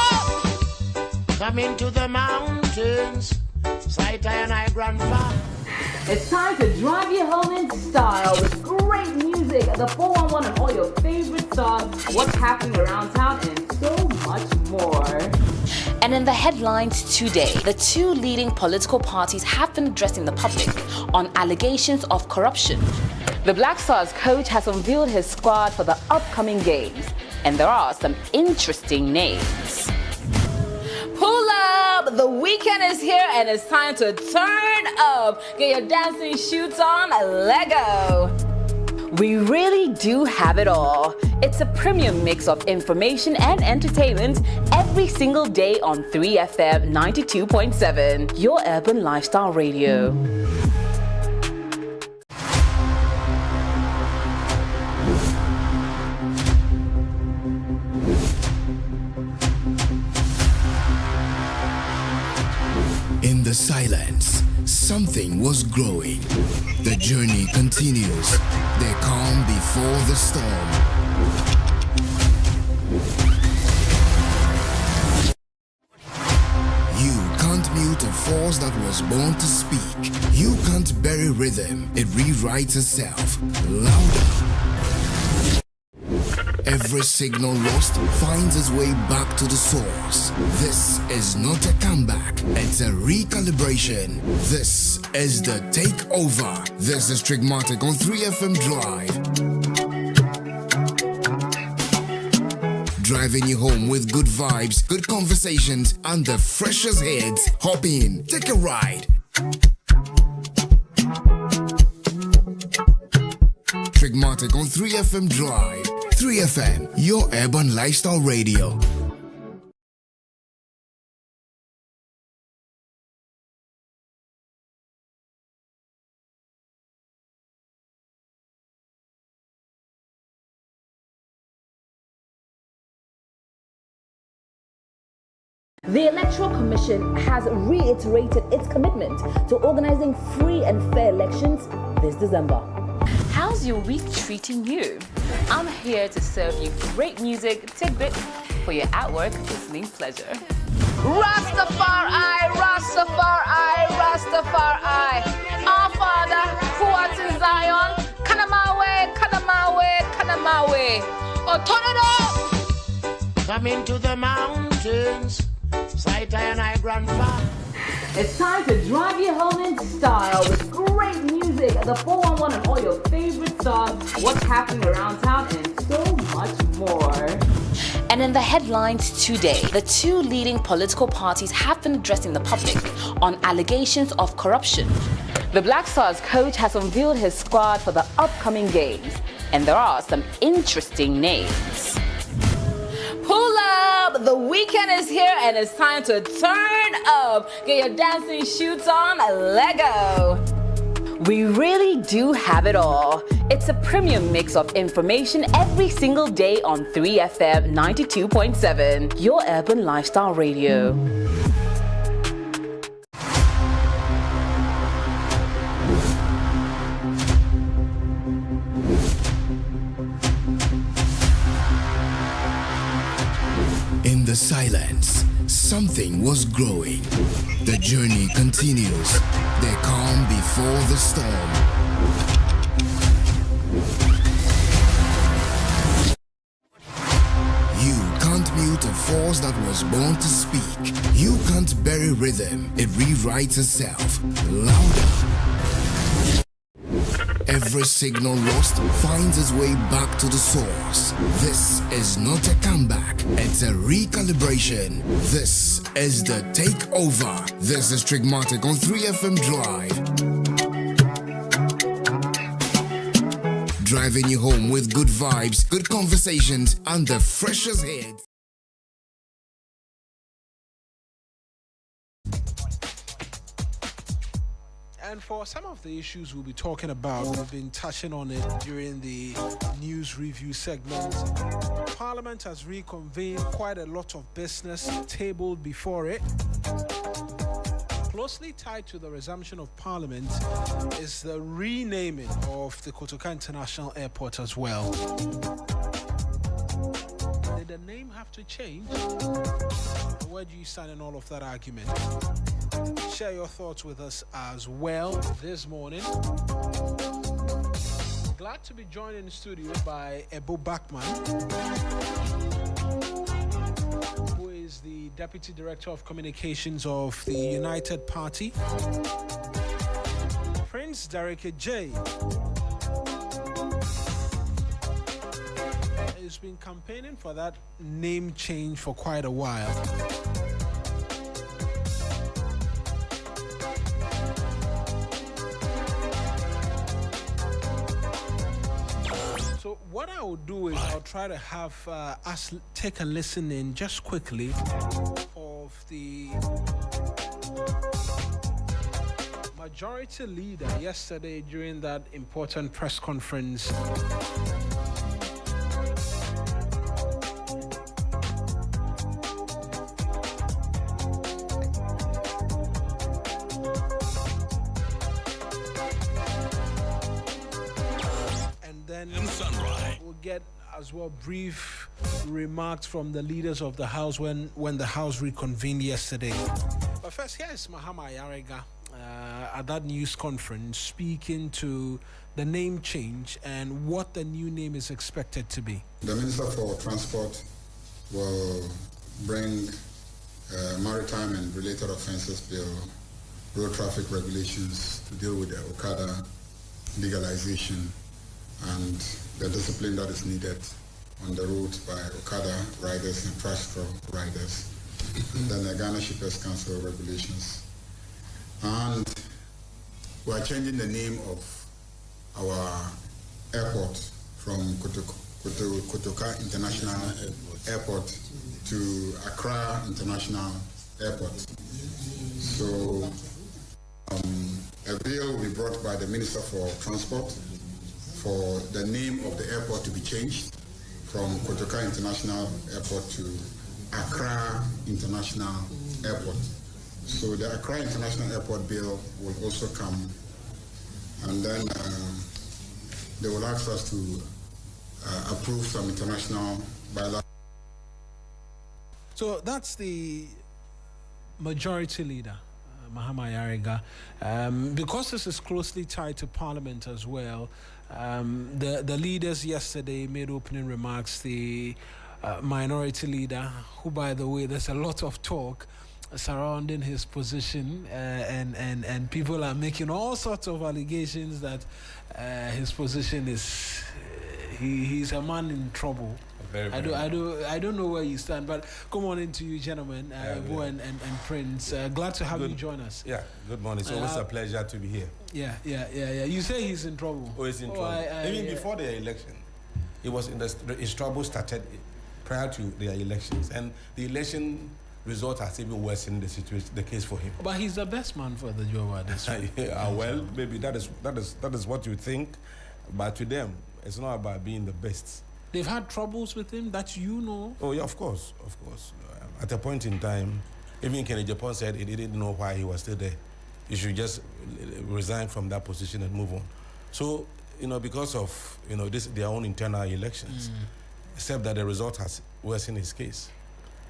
up! Come into the mountains, sight and I grandpa. It's time to drive you home in style with great music, the 411 and all your favorite songs, what's happening around town, and so much more. And in the headlines today, the two leading political parties have been addressing the public on allegations of corruption. The Black Stars coach has unveiled his squad for the upcoming games, and there are some interesting names. Pull up! The weekend is here and it's time to turn up. Get your dancing shoes on, Lego. We really do have it all. It's a premium mix of information and entertainment every single day on 3FM 92.7, your urban lifestyle radio. In the silence, something was growing. The journey continues. The calm before the storm. You can't mute a force that was born to speak. You can't bury rhythm. It rewrites itself. Louder. Every signal lost finds its way back to the source. This is not a comeback, it's a recalibration. This is the takeover. This is Trigmatic on 3FM Drive. Driving you home with good vibes, good conversations, and the freshest heads. Hop in, take a ride. Trigmatic on 3FM Drive. 3FM, your urban lifestyle radio. The Electoral Commission has reiterated its commitment to organizing free and fair elections this December. How's your week treating you? I'm here to serve you great music tidbits for your at-work listening pleasure. Rastafari, Rastafari, Rastafari. Our Father, who art in Zion, Kanamawe, Kanamawe, Kanamawe. Oh, turn it up! Come into the mountains, sight and I grandpa. It's time to drive you home in style with great music, the 411 and all your favorite songs, what's happening around town, and so much more. And in the headlines today, the two leading political parties have been addressing the public on allegations of corruption. The Black Stars coach has unveiled his squad for the upcoming games, and there are some interesting names. Pull up! The weekend is here and it's time to turn up. Get your dancing shoes on, Lego. We really do have it all. It's a premium mix of information every single day on 3FM 92.7, your urban lifestyle radio. In the silence, something was growing. The journey continues. The calm before the storm. You can't mute a force that was born to speak. You can't bury rhythm. It rewrites itself. Louder. Every signal lost finds its way back to the source. This is not a comeback, it's a recalibration. This is the takeover. This is Trigmatic on 3FM Drive. Driving you home with good vibes, good conversations, and the freshest hits. And for some of the issues we'll be talking about, we've been touching on it during the news review segment. Parliament has reconvened, quite a lot of business tabled before it. Closely tied to the resumption of Parliament is the renaming of the Kotoka International Airport as well. Did the name have to change? Where do you stand in all of that argument? Share your thoughts with us as well this morning. Glad to be joined in the studio by Ebo Bachman, who is the Deputy Director of Communications of the United Party. Prince Derek J has been campaigning for that name change for quite a while. So what I will do is I'll try to have us take a listen in just quickly of the majority leader yesterday during that important press conference. We'll get as well brief remarks from the leaders of the House when the House reconvened yesterday. But first, here is Mahama Ayariga at that news conference speaking to the name change and what the new name is expected to be. The Minister for Transport will bring maritime and related offences bill, road traffic regulations to deal with the Okada legalization and the discipline that is needed on the road by Okada riders and tricycle riders, and then the Ghana Shippers Council regulations. And we are changing the name of our airport from Kotoka International Airport to Accra International Airport. So a bill will be brought by the Minister for Transport for the name of the airport to be changed from Kotoka International Airport to Accra International Airport. So the Accra International Airport bill will also come, and then they will ask us to approve some international bylaws. So that's the majority leader, Mahama Ayariga. Because this is closely tied to Parliament as well, the leaders yesterday made opening remarks. The minority leader, who, by the way, there's a lot of talk surrounding his position, and people are making all sorts of allegations that his position is he's a man in trouble. I don't know where you stand, but good morning to you, gentlemen, Bo and Prince. Glad to have you join us. Yeah, good morning. So it's a pleasure to be here. Yeah. You say he's in trouble. Oh, he's in trouble. Even before the election, he was in his trouble started prior to the elections, and the election result has even worsened the case for him. But he's the best man for the job at this point. Well, maybe that is what you think, but to them, it's not about being the best. They've had troubles with him that you know. Oh yeah, of course. At a point in time, even Kennedy Japan said he didn't know why he was still there. He should just resign from that position and move on. So, because of their own internal elections, except that the result has worsened his case.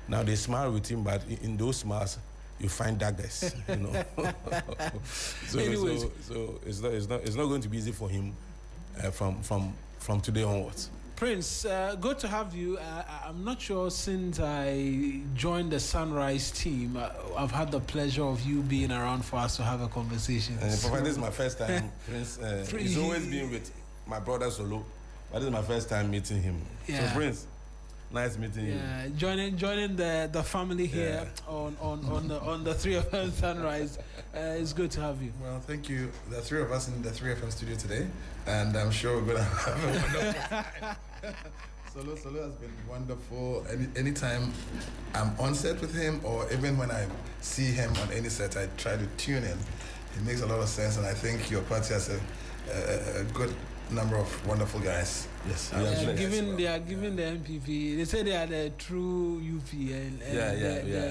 Now they smile with him, but in those smiles, you find daggers. So it's not going to be easy for him from today onwards. Prince, good to have you. I'm not sure since I joined the Sunrise team, I've had the pleasure of you being around for us to have a conversation. This is my first time, Prince. He's always been with my brother Solo, but this is my first time meeting him. Yeah. So Prince, nice meeting you. Joining the family here on the 3FM Sunrise. It's good to have you. Well, thank you. The three of us in the 3FM studio today, and I'm sure we're gonna have a wonderful time. Solo has been wonderful. Anytime I'm on set with him, or even when I see him on any set, I try to tune in. It makes a lot of sense, and I think your party has a good number of wonderful guys. Yes, they are giving the NPP. They say they are the true UP and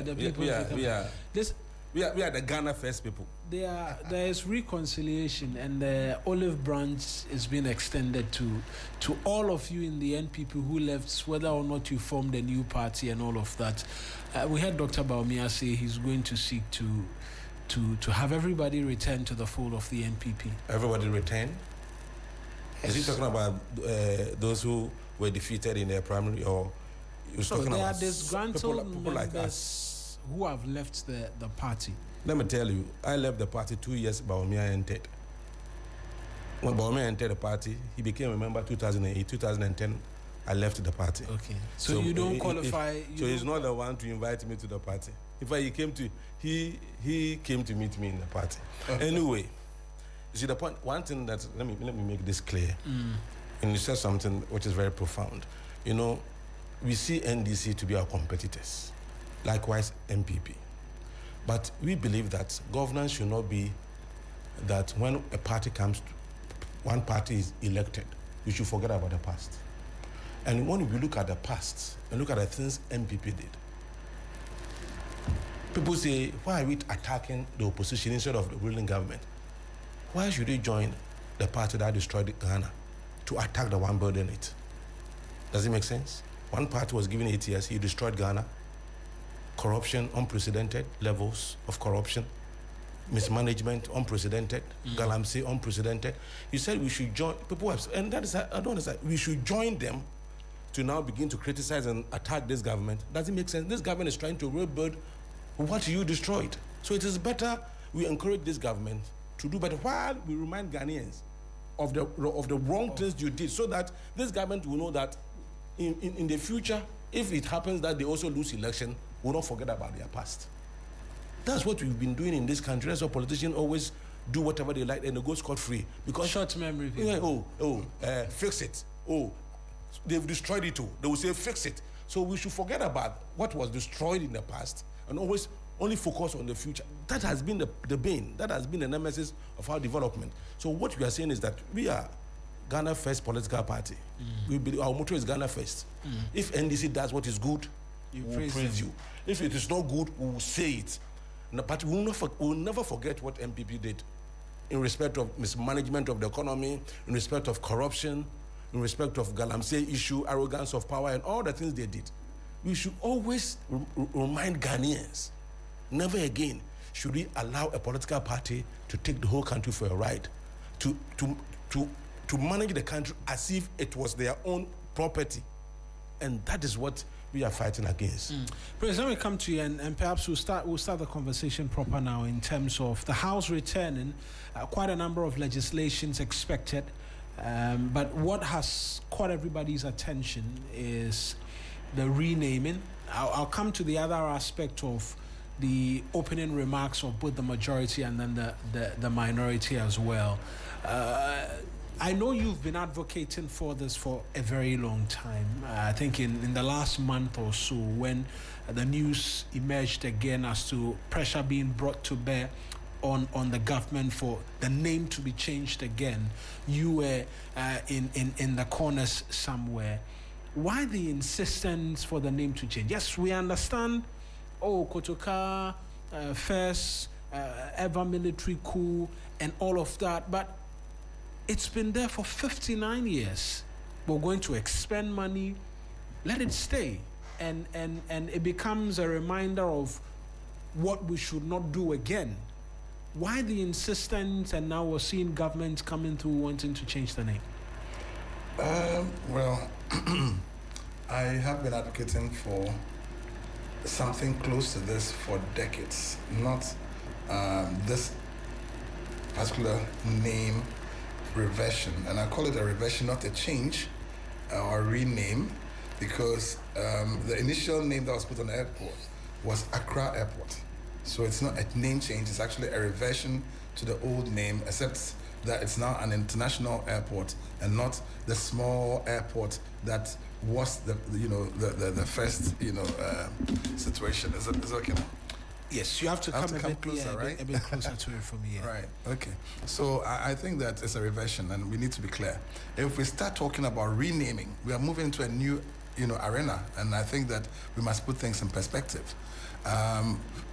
the people. We are the Ghana First people. There is reconciliation, and the olive branch is being extended to all of you in the NPP who left, whether or not you formed a new party and all of that. We heard Dr. Bawumia say he's going to seek to have everybody return to the fold of the NPP. Everybody return? Is he talking about those who were defeated in their primary, or he was talking about disgruntled people like us who have left the party? Let me tell you, I left the party 2 years Bawumia entered. When Bawumia entered the party, he became a member 2008, 2010. I left the party. Okay. So you don't qualify. He's not the one to invite me to the party. In fact, he came to meet me in the party. Anyway, you see the point. One thing that let me make this clear. And you said something which is very profound. We see NDC to be our competitors. Likewise, MPP. But we believe that governance should not be that when a party one party is elected, we should forget about the past. And when we look at the past and look at the things MPP did, people say, why are we attacking the opposition instead of the ruling government? Why should we join the party that destroyed Ghana to attack the one building it? Does it make sense? One party was given 8 years, he destroyed Ghana. Corruption, unprecedented levels of corruption. Mismanagement, unprecedented. Galamsey, unprecedented. You said we should join, people have, and that is, I don't understand, we should join them to now begin to criticize and attack this government. Does it make sense? This government is trying to rebuild what you destroyed. So it is better we encourage this government to do better while we remind Ghanaians of the wrong things you did, so that this government will know that in the future, if it happens that they also lose election, we'll not forget about their past. That's what we've been doing in this country. That's why politicians always do whatever they like and they go scot-free. Because short memory. Fix it. They've destroyed it too. They will say fix it. So we should forget about what was destroyed in the past and always only focus on the future. That has been the bane. That has been the nemesis of our development. So what we are saying is that we are Ghana First political party. We believe our motto is Ghana First. If NDC does what is good, we will praise you. If it is not good, we will say it. But we will never forget what MPP did in respect of mismanagement of the economy, in respect of corruption, in respect of Galamsey issue, arrogance of power, and all the things they did. We should always remind Ghanaians, never again should we allow a political party to take the whole country for a ride, to manage the country as if it was their own property. And that is what we are fighting against. President, let me come to you, and perhaps we'll start the conversation proper now in terms of the House returning. Quite a number of legislations expected, but what has caught everybody's attention is the renaming. I'll come to the other aspect of the opening remarks of both the majority and then the minority as well. I know you've been advocating for this for a very long time. I think in the last month or so, when the news emerged again as to pressure being brought to bear on the government for the name to be changed again, you were in the corners somewhere. Why the insistence for the name to change? Yes, we understand, Kotoka, first, ever military coup, and all of that, but it's been there for 59 years. We're going to expend money, let it stay. And it becomes a reminder of what we should not do again. Why the insistence, and now we're seeing governments coming through wanting to change the name? Well, I have been advocating for something close to this for decades, not this particular name reversion. And I call it a reversion, not a change or rename, because the initial name that was put on the airport was Accra Airport. So it's not a name change, it's actually a reversion to the old name, except that it's now an international airport and not the small airport that was the first situation. Is it okay now? Yes, you have to come a bit closer, right? A bit closer to it from here. Right. Okay. So I think that it's a reversion, and we need to be clear. If we start talking about renaming, we are moving into a new, arena, and I think that we must put things in perspective.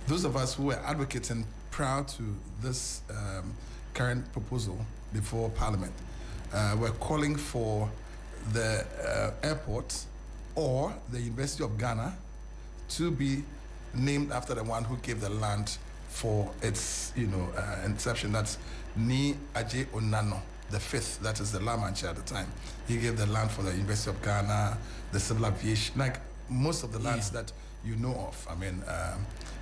Those of us who are advocating prior to this current proposal before Parliament, were calling for the airport or the University of Ghana to be named after the one who gave the land for its, inception. That's Ni Aje Onano, the fifth, that is the Lamanche at the time. He gave the land for the University of Ghana, the civil aviation, like most of the lands that you know of. I mean,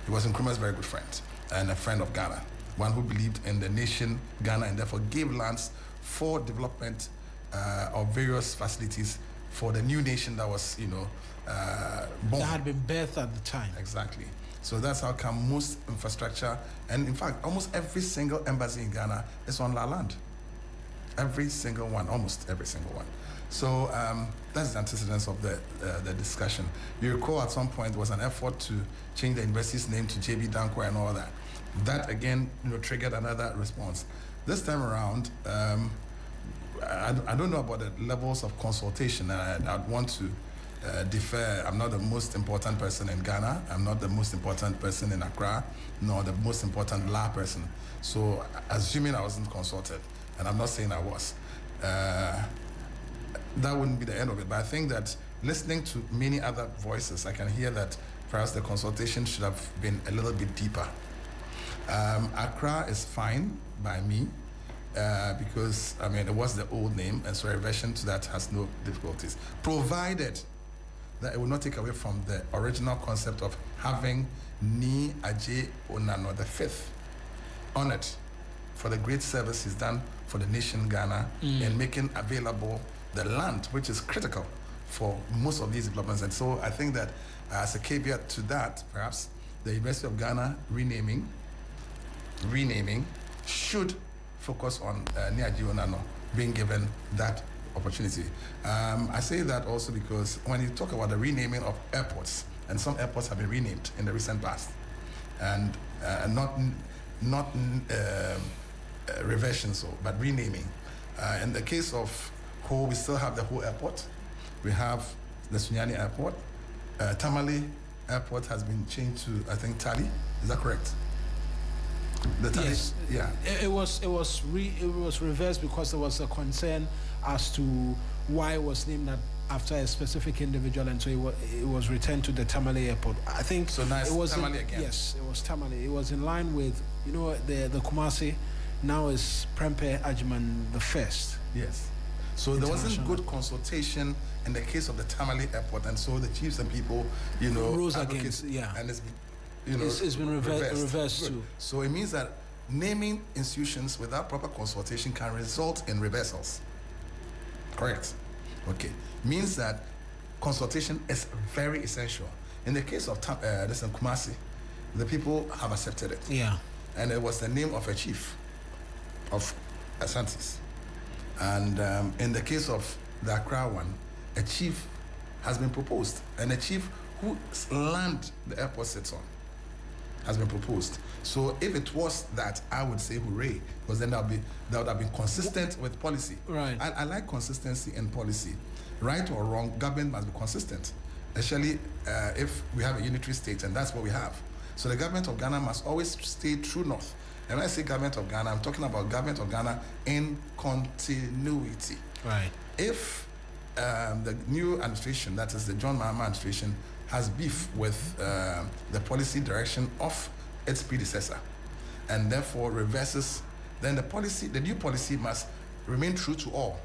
he was Nkrumah's very good friend and a friend of Ghana, one who believed in the nation Ghana and therefore gave lands for development of various facilities for the new nation that was, born. That had been birthed at the time. Exactly. So that's how come most infrastructure, and in fact, almost every single embassy in Ghana is on La land. Every single one, almost every single one. So that's the antecedents of the discussion. You recall at some point there was an effort to change the university's name to JB Danquah and all that. That again, triggered another response. This time around, I don't know about the levels of consultation. I'd want to defer. I'm not the most important person in Ghana. I'm not the most important person in Accra, nor the most important La person. So, assuming I wasn't consulted, and I'm not saying I was, that wouldn't be the end of it. But I think that listening to many other voices, I can hear that perhaps the consultation should have been a little bit deeper. Accra is fine by me because, it was the old name, and so a reversion to that has no difficulties, provided that it will not take away from the original concept of having Ni Aje Onano the fifth honored for the great service he's done for the nation Ghana and making available the land, which is critical for most of these developments. And so I think that as a caveat to that, perhaps the University of Ghana renaming should focus on Ni Aje Onano being given that opportunity. I say that also because when you talk about the renaming of airports, and some airports have been renamed in the recent past, and not reversion, but renaming. In the case of Ho, we still have the Ho Airport. We have the Sunyani Airport. Tamale Airport has been changed to, I think, Tali. Is that correct? Yes. Yeah. It was reversed because there was a concern as to why it was named after a specific individual, and so it was returned to the Tamale Airport. I think so. Nice. It was Tamale again. Yes, it was Tamale. It was in line with the Kumasi. Now is Prempeh Agyeman the first. Yes. So there wasn't good consultation in the case of the Tamale Airport, and so the chiefs and people, rose against. Yeah. And it's been reversed too. So it means that naming institutions without proper consultation can result in reversals. Correct. Okay. Means that consultation is very essential. In the case of this in Kumasi, the people have accepted it. Yeah. And it was the name of a chief of Ashantis. And in the case of the Accra one, a chief has been proposed, and a chief whose land the airport sits on has been proposed. So if it was that, I would say hooray, because then that would have been consistent with policy. Right. I like consistency in policy. Right or wrong, government must be consistent, especially if we have a unitary state, and that's what we have. So the government of Ghana must always stay true north. And when I say government of Ghana, I'm talking about government of Ghana in continuity. Right. If the new administration, that is the John Mahama administration, has beef with the policy direction of its predecessor, and therefore reverses, then the new policy must remain true to all.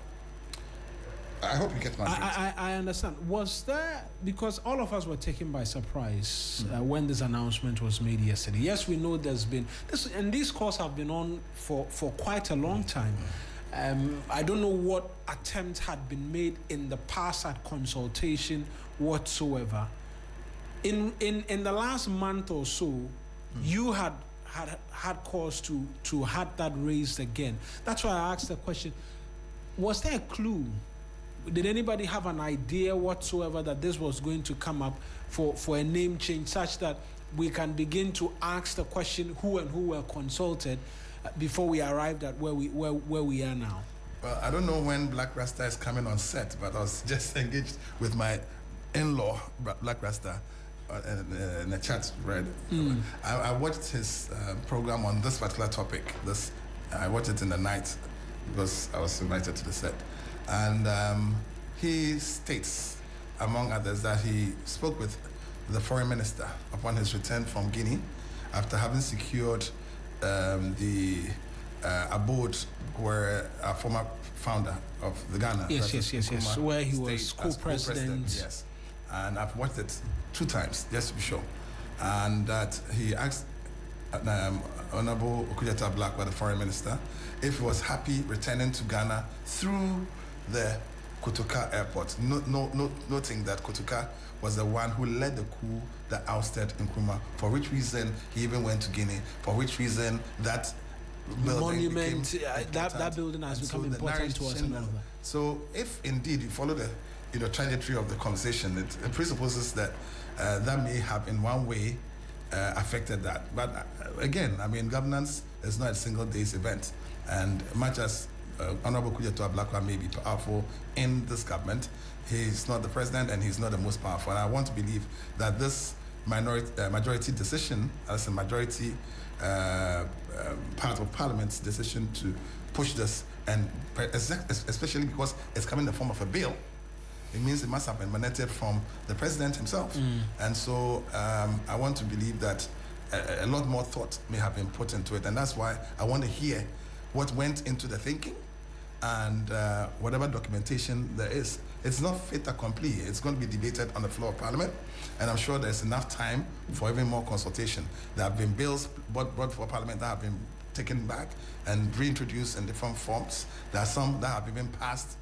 I hope you get my point. I understand. Was there, because all of us were taken by surprise when this announcement was made yesterday. Yes, we know there's been this, and these calls have been on for quite a long time. I don't know what attempt had been made in the past at consultation whatsoever. In the last month or so, you had cause to had that raised again. That's why I asked the question: was there a clue? Did anybody have an idea whatsoever that this was going to come up for a name change, such that we can begin to ask the question who and who were consulted before we arrived at where we are now? Well, I don't know when Black Rasta is coming on set, but I was just engaged with my in-law, Black Rasta, in a chat, right? I watched his program on this particular topic. I watched it in the night because I was invited to the set. And he states, among others, that he spoke with the foreign minister upon his return from Guinea after having secured the abode where a former founder of the Ghana. Yes, where he was co-president. Yes, and I've watched it 2 times, just to be sure. And that he asked Honorable Okudzeto Ablakwa, the foreign minister, if he was happy returning to Ghana through the Kotoka airport, noting that Kotoka was the one who led the coup that ousted Nkrumah, for which reason he even went to Guinea, for which reason that monument, that building has become important to us. So if indeed you follow the trajectory of the conversation, it presupposes that that may have in one way affected that. But again, I mean, governance is not a single day's event, and much as Honorable Okudzeto Ablakwa may be powerful in this government, he's not the president and he's not the most powerful. And I want to believe that this majority decision, as a majority part of Parliament's decision to push this, and especially because it's coming in the form of a bill, it means it must have emanated from the president himself. And so I want to believe that a lot more thought may have been put into it, and that's why I want to hear what went into the thinking, and whatever documentation there is. It's not fait accompli. It's going to be debated on the floor of Parliament, and I'm sure there's enough time for even more consultation. There have been bills brought for Parliament that have been taken back and reintroduced in different forms. There are some that have even passed,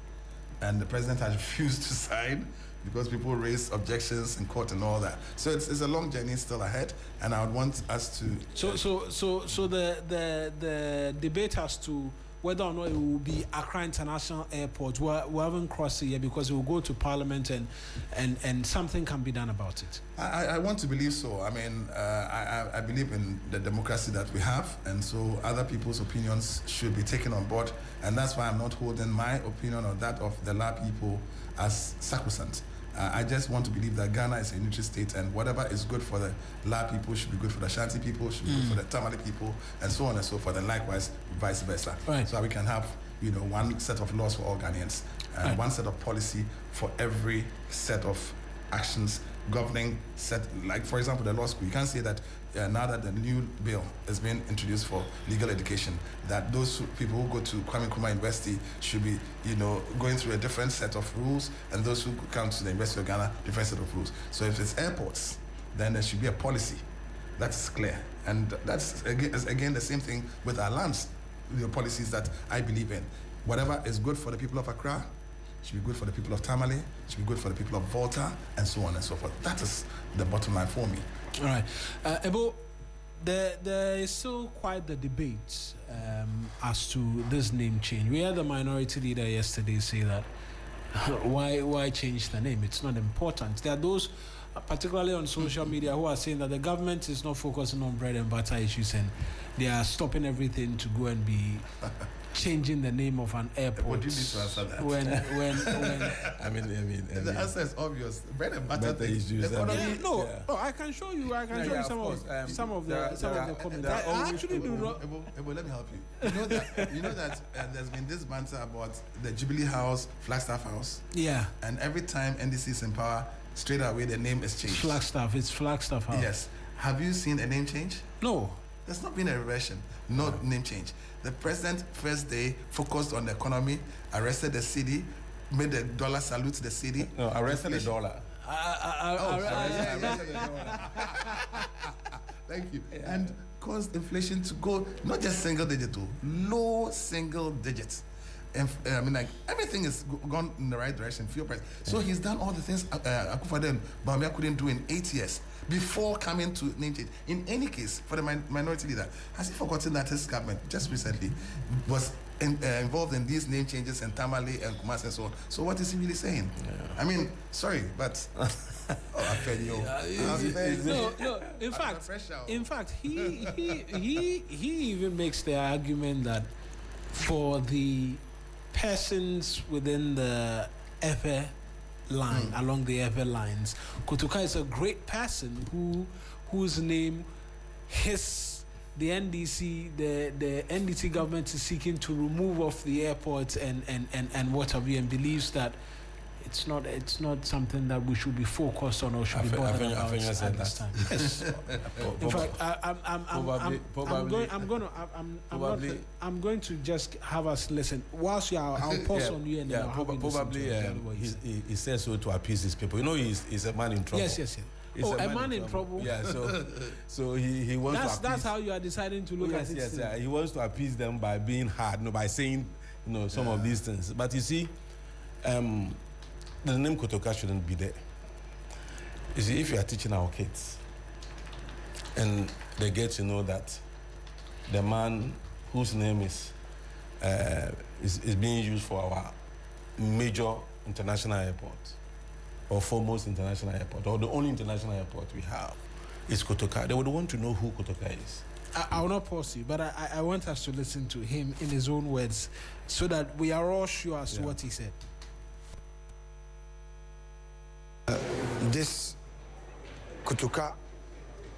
and the president has refused to sign because people raised objections in court and all that. So it's a long journey still ahead, and I would want us to. So the debate as to whether or not it will be Accra International Airport, we haven't crossed it yet, because it will go to Parliament and something can be done about it. I want to believe so. I mean, I believe in the democracy that we have, and so other people's opinions should be taken on board, and that's why I'm not holding my opinion or that of the La people as sacrosanct. I just want to believe that Ghana is a unitary state, and whatever is good for the La people should be good for the Ashanti people, should be good for the Tamale people, and so on and so forth, and likewise vice versa. Right. So we can have, one set of laws for all Ghanaians, and one set of policy for every set of actions governing like for example the law school. You can't say that now that the new bill is being introduced for legal education, that those people who go to Kwame Nkrumah University should be going through a different set of rules, and those who come to the University of Ghana, different set of rules. So if it's airports, then there should be a policy that's clear, and that's again the same thing with our lands, the policies that I believe in. Whatever is good for the people of Accra should be good for the people of Tamale, should be good for the people of Volta, and so on and so forth. That is the bottom line for me. All right. Ebo, There is still quite the debate as to this name change. We had the minority leader yesterday say that why change the name? It's not important. There are those, particularly on social media, who are saying that the government is not focusing on bread and butter issues and they are stopping everything to go and be changing the name of an airport. What do you need to answer that? When I mean, the answer is obvious. Bread and butter issues. No, I can show you. I can show you some of the comments. I actually do not. Let me help you. You know that there's been this banter about the Jubilee House, Flagstaff House. Yeah. And every time NDC is in power, straight away the name is changed. Flagstaff. It's Flagstaff House. Yes. Have you seen a name change? No. There's not been a reversion, no name change. The president, first day, focused on the economy, arrested the city, made the dollar salute the city. No, arrested the dollar. Arrested the dollar. Thank you. Yeah. And caused inflation to go not just single digit, low single digits. And I mean, like everything is gone in the right direction. Fuel price. So he's done all the things Akufo-Addo and Bawumia couldn't do in 8 years before coming to name change. In any case, for the minority leader, has he forgotten that his government just recently was involved in these name changes in Tamale and Kumasi and so on? So what is he really saying? Yeah. I mean, sorry, but I fed you. No. In fact, he even makes the argument that for the persons within the Efe line, along the Efe lines, Kotoka is a great person whose name the NDC, the NDC government is seeking to remove off the airport and what have you, and believes that it's not something that we should be focused on or should be bothered about at this time. Yes. In fact, I'm going to just have us listen. Whilst I'll pause on you and then I'll have probably he says so to appease his people. You know, he's a man in trouble. Yes. A man in trouble. Yeah, so he wants to appease. That's how you are deciding to look at it. Yes, he wants to appease them by being hard, by saying some of these things. But you see, the name Kotoka shouldn't be there. You see, if you are teaching our kids and they get to know that the man whose name is being used for our major international airport or foremost international airport or the only international airport we have is Kotoka, they would want to know who Kotoka is. I will not pause you, but I want us to listen to him in his own words so that we are all sure as to what he said. This Kotoka,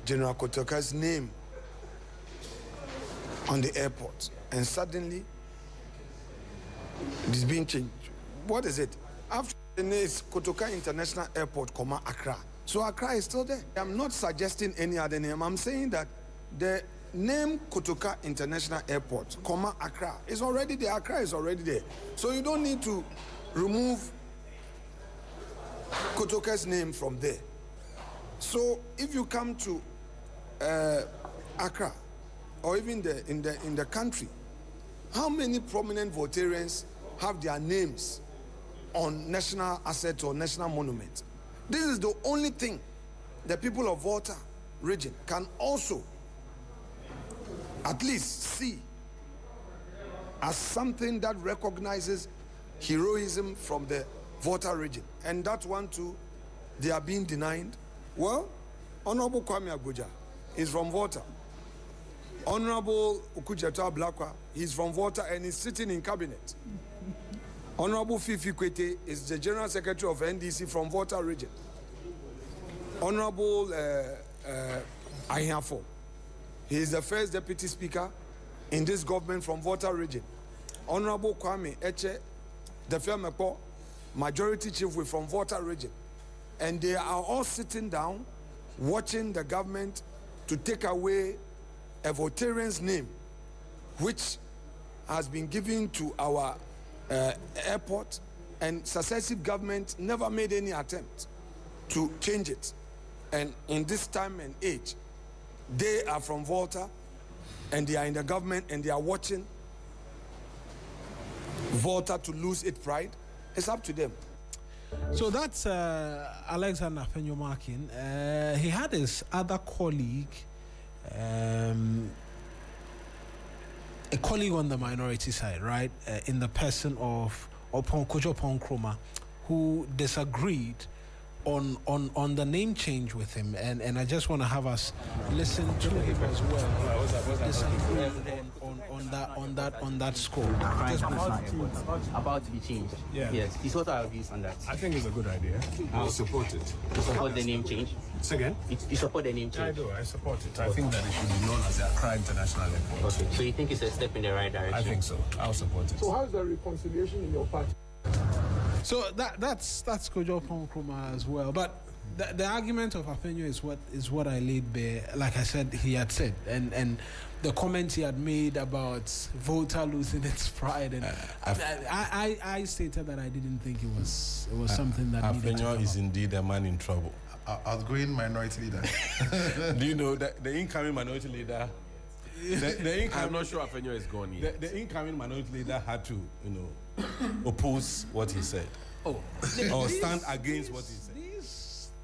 General Kotoka's name on the airport, and suddenly it is being changed. What is it? After the name is Kotoka International Airport, Accra. So Accra is still there. I'm not suggesting any other name. I'm saying that the name Kotoka International Airport, Accra is already there. Accra is already there. So you don't need to remove Kotoka's name from there. So if you come to Accra or even in the country, how many prominent Voltarians have their names on national assets or national monuments? This is the only thing the people of Volta region can also at least see as something that recognizes heroism from the Volta region. And that one too, they are being denied. Well, Honorable Kwame Agbodza is from Volta. Honorable Okujeto Ablakwa, he's from Volta and he's sitting in cabinet. Honorable Fifi Kwete is the General Secretary of NDC from Volta region. Honorable Ahiafo, he is the first Deputy Speaker in this government from Volta region. Honorable Kwame Eche, the Fiamepo, Majority Chief from Volta region. And they are all sitting down, watching the government to take away a Voltarian's name, which has been given to our airport, and successive governments never made any attempt to change it. And in this time and age, they are from Volta, and they are in the government, and they are watching Volta to lose its pride. It's up to them. So that's Alexander Fenyo-Markin. He had his other colleague a colleague on the minority side, right, in the person of Kojo Nkrumah, who disagreed on the name change with him, and I just want to have us listen to him as well. Disagree on that score. About to be changed. Yeah. Yes. He's what our views on that. I think it's a good idea. I'll support it. You support the name change? Again? You support the name change? I do. I support it. I think that it should be known as the Accra International Airport. Okay. So you think it's a step in the right direction? I think so. I'll support it. So how is the reconciliation in your party? So that's Kojo Nkrumah as well, but the argument of Afenyo is what I laid bare. Like I said, he had said, and the comments he had made about Volta losing its pride, and I stated that I didn't think it was something that Afenyo is indeed a man in trouble. Outgoing minority leader. Do you know that the incoming minority leader? I'm not sure Afenyo is gone yet. The incoming minority leader had to, oppose what he said. Or stand against what he said.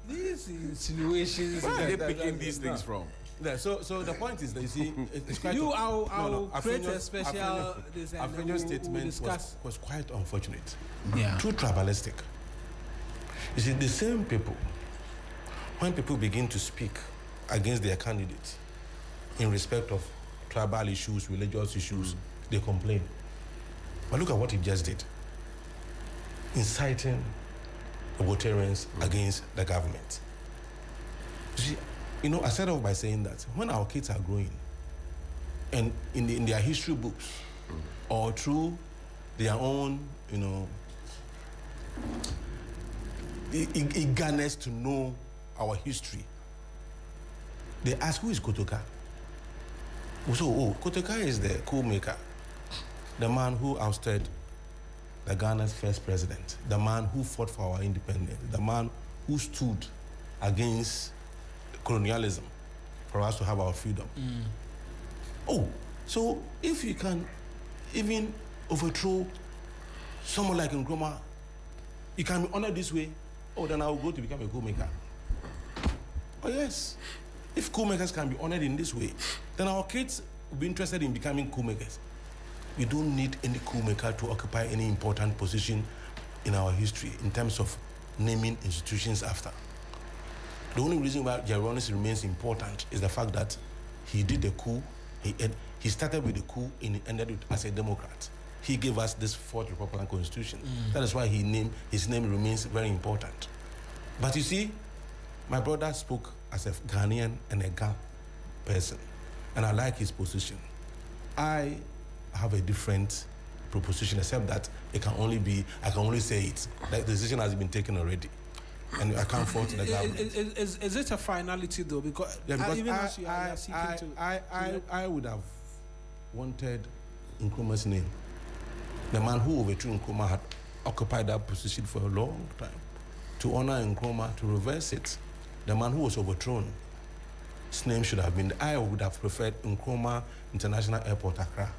These insinuations. Where are they picking these things from? Yeah, so the point is that you see, it's quite. I'll create a special. Afenyo's statement was quite unfortunate. Yeah. Too tribalistic. You see, the same people, when people begin to speak against their candidates in respect of tribal issues, religious issues, they complain. But look at what he just did. Inciting the Votarians against the government. You see, I started off by saying that when our kids are growing and in their history books or through their own, eagerness to know our history, they ask, who is Kotoka? So, Kotoka is the coup maker, the man who ousted the Ghana's first president, the man who fought for our independence, the man who stood against colonialism for us to have our freedom. So if you can even overthrow someone like Nkrumah, you can be honored this way, then I will go to become a coup maker. Oh yes, if coup makers can be honored in this way, then our kids will be interested in becoming coup makers. We don't need any coup maker to occupy any important position in our history in terms of naming institutions after. The only reason why Jeronis remains important is the fact that he did the coup, he started with the coup and he ended it as a Democrat. He gave us this fourth Republican Constitution. That is why his name remains very important. But you see, my brother spoke as a Ghanaian and a Ga person, and I like his position. I have a different proposition, except that I can only say it. Like the decision has been taken already, and I can't fault the government. Is it a finality though? Because I would have wanted Nkrumah's name. The man who overthrew Nkrumah had occupied that position for a long time. To honor Nkrumah, to reverse it, the man who was overthrown, his name should have been. I would have preferred Nkrumah International Airport, Accra,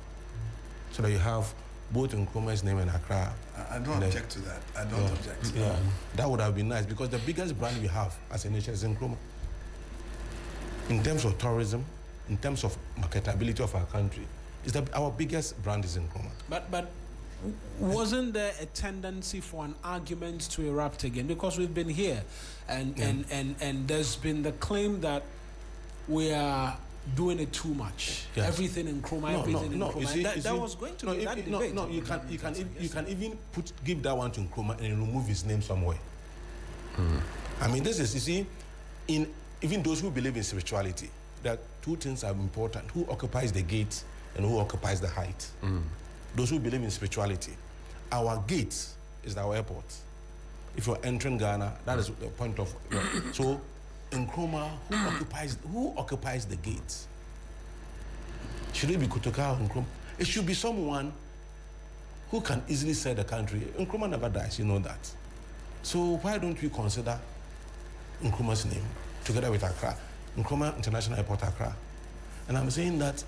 so that you have both Nkrumah's name and Accra. I don't object to that. I don't object. Yeah, that would have been nice because the biggest brand we have as a nation is Nkrumah. In terms of tourism, in terms of marketability of our country, our biggest brand is Nkrumah. But wasn't there a tendency for an argument to erupt again? Because we've been here, and there's been the claim that we are doing it too much. Yes. Everything in Nkrumah, everything in Nkrumah. That was going to be that debate. No, you can even give that one to Nkrumah and remove his name somewhere. I mean, this is, you see, even those who believe in spirituality, that two things are important: who occupies the gate and who occupies the height. Those who believe in spirituality, our gate is our airport. If you're entering Ghana, that is the point of. So, Nkrumah, who occupies the gate? Should it be Kotoka or Nkrumah? It should be someone who can easily sell the country. Nkrumah never dies, you know that. So why don't we consider Nkrumah's name together with Accra, Nkrumah International Airport, Accra? And I'm saying that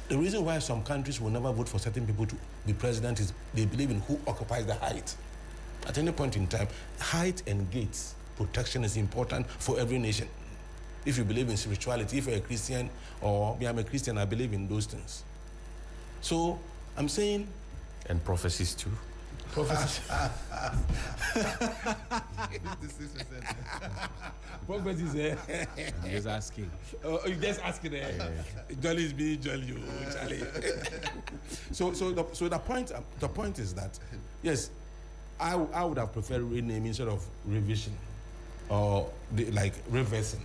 the reason why some countries will never vote for certain people to be president is they believe in who occupies the height. At any point in time, height and gates protection is important for every nation. if you believe in spirituality, if you're a Christian, or me, I'm a Christian, I believe in those things. So I'm saying... And prophecies too. Prophecies. Prophecies, I'm just asking. Oh, you just asking, Jolly is being jolly, Charlie. So the point is that, yes, I would have preferred renaming instead of revision, or reversing.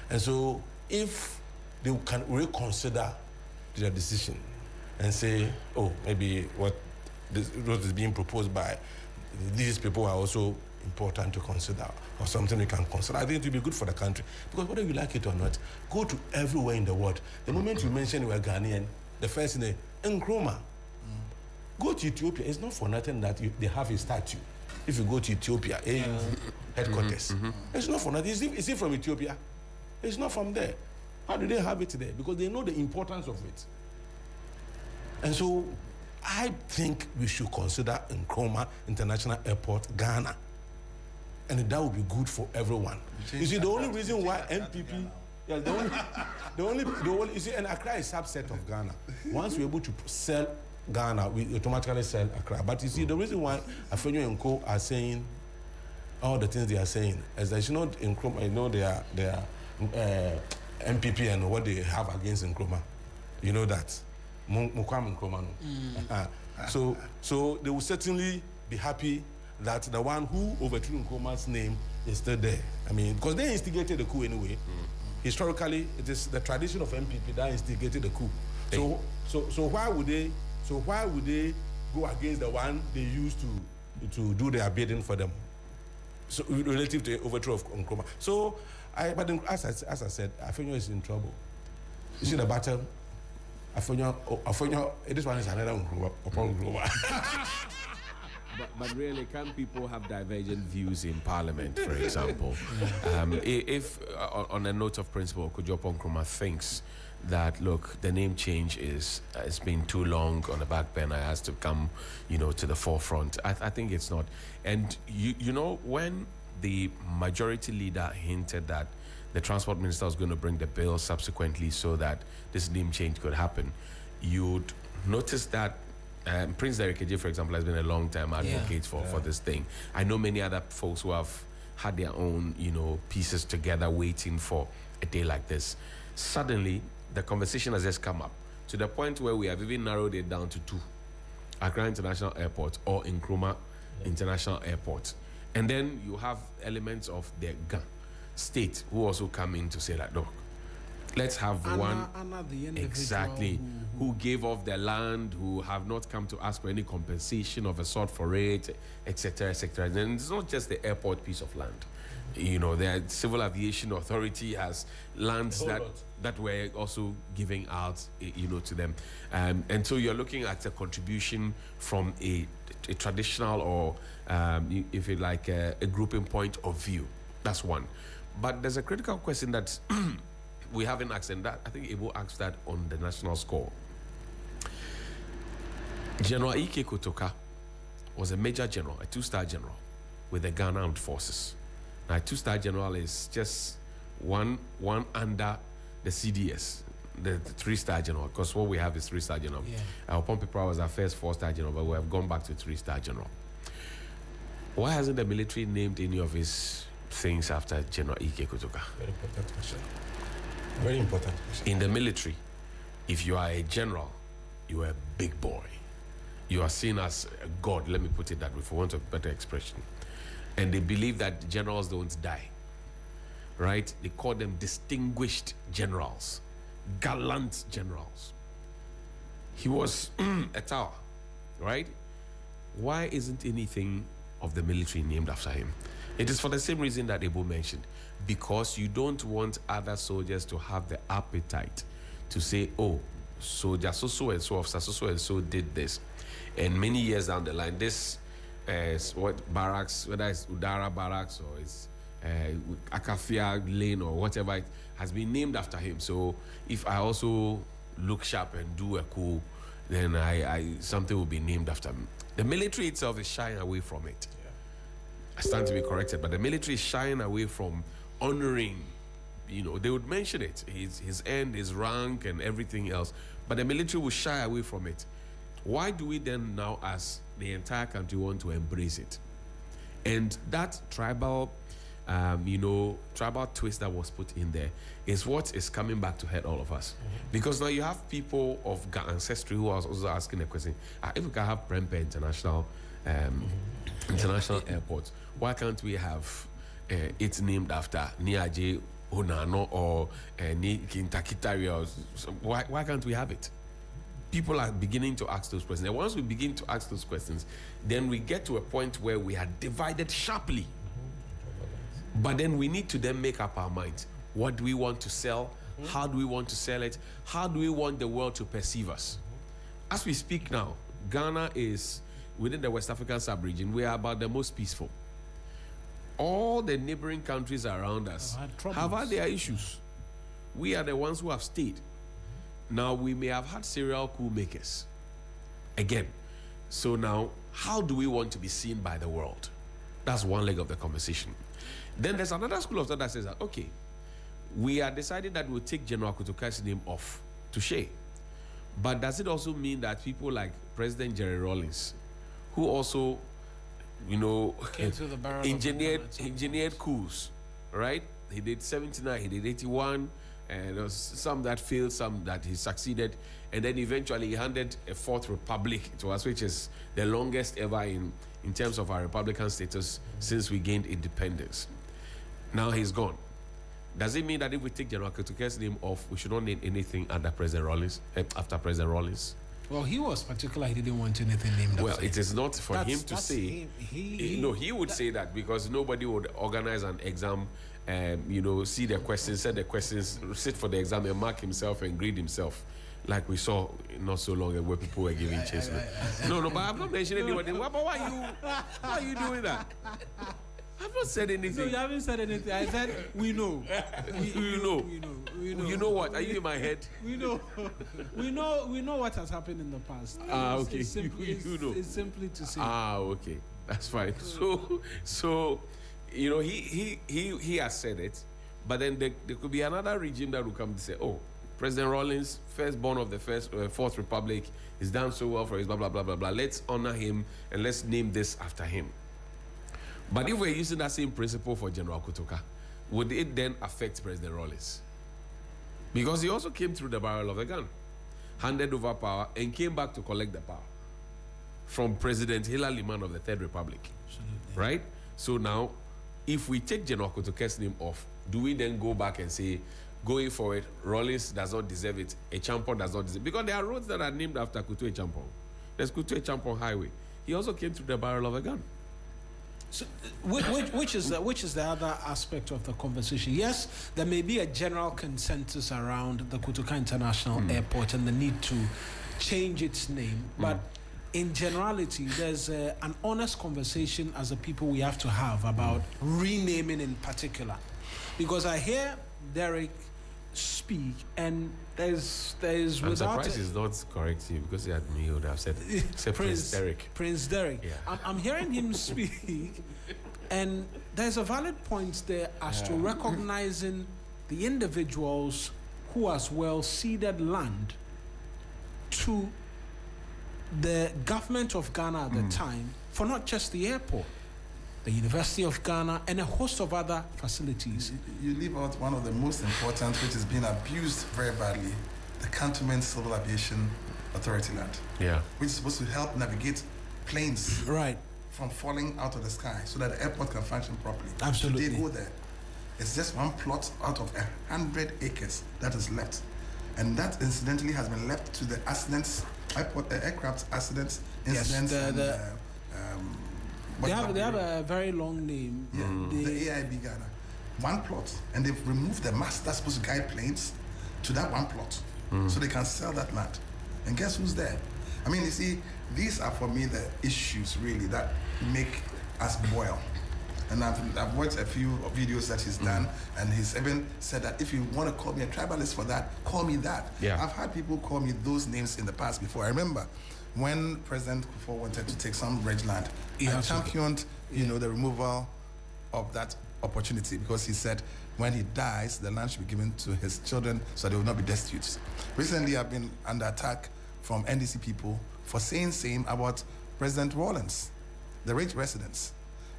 And so if they can reconsider their decision and say, oh, maybe what is being proposed by these people are also important to consider, or something we can consider, I think it will be good for the country. Because whether you like it or not, go to everywhere in the world. The moment you mention you are Ghanaian, the first in Nkrumah. Go to Ethiopia. It's not for nothing that they have a statue. If you go to Ethiopia, headquarters, it's not for nothing. Is it from Ethiopia? It's not from there. How do they have it there? Because they know the importance of it. And so I think we should consider Nkrumah International Airport, Ghana. And that would be good for everyone. You see, the only reason why MPP, you see, and Accra is a subset of Ghana. Once we're able to sell Ghana, we automatically sell Accra. But you see, the reason why Afenyo and Co are saying all the things they are saying is that, you know, Nkrumah, you know, they are MPP and what they have against Nkrumah. You know that. Mukwam Nkrumah. So they will certainly be happy that the one who overthrew Nkrumah's name is still there. I mean, because they instigated the coup anyway. Historically, it is the tradition of MPP that instigated the coup. So why would they go against the one they used to do their bidding for them? So relative to the overthrow of Nkrumah. So but as I said, Afenyo is in trouble. You see the battle. Afenyo, this one is another Nkrumah. But really, can people have divergent views in Parliament, for example? If on a note of principle, Kojopo Nkrumah thinks that, look, the name change it's been too long on the back burner, it has to come, to the forefront. I think it's not. And you know, when the majority leader hinted that the transport minister was going to bring the bill subsequently so that this name change could happen, you'd notice that Prince Derek Eje, for example, has been a long-time advocate for this thing. I know many other folks who have had their own, pieces together waiting for a day like this. Suddenly, the conversation has just come up to the point where we have even narrowed it down to two: Accra International Airport or Nkrumah International Airport. And then you have elements of the state who also come in to say that, look, let's have one exactly who gave off their land, who have not come to ask for any compensation of a sort for it, etc., etc. And it's not just the airport piece of land. The Civil Aviation Authority has lands that were also giving out, to them. And so you're looking at a contribution from a traditional or, if you like, a grouping point of view. That's one. But there's a critical question that we haven't asked, and that I think Ebo asked that on the national score. General Ike Kotoka was a major general, a two-star general with the Ghana Armed Forces. Now, a two-star general is just one under the CDS, the three-star general, because what we have is three-star general. Our Pompey was our first four-star general, but we have gone back to three-star general. Why hasn't the military named any of his things after General Ike Kotoka? Very important question. Very important question. In the military, if you are a general, you are a big boy. You are seen as a god, let me put it that way, for want of a better expression. And they believe that generals don't die, right? They call them distinguished generals, gallant generals. He was a tower, right? Why isn't anything of the military named after him? It is for the same reason that Ebo mentioned, because you don't want other soldiers to have the appetite to say, oh, soldier so and so, officer so and so did this. And many years down the line, this what barracks, whether it's Udara Barracks or it's Akafia Lane or whatever, it has been named after him. So if I also look sharp and do a coup, then something will be named after me. The military itself is shying away from it. I stand to be corrected, but the military is shying away from honoring they would mention it, his end, his rank, and everything else. But the military will shy away from it. Why do we then now, as the entire country, want to embrace it? And that tribal, tribal twist that was put in there is what is coming back to hurt all of us. Because now you have people of ancestry who are also asking the question, if we can have Prempeh International Airport, why can't we have it's named after Niaje Onano or Kintakitaria? Why can't we have it? People are beginning to ask those questions. And once we begin to ask those questions, then we get to a point where we are divided sharply. But then we need to then make up our minds. What do we want to sell? How do we want to sell it? How do we want the world to perceive us? As we speak now, Ghana is, within the West African sub-region, we are about the most peaceful. All the neighboring countries around us have had their issues. We are the ones who have stayed. Now, we may have had serial coup makers. Again. So now, how do we want to be seen by the world? That's one leg of the conversation. Then there's another school of thought that says that, okay, we are deciding that we'll take General Kotoka's name off to Shea. But does it also mean that people like President Jerry Rawlings, who also, engineered coups, right? He did 79, he did 81, and there was some that failed, some that he succeeded, and then eventually he handed a fourth republic to us, which is the longest ever in terms of our Republican status since we gained independence. Now he's gone. Does it mean that if we take General Kotoka's name off, we should not name anything under President Rawlings, after President Rawlings? Well, he was particular. He didn't want anything named after. Well, it is not for him to say. He would say that because nobody would organize an exam, see the questions, set the questions, sit for the exam, and mark himself and grade himself, like we saw not so long ago where people were giving chase. No, but I'm not mentioning anybody. But why are you doing that? I've not said anything. No, you haven't said anything. I said we know. We know. You know what? Are you in my head? We know. We know what has happened in the past. Okay. It's simply to say. Okay. That's fine. So he has said it, but then there could be another regime that will come to say, oh, President Rawlings, firstborn of the Fourth Republic, is done so well for his blah blah blah blah blah. Let's honor him and let's name this after him. But if we're using that same principle for General Kotoka, would it then affect President Rawlings? Because he also came through the barrel of a gun, handed over power, and came back to collect the power from President Hillel Liman of the Third Republic. Absolutely. Right? So now, if we take General Kotoka's name off, do we then go back and say, going forward, Rawlings does not deserve it, Echampong does not deserve it? Because there are roads that are named after Kutu Echampong. There's Kutu Echampong Highway. He also came through the barrel of a gun. So, which is the other aspect of the conversation? Yes, there may be a general consensus around the Kotoka International Airport and the need to change its name, but in generality, there's an honest conversation as a people we have to have about renaming in particular, because I hear Derek speak, and there's I'm surprised he's not correcting because he had me would have said Prince Derek. Prince Derek. Yeah. I'm hearing him speak, and there's a valid point there as to recognizing the individuals who as well ceded land to the government of Ghana at the time for not just the airport, the University of Ghana, and a host of other facilities. You leave out one of the most important, which is being abused very badly, the Cantonment Civil Aviation Authority land. Yeah. Which is supposed to help navigate planes from falling out of the sky so that the airport can function properly. Absolutely. They go there. It's just one plot out of 100 acres that is left. And that incidentally has been left to the accidents, aircraft accidents, incidents, They have a very long name. Yeah, the AIB Ghana. One plot, and they've removed the mast that's supposed to guide planes to that one plot, so they can sell that land. And guess who's there? I mean, you see, these are for me the issues really that make us boil. And I've watched a few videos that he's done, and he's even said that if you want to call me a tribalist for that, call me that. Yeah. I've had people call me those names in the past before. I remember when President Kufuor wanted to take some Reg land, I championed, the removal of that opportunity because he said when he dies, the land should be given to his children so they will not be destitute. Recently, I've been under attack from NDC people for saying same about President Rawlings, the rich residents.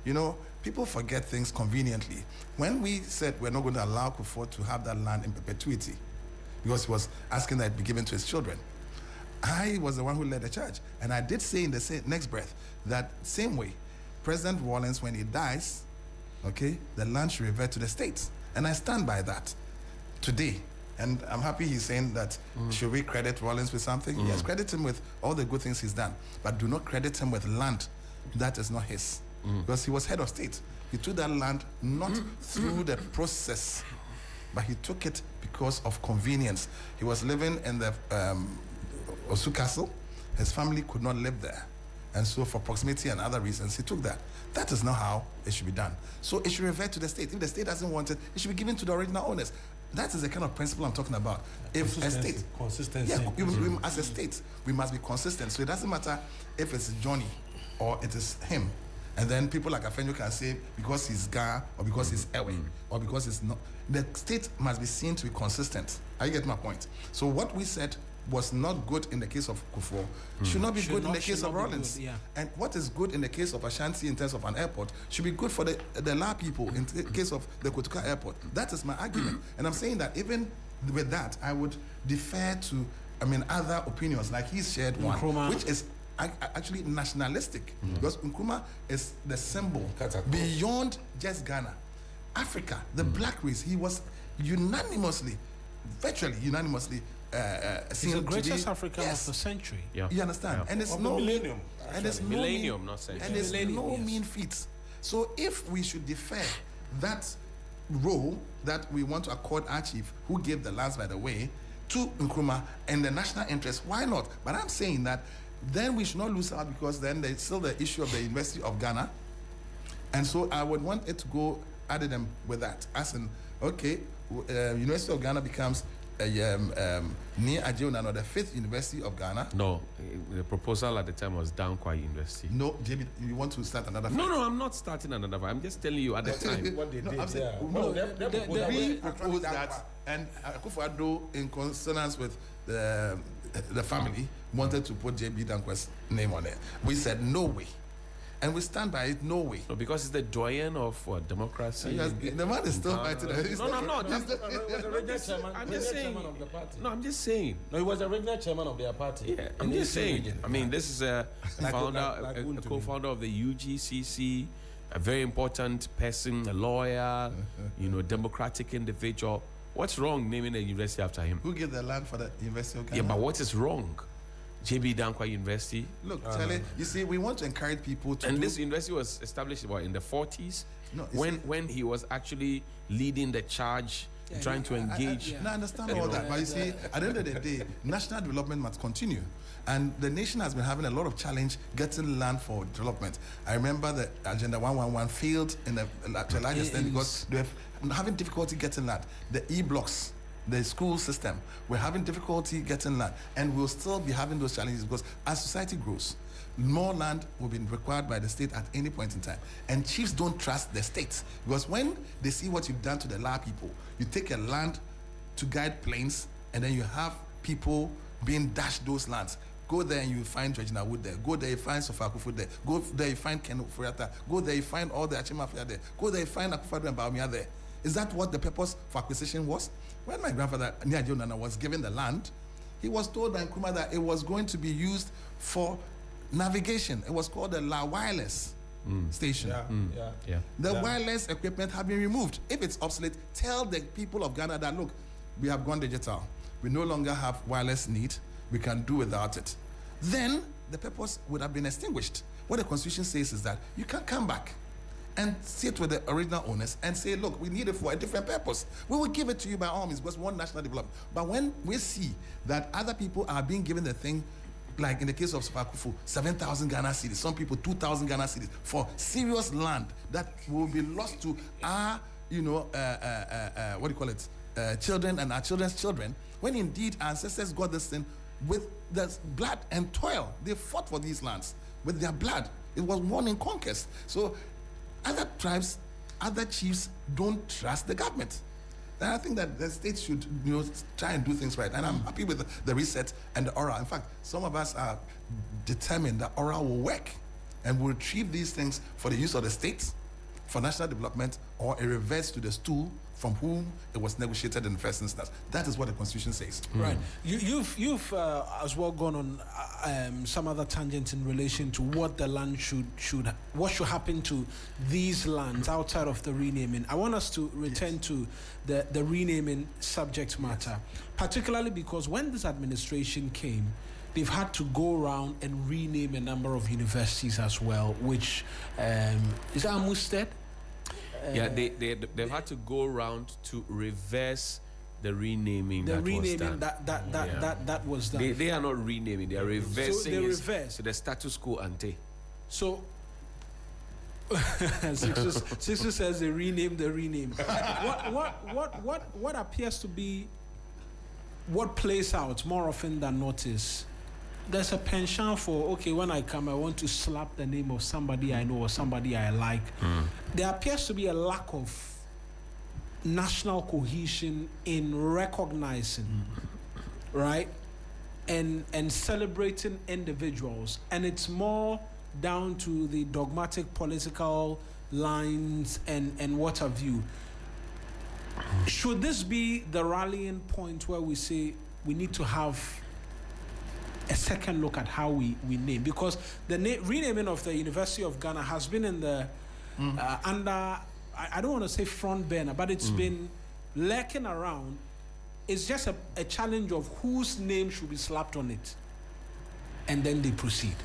You know, people forget things conveniently. When we said we're not going to allow Kufuor to have that land in perpetuity because he was asking that it be given to his children, I was the one who led the charge. And I did say in the next breath that same way, President Rawlings, when he dies, okay, the land should revert to the states. And I stand by that today. And I'm happy he's saying that should we credit Rawlings with something? Yes, credit him with all the good things he's done. But do not credit him with land that is not his. Because he was head of state. He took that land not through the process, but he took it because of convenience. He was living in the Osu Castle. His family could not live there. And so for proximity and other reasons, he took that. That is not how it should be done. So it should revert to the state. If the state doesn't want it, it should be given to the original owners. That is the kind of principle I'm talking about. If a state, consistency. Yeah, as a state, we must be consistent. So it doesn't matter if it's Johnny or it is him. And then people like Afenyo can say because he's Ga or because he's Ewe or because he's not. The state must be seen to be consistent. I get my point. So what we said was not good in the case of Kufuor should not be good in the case of Rawlings. Yeah. And what is good in the case of Ashanti in terms of an airport should be good for the La people in the case of the Kotoka airport. That is my argument. And I'm saying that even with that, I would defer to, other opinions, like he's shared one, Nkrumah, which is actually nationalistic, because Nkrumah is the symbol beyond just Ghana. Africa, the black race, he was virtually unanimously, he's the greatest African of the century. Yeah. You understand? Yeah. And it's no millennium. And it's millennium, not century. And it's no mean feat. So if we should defer that role that we want to accord our chief, who gave the lands, by the way, to Nkrumah and the national interest, why not? But I'm saying that then we should not lose out, because then there's still the issue of the University of Ghana. And so I would want it to go added them with that. As in, okay, University of Ghana becomes near Ajeona, the 5th University of Ghana. No, the proposal at the time was Danquah University. No, JB, you want to start another fight? No, I'm not starting another fight. I'm just telling you at the time. What they did. We proposed that, and Akufo-Addo, in consonance with the family, wanted to put JB Danquah's name on it. We said, no way. And we stand by it, no way. No, because it's the doyen of democracy. Yes, the man is still fighting. No, I'm not. I'm just saying. No, I'm just saying. No, he was the regional chairman of their party. Yeah, I'm just saying. I mean, this is a co-founder of the UGCC, a very important person, a lawyer, democratic individual. What's wrong naming a university after him? Who gave the land for the University of Ghana? Yeah, but what is wrong? JB Danquah University. Look, Charlie, you see, we want to encourage people to. And this university was established in the 40s, when he was actually leading the charge, trying to engage. I understand all that, but you see, at the end of the day, national development must continue. And the nation has been having a lot of challenge getting land for development. I remember the Agenda 111 failed to a large extent because they're having difficulty getting land. The E-blocks, the school system, we're having difficulty getting land, and we'll still be having those challenges because as society grows, more land will be required by the state at any point in time. And chiefs don't trust the state, because when they see what you've done to the La people, you take a land to guide planes, and then you have people being dashed those lands. Go there and you find Regina Wood there. Go there, you find Sofa Akufo there. Go there, you find Ken Ofori-Atta. Go there, you find all the Achimafia there. Go there, you find Akufo-Addo and Bawumia there. Is that what the purpose for acquisition was? When my grandfather, Nia Ajeona, was given the land, he was told by Nkrumah that it was going to be used for navigation. It was called the La Wireless Station. The wireless equipment have been removed. If it's obsolete, tell the people of Ghana that, look, we have gone digital. We no longer have wireless need. We can do without it. Then the purpose would have been extinguished. What the Constitution says is that you can come back and sit with the original owners and say, look, we need it for a different purpose. We will give it to you by all means because we want national development. But when we see that other people are being given the thing, like in the case of Sofa Akufo, 7,000 Ghana cedis, some people 2,000 Ghana cedis, for serious land that will be lost to our, children and our children's children, when indeed our ancestors got this thing with the blood and toil. They fought for these lands with their blood. It was won in conquest. So other tribes other chiefs don't trust the government. And I think that the state should, try and do things right. And I'm happy with the reset and the aura. In fact, some of us are determined that aura will work and will retrieve these things for the use of the state, for national development, or a reverse to the stool from whom it was negotiated in the first instance. That is what the Constitution says. Right. You've as well gone on some other tangents in relation to what the land what should happen to these lands outside of the renaming. I want us to return to the renaming subject matter, particularly because when this administration came, they've had to go around and rename a number of universities as well, which is that Amusted? Yeah, they've had to go around to reverse the renaming the that renaming was done. that was done. They are not renaming; they are reversing So they reverse. to the status quo ante. So, Sisu says they rename the rename. What appears to be what plays out more often than not is there's a penchant for, okay, when I come, I want to slap the name of somebody I know or somebody I like. There appears to be a lack of national cohesion in recognizing, right, and celebrating individuals. And it's more down to the dogmatic political lines and what have you. Should this be the rallying point where we say we need to have a second look at how we name? Because the renaming of the University of Ghana has been in the under, I don't want to say front burner, but it's been lurking around. It's just a challenge of whose name should be slapped on it, and then they proceed.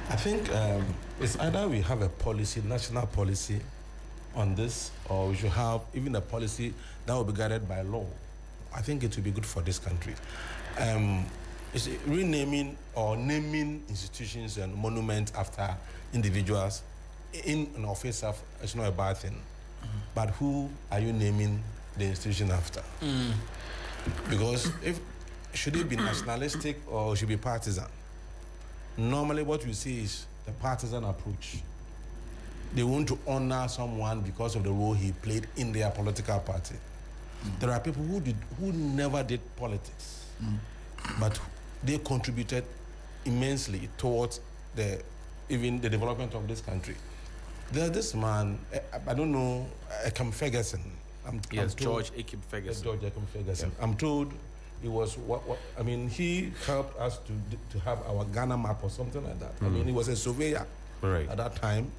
I think it's either we have a policy, national policy on this, or we should have even a policy that will be guided by law. I think it will be good for this country. It's renaming or naming institutions and monuments after individuals in and of itself is not a bad thing. But who are you naming the institution after? Because should it be nationalistic or should it be partisan? Normally what we see is the partisan approach. They want to honor someone because of the role he played in their political party. There are people who never did politics, but they contributed immensely towards even the development of this country. There's this man, I don't know, Akim Ferguson. George Akim Ferguson. George Akim Ferguson. Yeah. I'm told it was he helped us to have our Ghana map or something like that. I mean, he was a surveyor at that time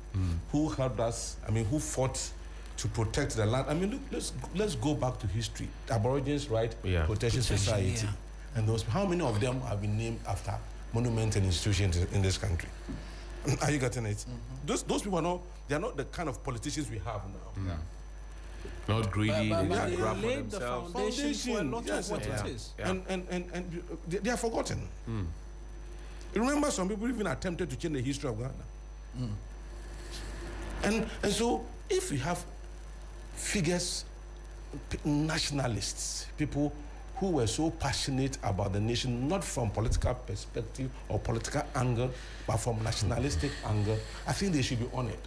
who helped us, who fought to protect the land. I mean, look, let's go back to history. Aborigines, right? Protection Society. Yeah. And how many of them have been named after monuments and institutions in this country? Are you getting it? Those people they're not the kind of politicians we have now. Not greedy, but they grab for themselves. Foundation for a lot of what it is. Yeah. And they are forgotten. Remember, some people even attempted to change the history of Ghana. And so, if we have figures, nationalists, people who were so passionate about the nation, not from political perspective or political angle, but from nationalistic angle, I think they should be honored.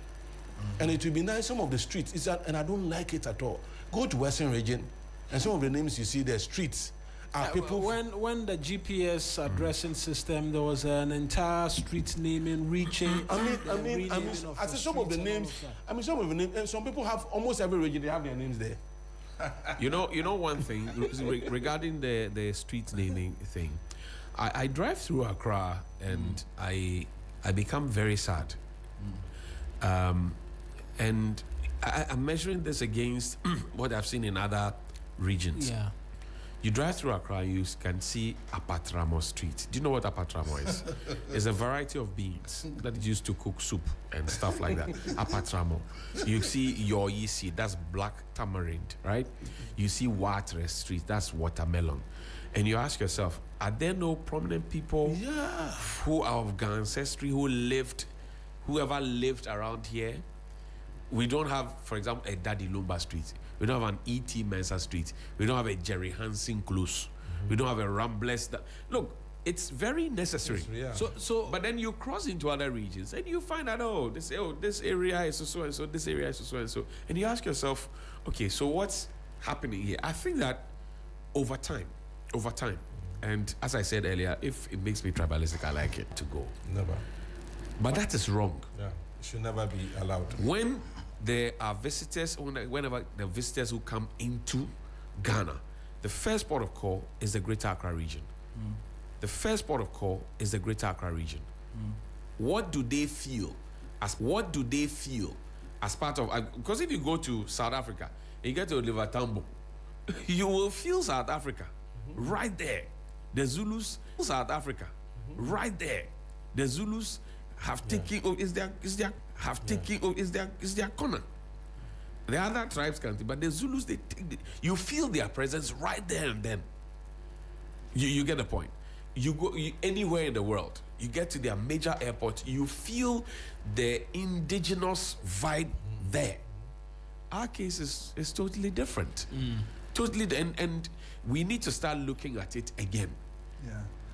And it will be nice, some of the streets, and I don't like it at all. Go to Western Region, and some of the names you see there, streets, are people... When the GPS addressing system, there was an entire street naming, reaching... I said some of the names, and some people have, almost every region, they have their names there. You know one thing, regarding the street naming thing, I drive through Accra, and I become very sad. And I'm measuring this against what I've seen in other regions. Yeah. You drive through Accra, you can see Apatramo Street. Do you know what Apatramo is? It's a variety of beans that is used to cook soup and stuff like that. Apatramo. You see Yoisi, that's black tamarind, right? You see Watre Street, that's watermelon. And you ask yourself, are there no prominent people who are of ancestry, whoever lived around here? We don't have, for example, a Daddy Lumba Street. We don't have an E.T. Mensah Street. We don't have a Jerry Hansen Close. We don't have a Rambless. Look, it's very necessary. Yeah. But then you cross into other regions and you find out, they say, this area is so and so, this area is so and so. And you ask yourself, okay, so what's happening here? I think that over time, and as I said earlier, if it makes me tribalistic, I like it to go. Never. But that is wrong. Yeah, it should never be allowed. When there are visitors, whenever the visitors who come into Ghana, the first port of call is the Greater Accra region. The first port of call is the Greater Accra region. What do they feel as part of, because if you go to South Africa and you get to Oliver Tambo, you will feel South Africa right there. The Zulus, South Africa, right there. The Zulus have taken over, is their corner. The other tribes can't, but the Zulus, you feel their presence right there and then. You get the point. You go anywhere in the world, you get to their major airport, you feel the indigenous vibe there. Our case is totally different. Totally, and we need to start looking at it again. Yeah.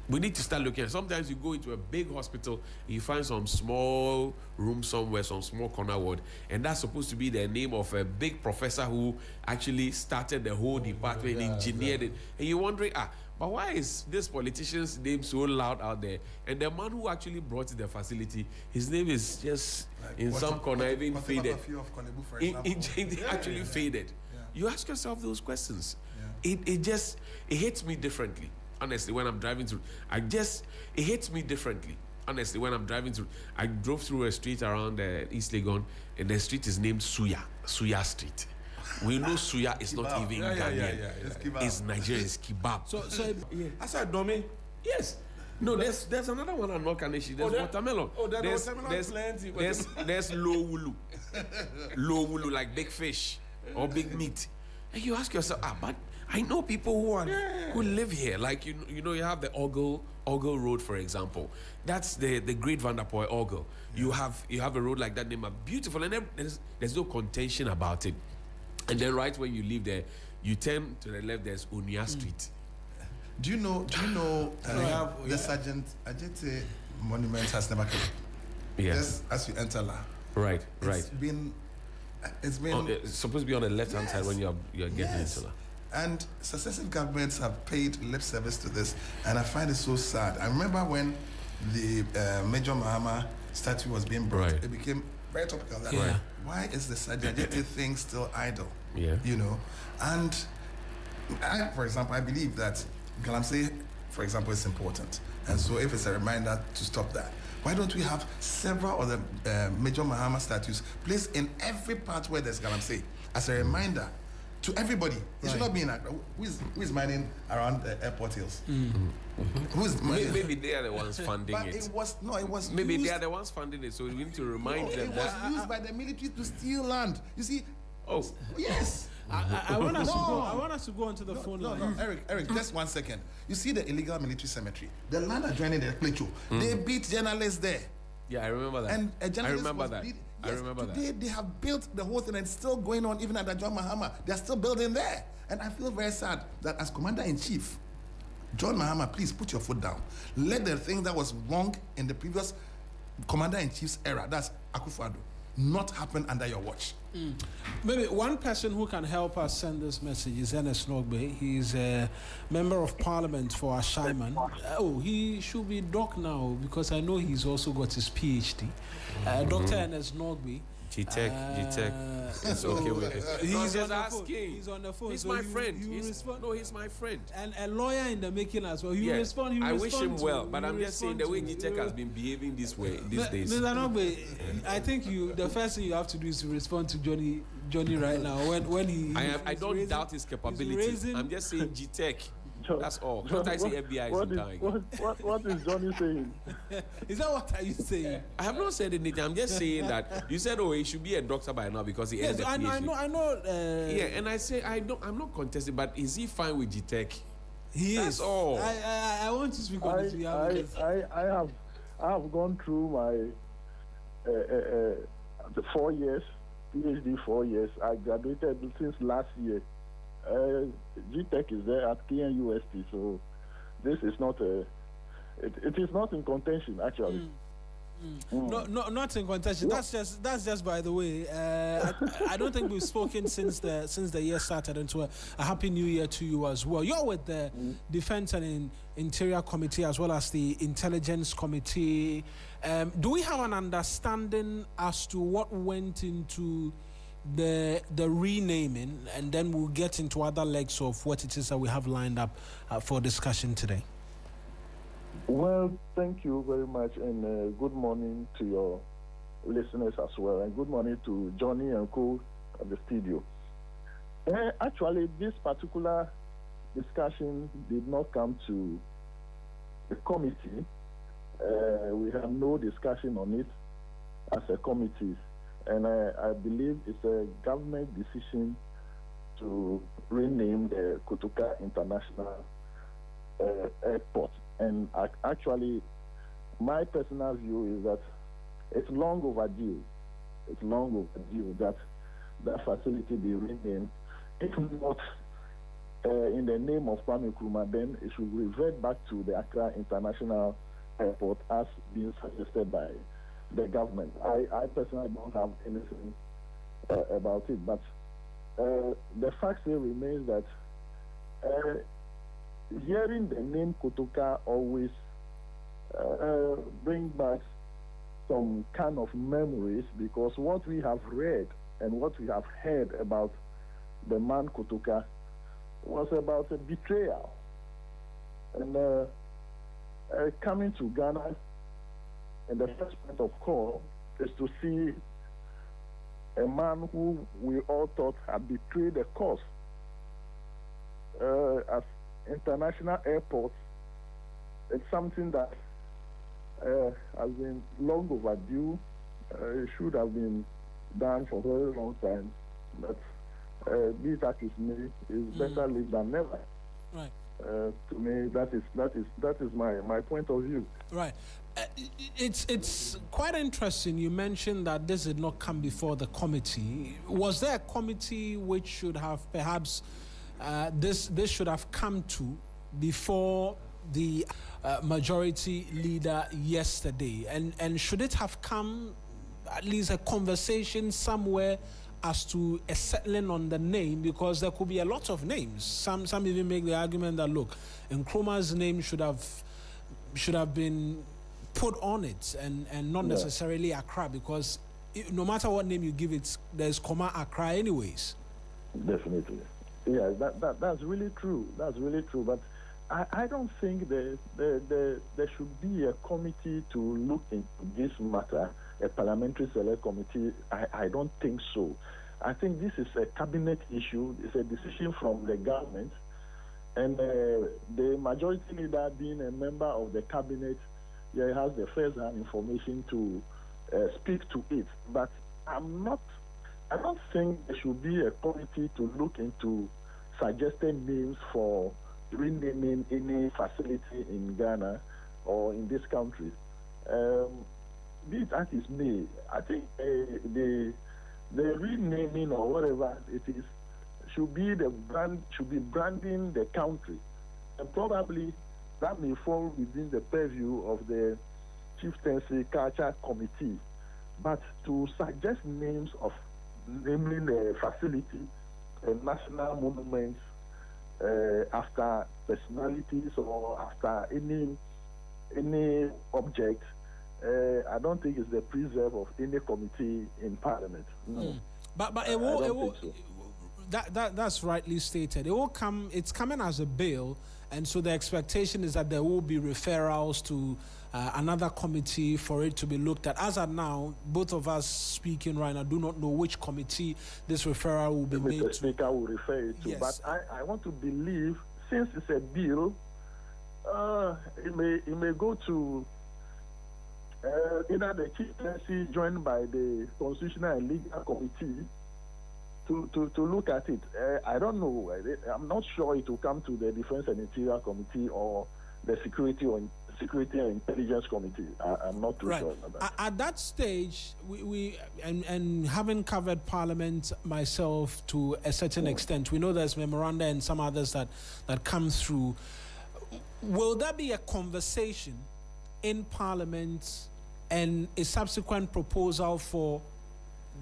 We need to start looking at it. Sometimes you go into a big hospital and you find some small room somewhere, some small corner ward, and that's supposed to be the name of a big professor who actually started the whole department, engineered it. And you're wondering, but why is this politician's name so loud out there? And the man who actually brought the facility, his name is just in some corner, even faded. Actually faded. You ask yourself those questions. It hits me differently. Honestly, when I'm driving through, it hits me differently. Honestly, when I'm driving through, I drove through a street around East Legon, and the street is named Suya Street. We know Suya is not even Ghanaian. It's Nigerian, it's kebab. So I said, Domi. Yes. No, there's another one at Nokanishi. There's watermelon. There's plenty. There's low wulu. Low wulu, like big fish or big meat. And you ask yourself, but I know people who live here. Like you know, you have the Ogle Road, for example. That's the Great Vanderpoel Ogle. You have a road like that named beautiful, and there's no contention about it. And then right when you leave there, you turn to the left. There's Unia Street. Do you know? The Sergeant Ajete monument has never come. Yes. Just as you enter La. Right. It's been. It's supposed to be on the left-hand side when you're getting into La. And successive governments have paid lip service to this, and I find it so sad. I remember when the Major Mahama statue was being brought, it became very topical. Why is the Sajajete thing still idle? Yeah. You know, and for example, I believe that Galamsey, for example, is important, and so if it's a reminder to stop that, why don't we have several of the Major Mahama statues placed in every part where there's Galamsey as a reminder to everybody? It should not be in Accra. Who is mining around the airport hills? Maybe they are the ones funding but it was maybe used, they are the ones funding it, so we need to remind them it that was used by the military to steal land. You see? Oh, yes. I want us to go onto the phone line. No, Eric, just 1 second. You see the illegal military cemetery, the land adjoining the Plecho. They beat journalists there. Yeah, I remember that. And a journalist I remember that. They have built the whole thing, and it's still going on even at the John Mahama. They're still building there. And I feel very sad that as Commander-in-Chief, John Mahama, please put your foot down. Let the thing that was wrong in the previous Commander-in-Chief's era, that's Akufo-Addo, not happen under your watch. Maybe one person who can help us send this message is Ernest Nogbe. He's a member of parliament for Ashaiman. He should be doc now because I know he's also got his PhD. Dr. Ernest Nogbe. GTech. It's okay with it. He's just asking. He's on the phone. He's my friend. He's my friend. And a lawyer in the making as well. He respond. I wish him well, but I'm just saying the way GTech has been behaving this way these days. Mr. Nogbe, I think the first thing you have to do is to respond to Johnny right now when he. I don't doubt his capability. I'm just saying GTech. That's all. What I say FBI is dying. What is Johnny saying? Is that what are you saying? I have not said anything. I'm just saying that you said, he should be a doctor by now because he has a PhD. I know. And I say I'm not contesting, but is he fine with GTech? He That's is. all. I want to speak on this. I have gone through my 4 years, PhD 4 years. I graduated since last year. GTech is there at KNUST, so this is not a it is not in contention, actually. No, not in contention. That's just by the way. I don't think we've spoken since the year started. And so a happy new year to you as well. You're with the Defense and Interior Committee as well as the Intelligence Committee. Do we have an understanding as to what went into the renaming, and then we'll get into other legs of what it is that we have lined up for discussion today? Well, thank you very much, and good morning to your listeners as well, and good morning to Johnny and Co at the studio. Actually, this particular discussion did not come to the committee. We have no discussion on it as a committee, and I believe it's a government decision to rename the Kotoka International Airport. And actually, my personal view is that it's long overdue. It's long overdue that that facility be renamed. If not in the name of Kwame Nkrumah, then it should revert back to the Accra International Airport as being suggested by the government. I personally don't have anything about it, but the fact still remains that hearing the name Kotoka always brings back some kind of memories, because what we have read and what we have heard about the man Kotoka was about a betrayal. And coming to Ghana, and the first point of call is to see a man who we all thought had betrayed the cause. As international airports, it's something that has been long overdue. It should have been done for a very long time, but be that is me, is better late than never. Right. To me, that is my point of view. Right. It's quite interesting. You mentioned that this did not come before the committee. Was there a committee which should have perhaps this should have come to before the majority leader yesterday? And should it have come at least a conversation somewhere as to a settling on the name? Because there could be a lot of names. Some even make the argument that, look, Nkrumah's name should have been put on it and not necessarily Accra, because no matter what name you give it, there's Koma Accra anyways. Definitely. Yeah, that's really true. That's really true. But I don't think there should be a committee to look into this matter, a parliamentary select committee. I don't think so. I think this is a cabinet issue. It's a decision from the government, and the majority leader, being a member of the cabinet, he has the first-hand information to speak to it. But I don't think there should be a committee to look into suggested names for renaming any facility in Ghana or in this country. Be that is me, I think the renaming or whatever it is should be branding the country, and probably that may fall within the purview of the Chieftaincy Culture Committee. But to suggest names of naming a facility, a national monument, after personalities or after any object, I don't think it's the preserve of any committee in Parliament. No. But it will that's rightly stated. It will come. It's coming as a bill, and so the expectation is that there will be referrals to another committee for it to be looked at. As of now, both of us speaking right now do not know which committee this referral will be made to. The Speaker will refer it to. Yes. But I want to believe, since it's a bill, it may go to either the Chieftaincy joined by the Constitutional and Legal Committee to look at it. I don't know. I'm not sure it will come to the Defense and Interior Committee or the Security and Intelligence Committee. I'm not too sure about that. At that stage, we having covered Parliament myself to a certain extent, we know there's memoranda and some others that come through. will there be a conversation in Parliament and a subsequent proposal for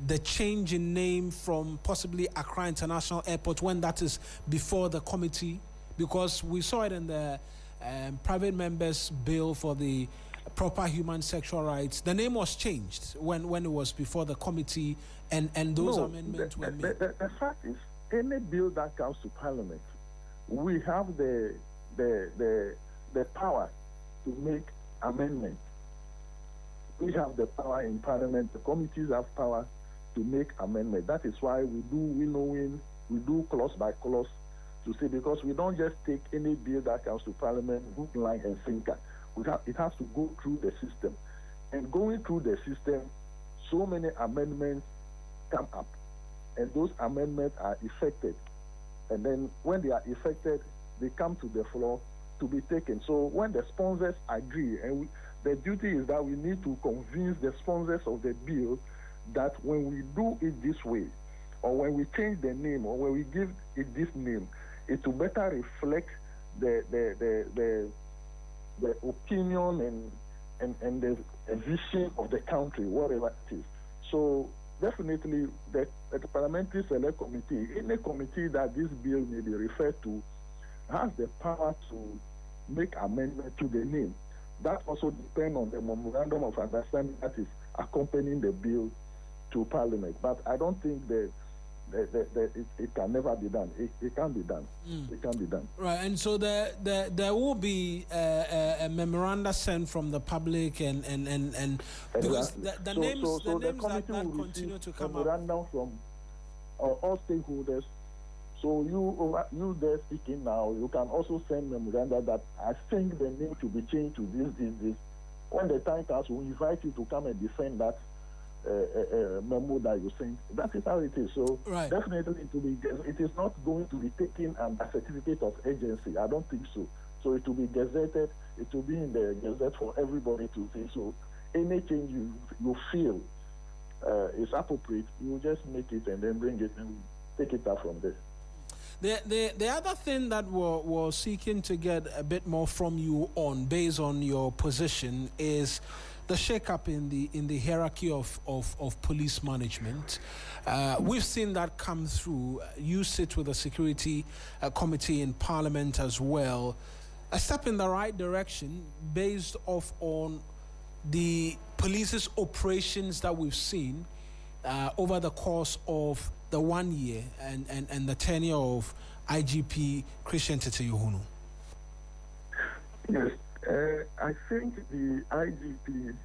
the change in name from possibly Accra International Airport when that is before the committee? Because we saw it in the private members' bill for the proper human sexual rights. The name was changed when it was before the committee, and those amendments were made. The fact is, any bill that comes to Parliament, we have the power to make amendments. We have the power in Parliament. The committees have power to make amendments. That is why we do clause by clause to say, because we don't just take any bill that comes to Parliament, hook, line, and sinker. It has to go through the system. And going through the system, so many amendments come up. And those amendments are effected. And then when they are effected, they come to the floor to be taken. So when the sponsors agree, and the duty is that we need to convince the sponsors of the bill that when we do it this way, or when we change the name, or when we give it this name, it will better reflect the opinion and the vision of the country, whatever it is. So definitely the Parliamentary Select Committee, any committee that this bill may be referred to, has the power to make amendment to the name. That also depends on the memorandum of understanding that is accompanying the bill to Parliament. But I don't think that it can never be done. It can be done. It can be done. Right, and so there will be a memoranda sent from the public and because the names that continue to come up. Memorandum from all stakeholders. So you there speaking now, you can also send memoranda that I think the name should be changed to this. When the time comes, we invite you to come and defend that memo that you sent. That is how it is. So definitely it is not going to be taken as a certificate of agency. I don't think so. So it will be gazetted. It will be in the gazette for everybody to see. So any change you feel is appropriate, you just make it and then bring it and take it up from there. The other thing that we're seeking to get a bit more from you on, based on your position, is the shake-up in the hierarchy of police management. We've seen that come through. You sit with the Security Committee in Parliament as well. A step in the right direction based off on the police's operations that we've seen over the course of the 1 year and the tenure of IGP Christian Tetteh Yohonu. Yes, I think the IGP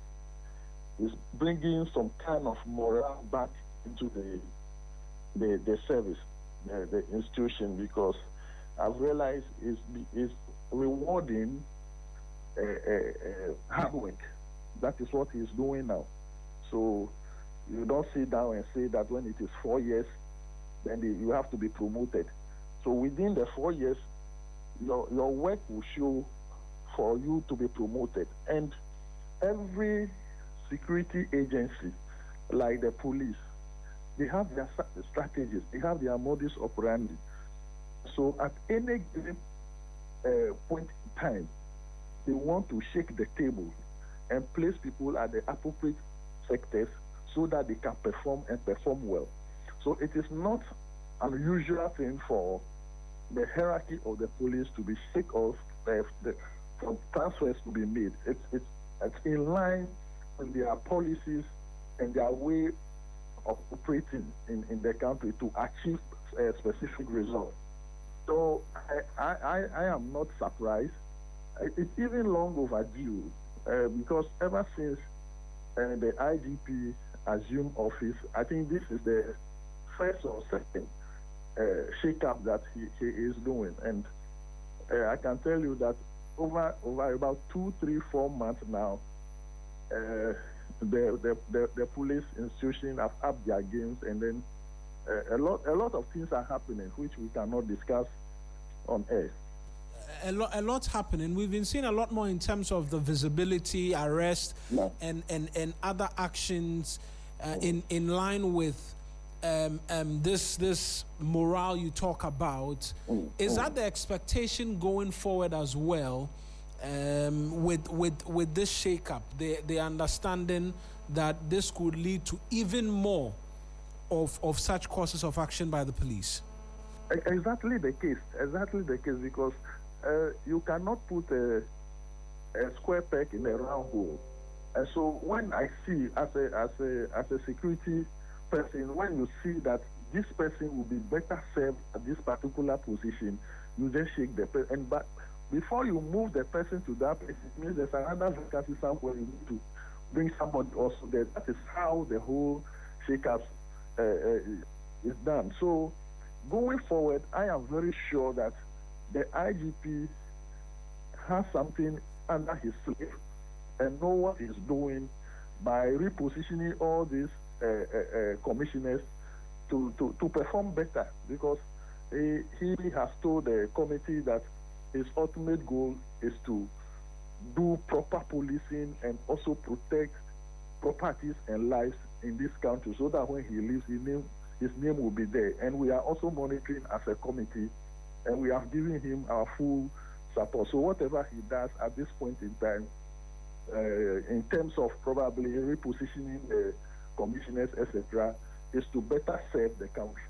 is bringing some kind of morale back into the service, the institution, because I've realized is rewarding hard work. That is what he's doing now. So you don't sit down and say that when it is 4 years, then you have to be promoted. So within the 4 years, your work will show for you to be promoted. And every security agency, like the police, they have their strategies, they have their modus operandi. So at any given point in time, they want to shake the table and place people at the appropriate sectors so that they can perform and perform well. So it is not an unusual thing for the hierarchy of the police to be shake off, for transfers to be made. It's in line with their policies and their way of operating in the country to achieve a specific result. So I am not surprised. It's even long overdue because ever since the IGP assumed office, I think this is the first or second shake-up that he is doing. And I can tell you that over about 2, 3, 4 months now, the police institution have upped their games, and then a lot of things are happening which we cannot discuss on air. A lot happening. We've been seeing a lot more in terms of the visibility, arrest, and other actions in line with this morale you talk about. Is that the expectation going forward as well? with this shake-up, the understanding that this could lead to even more of such courses of action by the police? Exactly the case, because you cannot put a square peg in a round hole. And so when I see, as a security person, when you see that this person will be better served at this particular position, you just shake the person. But before you move the person to that place, it means there's another vacancy somewhere. You need to bring somebody also there. That is how the whole shake-up is done. So going forward, I am very sure that the IGP has something under his sleeve and know what he's doing by repositioning all these commissioners to perform better, because he has told the committee that his ultimate goal is to do proper policing and also protect properties and lives in this country, so that when he leaves, his name will be there. And we are also monitoring as a committee, and we have given him our full support. So whatever he does at this point in time, in terms of probably repositioning the commissioners, etc., is to better serve the country.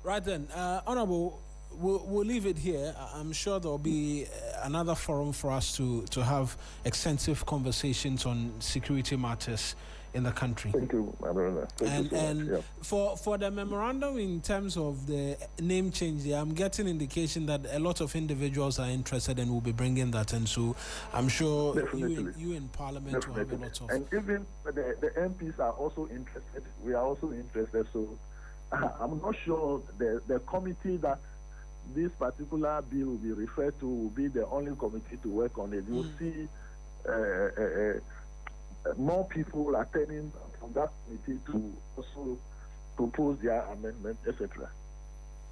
Right then, Honorable, we'll leave it here. I'm sure there'll be another forum for us to have extensive conversations on security matters in the country. Thank you, my brother. Thank you so much. Yeah. For the memorandum in terms of the name change, I'm getting indication that a lot of individuals are interested and will be bringing that, and so I'm sure you in Parliament will have a lot of. And even the MPs are also interested. We are also interested. So I'm not sure the committee that this particular bill will be referred to will be the only committee to work on it. You'll see more people attending from that committee to also propose their amendment, etc.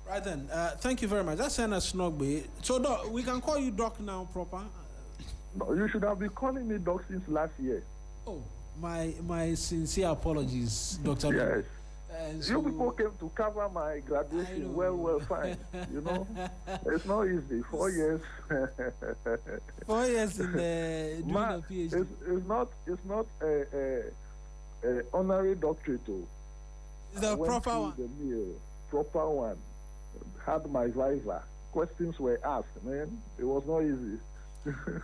Right then, thank you very much. That's Senator Snogby. So, Doc, we can call you Doc now, proper? No, you should have been calling me Doc since last year. Oh, my sincere apologies, Dr. Yes. So, you people came to cover my graduation well, fine. You know, it's not easy. 4 years. 4 years in the doing a PhD. It's not a honorary doctorate. It's the proper one. The proper one. Had my viva. Questions were asked, man. It was not easy.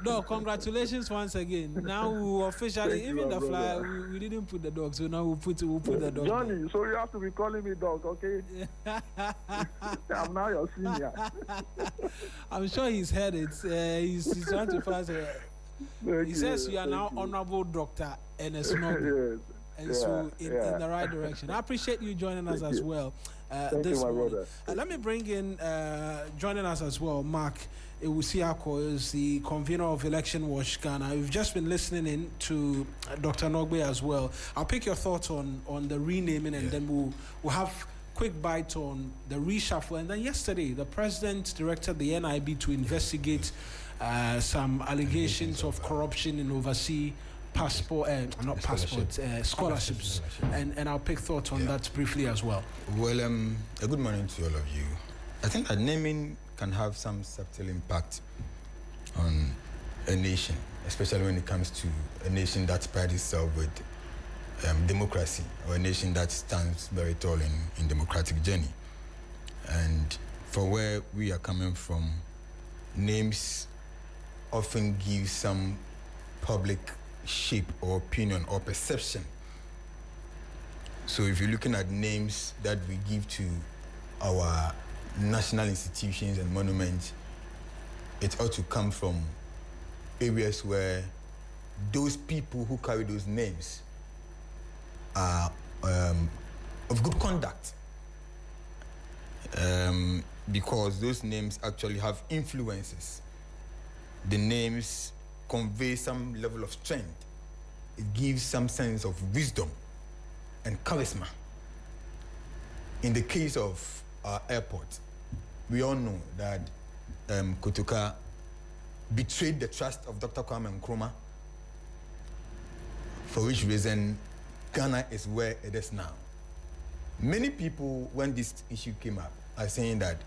No, congratulations once again. Now we will officially, even the flyer, we didn't put the dog, so now we'll put the dog. Johnny, so you have to be calling me dog, okay? I'm now your senior. I'm sure he's heard it. He's trying to pass it. He says you are now Honorable Doctor Ernest Noble. And so in the right direction. I appreciate you joining us as well. Thank you, my brother. Let me bring in, joining us as well, Mark Ewusiako is the convener of Election Watch Ghana. We've just been listening in to Dr. Nogbe as well. I'll pick your thoughts on the renaming, and then we'll have quick bite on the reshuffle. And then yesterday, the president directed the NIB to investigate some allegations of corruption in overseas scholarships. And I'll pick thoughts on that briefly as well. Well, a good morning to all of you. I think that naming can have some subtle impact on a nation, especially when it comes to a nation that prides itself with democracy, or a nation that stands very tall in democratic journey. And for where we are coming from, names often give some public shape or opinion or perception. So if you're looking at names that we give to our national institutions and monuments, it ought to come from areas where those people who carry those names are of good conduct, because those names actually have influences. The names convey some level of strength. It gives some sense of wisdom and charisma. In the case of our airport, we all know that Kotoka betrayed the trust of Dr. Kwame Nkrumah, for which reason Ghana is where it is now. Many people, when this issue came up, are saying that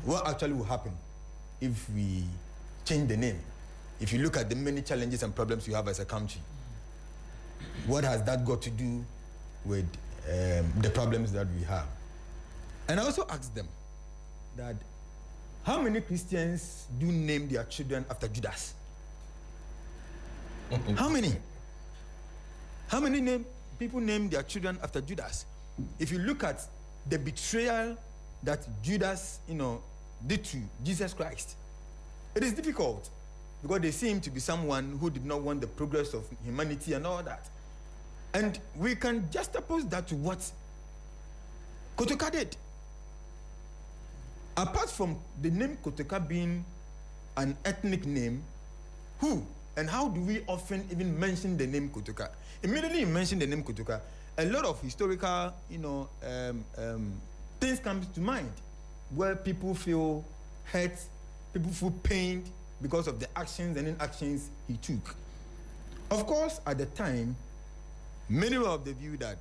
what actually will happen if we change the name if you look at the many challenges and problems you have as a country, what has that got to do with the problems that we have? And I also asked them that how many Christians do name their children after Judas? How many? How many people name their children after Judas? If you look at the betrayal that Judas, did to Jesus Christ, it is difficult because they seem to be someone who did not want the progress of humanity and all that. And we can juxtapose that to what Kotoka did. Apart from the name Kotoka being an ethnic name, who and how do we often even mention the name Kotoka? Immediately you mention the name Kotoka, a lot of historical, things come to mind where people feel hurt, people feel pained because of the actions and inactions he took. Of course, at the time, many were of the view that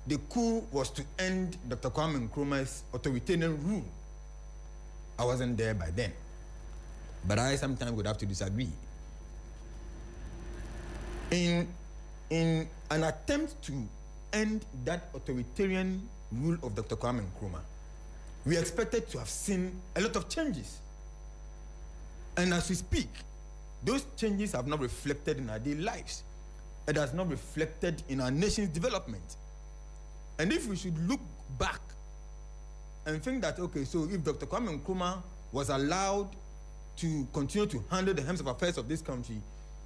the coup was to end Dr. Kwame Nkrumah's authoritarian rule. I wasn't there by then, but I sometimes would have to disagree. In an attempt to end that authoritarian rule of Dr. Kwame Nkrumah, we expected to have seen a lot of changes. And as we speak, those changes have not reflected in our daily lives. It has not reflected in our nation's development. And if we should look back and think that, okay, so if Dr. Kwame Nkrumah was allowed to continue to handle the helms of affairs of this country,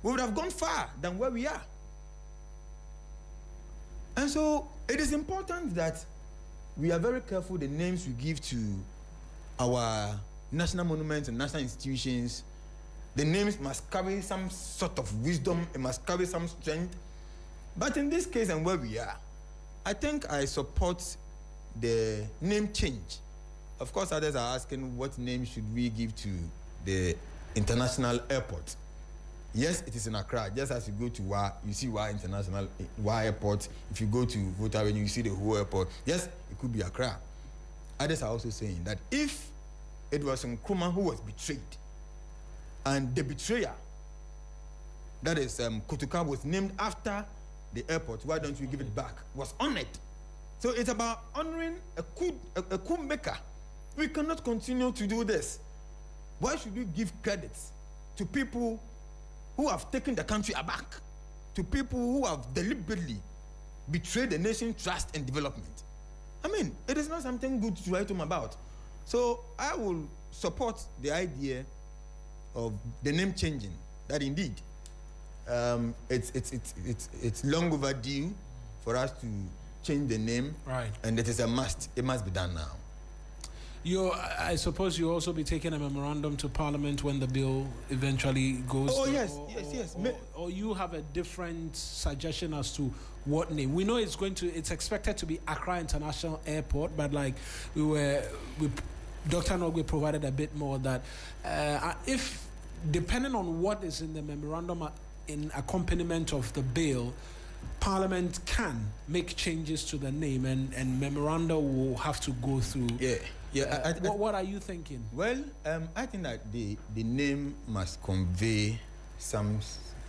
we would have gone far than where we are. And so it is important that we are very careful the names we give to our national monuments and national institutions. The names must carry some sort of wisdom, it must carry some strength. But in this case and where we are, I think I support the name change. Of course, others are asking what name should we give to the international airport. Yes, it is in Accra. Just as you go to Wa, you see Wa International, Wa Airport. If you go to Volta, you see the whole airport. Yes, it could be Accra. Others are also saying that if it was Nkrumah who was betrayed, and the betrayer, that is Kotoka, was named after the airport, why don't we give it back, was honored. So it's about honoring a coup maker. We cannot continue to do this. Why should we give credits to people who have taken the country aback, to people who have deliberately betrayed the nation's trust and development? I mean, it is not something good to write home about. So I will support the idea of the name changing, that indeed it's long overdue for us to change the name, right? And it is a must. It must be done now. I suppose you'll also be taking a memorandum to Parliament when the bill eventually goes. Oh, to, yes. Or you have a different suggestion as to what name. We know it's expected to be Accra International Airport, but like Dr. Nogwe provided a bit more that if, depending on what is in the memorandum in accompaniment of the bill, Parliament can make changes to the name, and memoranda will have to go through. What are you thinking? Well, I think that the name must convey some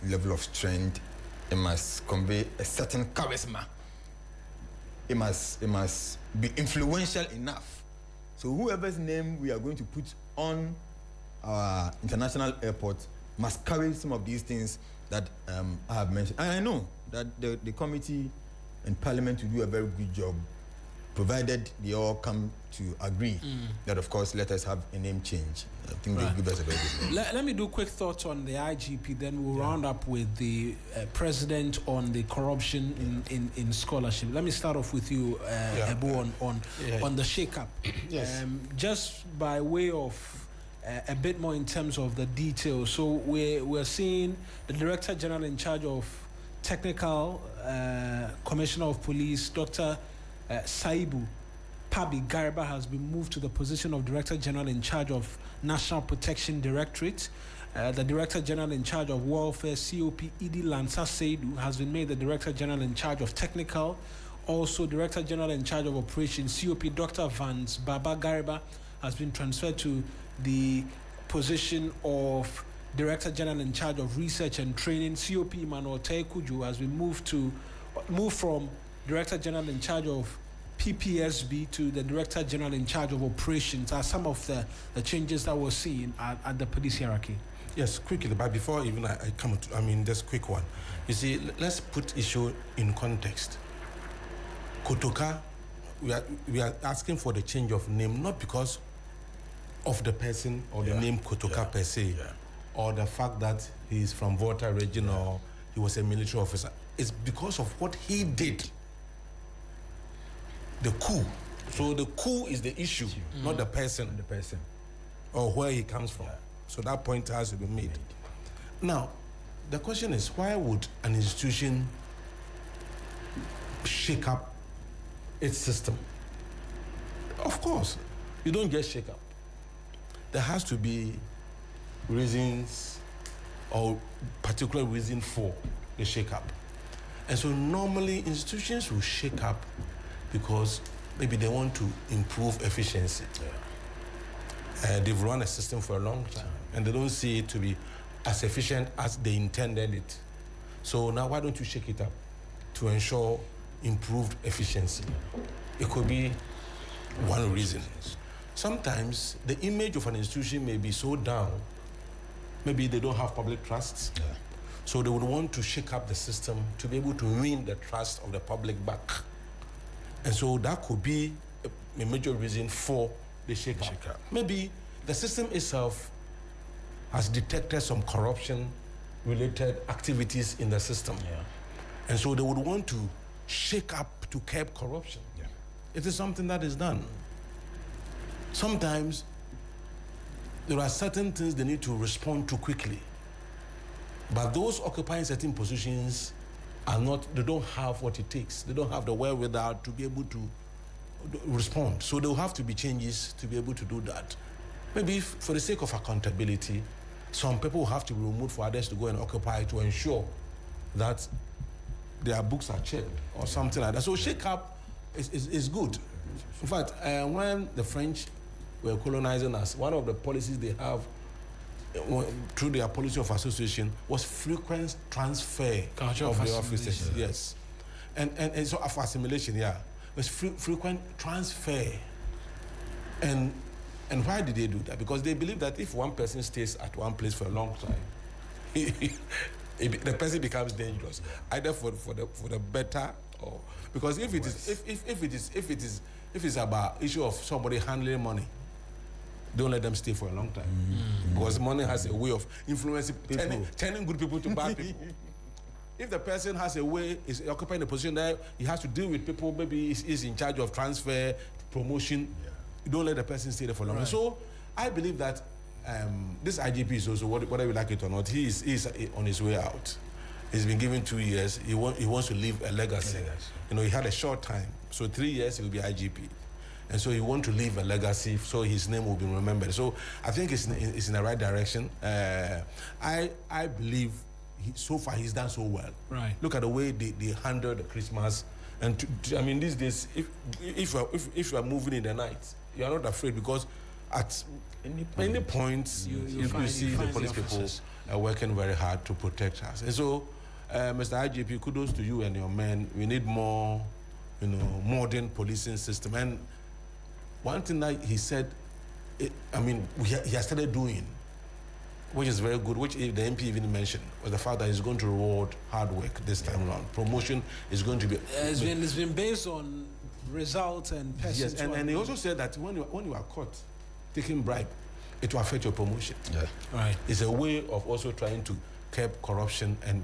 level of strength. It must convey a certain charisma. It must be influential enough. So whoever's name we are going to put on our international airport must carry some of these things that I have mentioned. And I know that the committee and Parliament will do a very good job, provided they all come to agree that, of course, let us have a name change. I think they'll give us a very good name. Let me do quick thoughts on the IGP, then we'll round up with the president on the corruption in scholarship. Let me start off with you, Ebu, on the shake-up. Yes. Just by way of a bit more in terms of the details. So we're seeing the Director General in charge of Technical Commissioner of Police, Dr. Saibu Pabi Garba, has been moved to the position of Director General in charge of National Protection Directorate. The Director General in charge of Welfare, COP Idi Lansa Seidu, has been made the Director General in charge of Technical. Also, Director General in charge of Operations, COP Dr. Vance Baba Garba, has been transferred to the position of Director General in charge of research and training, COP Emmanuel Tekuju, has been moved from Director General in charge of PPSB to the Director General in charge of operations, are some of the changes that we're seeing at the police hierarchy. Yes, quickly, but before even I come to, just quick one. You see, let's put issue in context. Kotoka, we are asking for the change of name, not because of the person or the name Kotoka per se, or the fact that he's from Volta region or he was a military officer. It's because of what he did. The coup. So the coup is the issue, not the person. The person. Or where he comes from. So that point has to be made. Now, the question is, why would an institution shake up its system? Of course, you don't just shake up. There has to be reasons or particular reason for the shake up. And so normally institutions will shake up because maybe they want to improve efficiency. They've run a system for a long time and they don't see it to be as efficient as they intended it. So now why don't you shake it up to ensure improved efficiency? It could be one reason. Sometimes the image of an institution may be so down, maybe they don't have public trust. So they would want to shake up the system to be able to win the trust of the public back. And so that could be a major reason for the shake-up. Maybe the system itself has detected some corruption-related activities in the system. And so they would want to shake up to curb corruption. It is something that is done. Sometimes there are certain things they need to respond to quickly. But those occupying certain positions they don't have what it takes. They don't have the wherewithal to be able to respond. So there will have to be changes to be able to do that. Maybe for the sake of accountability, some people will have to be removed for others to go and occupy to ensure that their books are checked or something like that. So shake-up is good. In fact, when the French were colonizing us, one of the policies they have through their policy of association was frequent transfer of the officers. Yes. And so of assimilation, was frequent transfer. And why did they do that? Because they believe that if one person stays at one place for a long time, the person becomes dangerous, either for the better or because if it's about issue of somebody handling money, don't let them stay for a long time. Because money has a way of influencing, turning good people to bad people. If the person has a way, is occupying a position there, he has to deal with people, maybe he's in charge of transfer, promotion, you don't let the person stay there for long. Right. So I believe that this IGP is also, whether we like it or not, he is on his way out. He's been given 2 years. He wants to leave a legacy. He had a short time. So 3 years, he will be IGP. And so he wants to leave a legacy so his name will be remembered. So I think it's in the right direction. I believe so far he's done so well. Right. Look at the way they handle the Christmas. And these days, if you are moving in the night, you are not afraid because at any point you see the police people are working very hard to protect us. And so, Mr. IGP, kudos to you and your men. We need more, modern policing system. And one thing that he said, he has started doing, which is very good, which the MP even mentioned, was the fact that he's going to reward hard work this time around. Promotion is going to be... It's been based on results and persons. Yes, and he also said that when you are caught taking bribe, it will affect your promotion. Right. It's a way of also trying to curb corruption and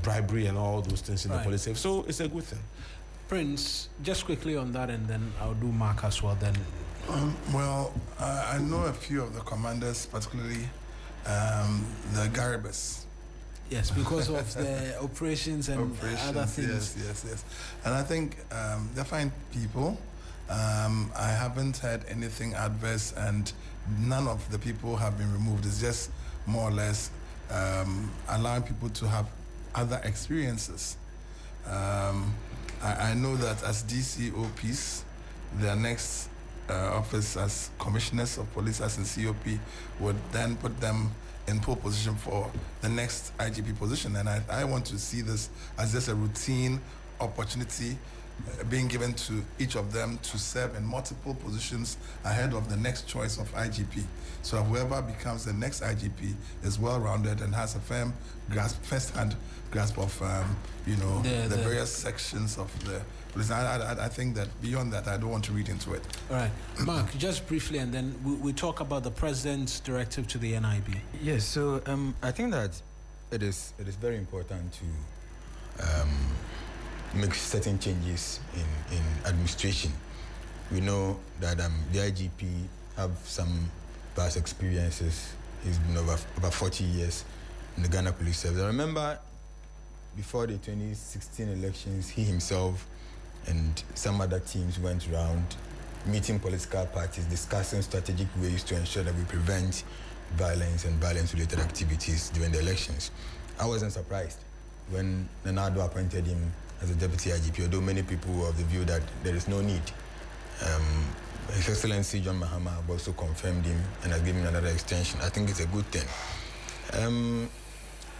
bribery and all those things in the police. So it's a good thing. Prince, just quickly on that, and then I'll do Mark as well then. I know a few of the commanders, particularly the Garibus. Yes, because of the operations and other things. Yes. And I think they're fine people. I haven't heard anything adverse, and none of the people have been removed. It's just more or less allowing people to have other experiences. I know that as DCOPs, their next office as commissioners of police as in COP would then put them in pole position for the next IGP position. And I want to see this as just a routine opportunity being given to each of them to serve in multiple positions ahead of the next choice of IGP. So whoever becomes the next IGP is well-rounded and has a firm grasp, first-hand grasp of, the various sections of the police. I think that beyond that, I don't want to read into it. All right. Mark, just briefly, and then we talk about the president's directive to the NIB. Yes, so I think that it is very important to make certain changes in administration. We know that the IGP have some past experiences. He's been over 40 years in the Ghana Police Service. I remember before the 2016 elections, he himself and some other teams went around meeting political parties, discussing strategic ways to ensure that we prevent violence and violence-related activities during the elections. I wasn't surprised when Nana Addo appointed him as a deputy IGP, although many people were of the view that there is no need. His Excellency John Mahama also confirmed him and has given another extension. I think it's a good thing.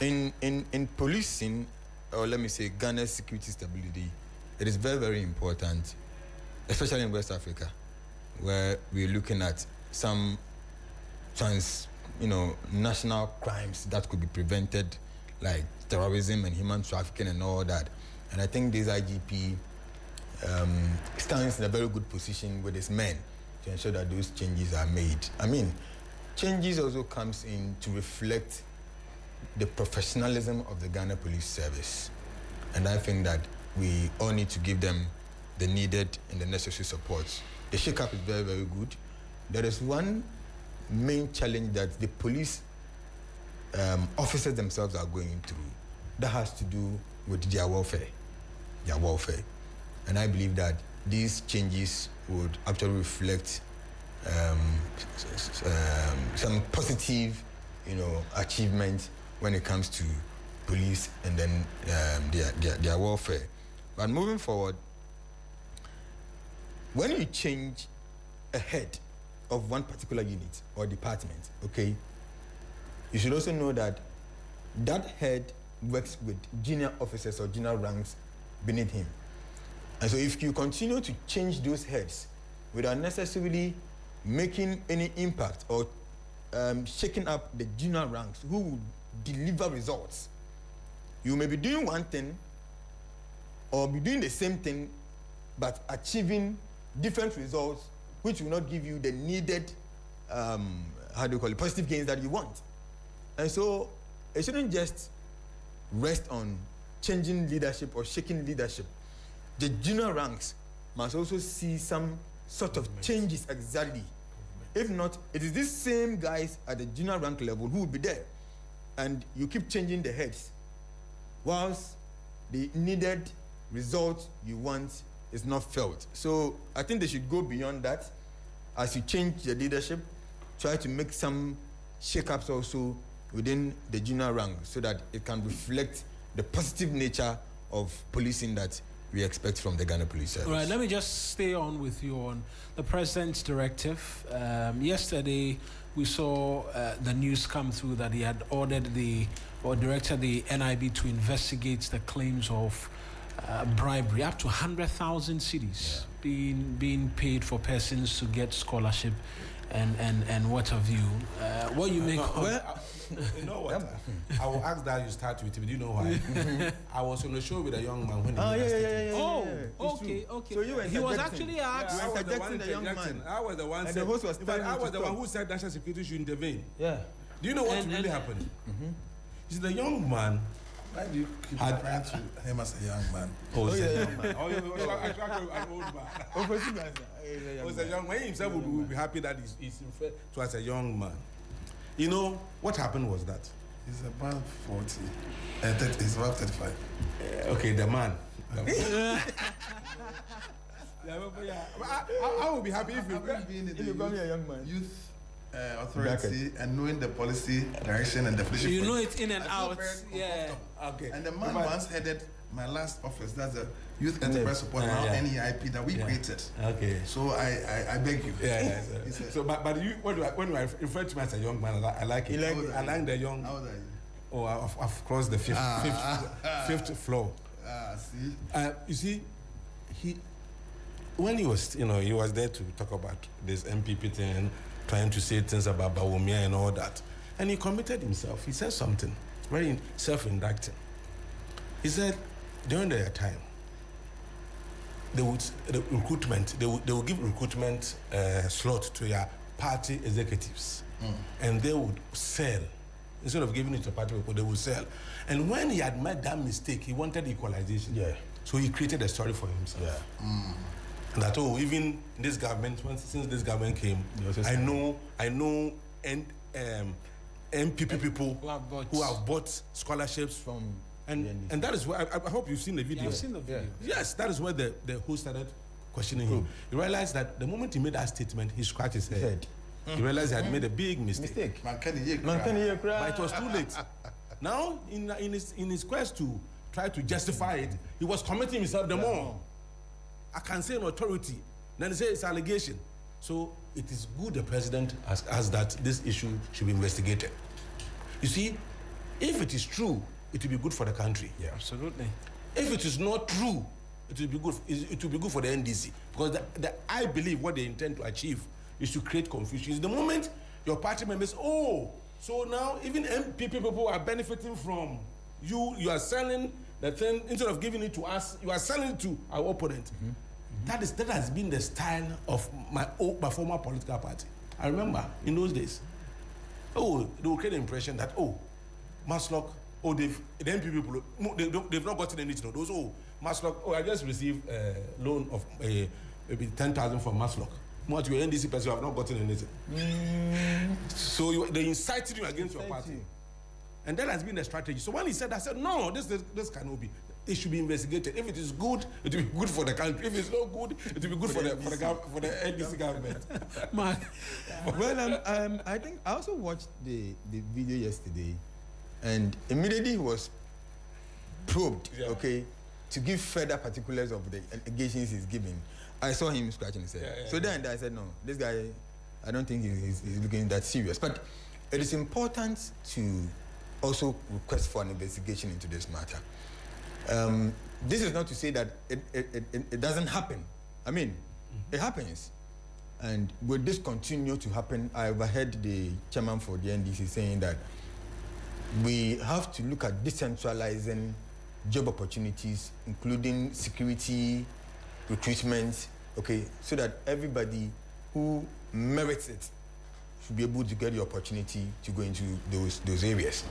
In policing, or let me say Ghana's security stability, it is very, very important, especially in West Africa, where we're looking at some national crimes that could be prevented, like terrorism and human trafficking and all that. And I think this IGP stands in a very good position with his men to ensure that those changes are made. I mean, changes also comes in to reflect the professionalism of the Ghana Police Service. And I think that we all need to give them the needed and the necessary support. The shake-up is very, very good. There is one main challenge that the police officers themselves are going through that has to do with their welfare. And I believe that these changes would actually reflect some positive, achievement when it comes to police and then their welfare. But moving forward, when you change a head of one particular unit or department, okay, you should also know that that head works with junior officers or junior ranks beneath him. And so if you continue to change those heads without necessarily making any impact or shaking up the junior ranks who will deliver results, you may be doing one thing or be doing the same thing but achieving different results which will not give you the needed, positive gains that you want. And so it shouldn't just rest on changing leadership or shaking leadership. The junior ranks must also see some sort of changes exactly. If not, it is these same guys at the junior rank level who will be there. And you keep changing the heads whilst the needed result you want is not felt. So I think they should go beyond that. As you change the leadership, try to make some shake-ups also within the junior rank so that it can reflect the positive nature of policing that we expect from the Ghana Police Service. All right, let me just stay on with you on the President's directive. Yesterday, we saw the news come through that he had directed the NIB to investigate the claims of bribery, up to 100,000 cedis being paid for persons to get scholarship and what have you. What you make? You know what? I will ask that you start with him. Do you know why? I was on the show with a young man when he was okay. So you were he was actually asked. I was the one interjecting. I was the one. And the host was I was the one who said national security should intervene. Yeah. Do you know what really happened? He's the young man. Why do you keep referring to him as a young man? Oh, he's a young man. Oh, an old man. He's a young man. He himself would be happy that he's referred to as a young man. You know, what happened was that he's about 40. 30, he's about 35. Okay, the man. I would be happy if you call me a young man. Youth authority and knowing the policy direction and definition. You know it in and out. Yeah. Okay. And the man once headed my last office, that's the Youth Enterprise Support, now NEIP, that we created. Okay. So I beg you. Yeah. So, but you, when you refer to me as a young man, I like it. I like the young. How old are you? Oh, I've crossed the fifth floor. See. You see, when he was there to talk about this MPP thing, trying to say things about Bawumia and all that, and he committed himself. He said something very self-indicting. He said during their time, they will give recruitment slot to your party executives, and they would sell. Instead of giving it to party people, they would sell. And when he had made that mistake, he wanted equalization. Yeah. So he created a story for himself. Yeah. That even this government, since this government came, I know, and MPP people who have bought scholarships from, and that is why I hope you've seen the video. Yeah, I've seen the video. Yes, that is where the host started questioning him. He realized that the moment he made that statement, he scratched his head. He realized he had made a big mistake. But it was too late. Now, in his quest to try to justify it, he was committing himself the more. I can say an authority. Then they say it's allegation. So it is good the president has that this issue should be investigated. You see, if it is true, it will be good for the country. Yeah, absolutely. If it is not true, it will be good. It will be good for the NDC, because I believe what they intend to achieve is to create confusion. It's the moment your party members, so now even MPP people are benefiting from you. You are selling the thing instead of giving it to us. You are selling it to our opponent. That has been the style of my former political party. I remember in those days. They will create the impression that Maslock, the MPP people, they've not gotten anything. Those Maslock, I just received a loan of maybe 10,000 from Maslock. What your NDC person, you have not gotten anything. So they incited you against your party. And that has been the strategy. So when he said, I said, no, this cannot be. It should be investigated. If it is good, it will be good for the country. If it's not good, it will be good for the NDC government. Mark. Well, I think I also watched the video yesterday, and immediately he was probed, to give further particulars of the allegations he's giving. I saw him scratching his head. So then I said, no, this guy, I don't think he's looking that serious. But it is important to also request for an investigation into this matter. This is not to say that it doesn't happen. I mean, it happens. And will this continue to happen? I overheard the chairman for the NDC saying that we have to look at decentralizing job opportunities, including security, recruitment, so that everybody who merits it should be able to get the opportunity to go into those areas.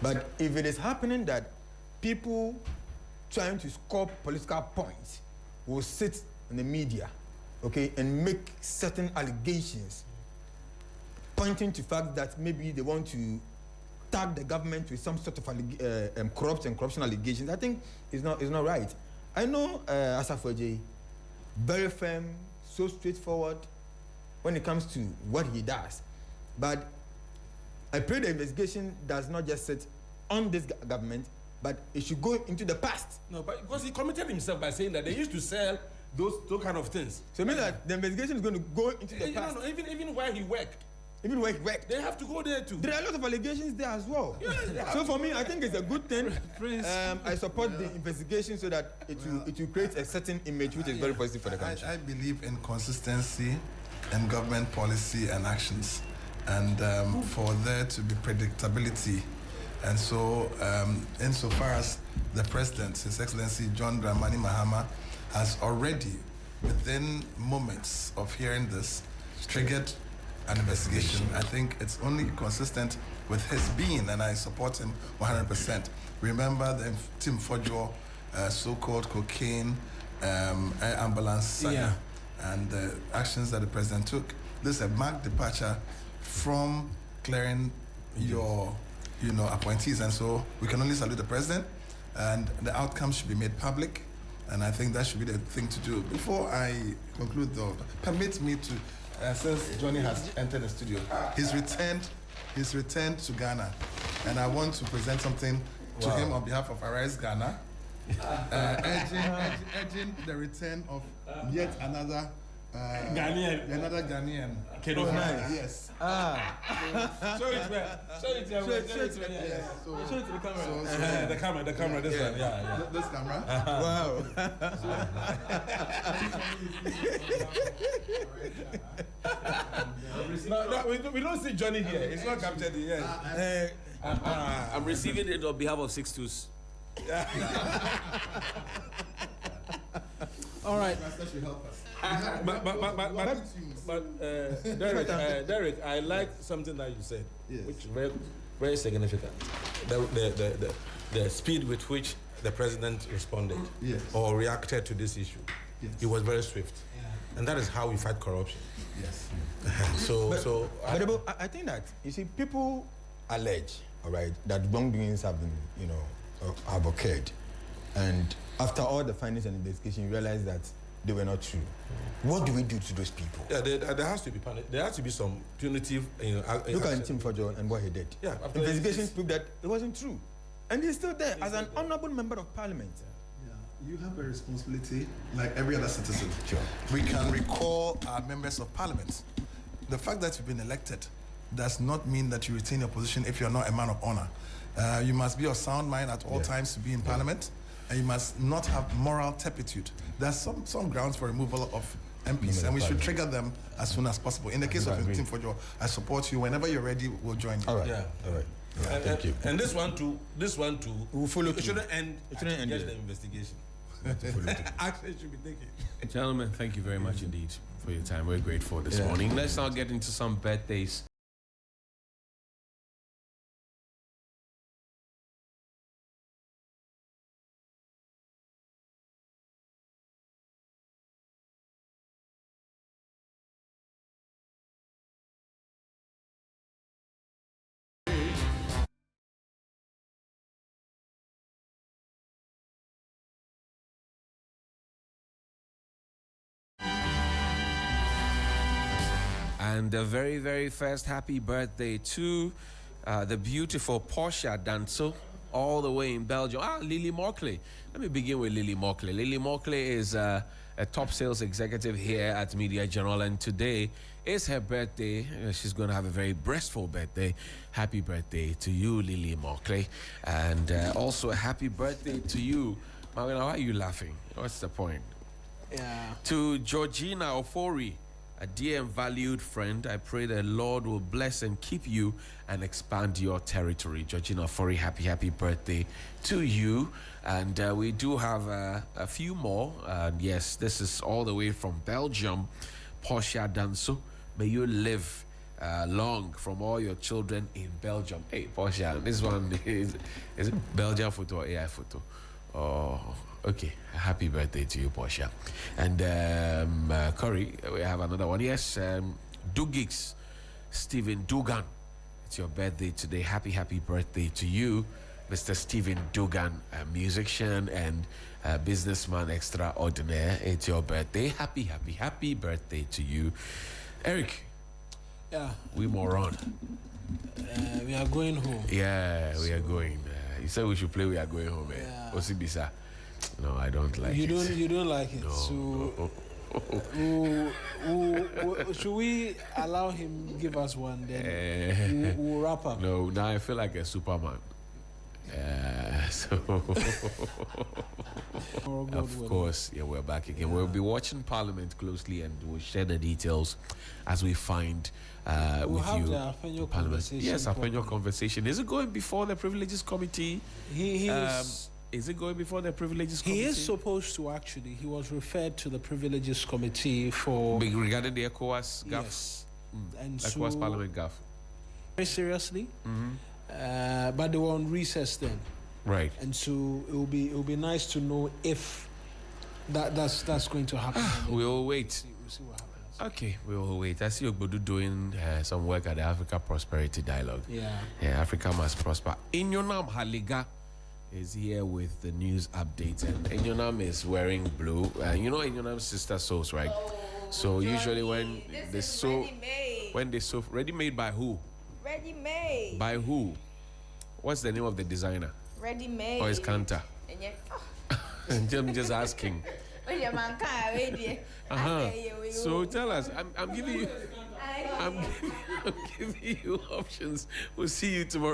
But if it is happening that people trying to score political points will sit in the media, and make certain allegations pointing to the fact that maybe they want to tag the government with some sort of corruption allegations, I think it's not right. I know Asafo Adjei, very firm, so straightforward when it comes to what he does. But I pray the investigation does not just sit on this government, but it should go into the past. No, but because he committed himself by saying that they used to sell those kind of things. So it means that the investigation is going to go into the past. No, even where he worked. Even where he worked. They have to go there too. There are a lot of allegations there as well. Yeah, so for me, I think it's a good thing. I support the investigation so that it will create a certain image which is very positive for the country. I believe in consistency in government policy and actions, and for there to be predictability. And so, insofar as the President, His Excellency John Dramani Mahama, has already, within moments of hearing this, triggered an investigation, I think it's only consistent with his being, and I support him 100%. Remember the Tim Fojo so-called cocaine ambulance saga, and the actions that the President took. This is a marked departure from clearing your appointees, and so we can only salute the President, and the outcome should be made public, and I think that should be the thing to do. Before I conclude, though, permit me to, since Johnny has entered the studio, he's returned to Ghana, and I want to present something to him on behalf of Arise Ghana, urging the return of yet another Ghanaian. Another Ghanaian. Kid of nice. Yes. Show it to the camera. The camera, this one. Yeah. This camera? Wow. No, we don't see Johnny here. It's not captured here. I'm receiving it on behalf of 6-2s. All right. That should help us. Derek, I like something that you said, yes, which is very, very significant. The speed with which the president responded, yes, or reacted to this issue, yes, it was very swift, and that is how we fight corruption. Yes. But I think that you see, people allege, all right, that wrongdoings have been, have occurred, and after all the findings and investigation, you realize that they were not true. What do we do to those people? Yeah, there has to be there has to be some punitive. Look at Tim Fojo and what he did. Yeah, investigations proved that it wasn't true, and he's still there as an honourable member of parliament. Yeah, you have a responsibility like every other citizen. Sure. We can recall our members of parliament. The fact that you've been elected does not mean that you retain your position if you're not a man of honor. You must be of sound mind at all times to be in parliament. And you must not have moral turpitude. There's some grounds for removal of MPs, and we should trigger them as soon as possible. In the case of Tim Fojo, I support you. Whenever you're ready, we'll join you. All right. Yeah. All right. Yeah, thank you. And this one too. We'll follow. It shouldn't end. It shouldn't end the investigation. Action should be taken. Gentlemen, thank you very much indeed for your time. We're grateful this morning. Let's now get into some birthdays. And a very, very first happy birthday to the beautiful Portia Danso, all the way in Belgium. Lily Morkley. Let me begin with Lily Morkley. Lily Morkley is a top sales executive here at Media General, and today is her birthday. She's going to have a very breastful birthday. Happy birthday to you, Lily Morkley. And also a happy birthday to you. Mawina, why are you laughing? What's the point? Yeah. To Georgina Ofori, a dear and valued friend, I pray the Lord will bless and keep you and expand your territory. Georgina Ofori, happy birthday to you. And we do have a few more. And yes, this is all the way from Belgium. Portia Danso, may you live long from all your children in Belgium. Hey, Portia, this one is it Belgian photo or AI photo? Oh, okay. Happy birthday to you, Portia. And Corey, we have another one. Yes, Dugix, Stephen Dugan. It's your birthday today. Happy birthday to you, Mr. Stephen Dugan, a musician and businessman extraordinaire. It's your birthday. Happy birthday to you. Eric. Yeah. We more on. We are going home. Yeah, we are going. You said we should play We Are Going Home. Yeah. Osibisa. No, I don't like it. You don't like it. No. So, should we allow him give us one? Then we'll wrap up. No, now I feel like a Superman. Of course, yeah, we're back again. We'll be watching Parliament closely, and we'll share the details as we find we'll with have you. The Afenyo conversation. Yes, Afenyo conversation. Is it going before the Privileges Committee? Is it going before the Privileges Committee? He is supposed to, actually. He was referred to the Privileges Committee for... Regarding the ECOWAS GAF? Yes. And ECOWAS so, Parliament GAF. Very seriously. Mm-hmm. But they were on recess then. Right. And so it will be nice to know if that's going to happen. We'll wait. We'll see what happens. Okay, we will wait. I see Ogbodu doing some work at the Africa Prosperity Dialogue. Yeah. Africa must prosper. Inyonam Haliga is here with the news updates, and Inyonam is wearing blue. You know Inyonam's sister sews, right? So usually when they sew, ready made by who? Ready made. By who? What's the name of the designer? Ready made. Or is Kanta? I'm just asking. So tell us. I'm giving you options. We'll see you tomorrow.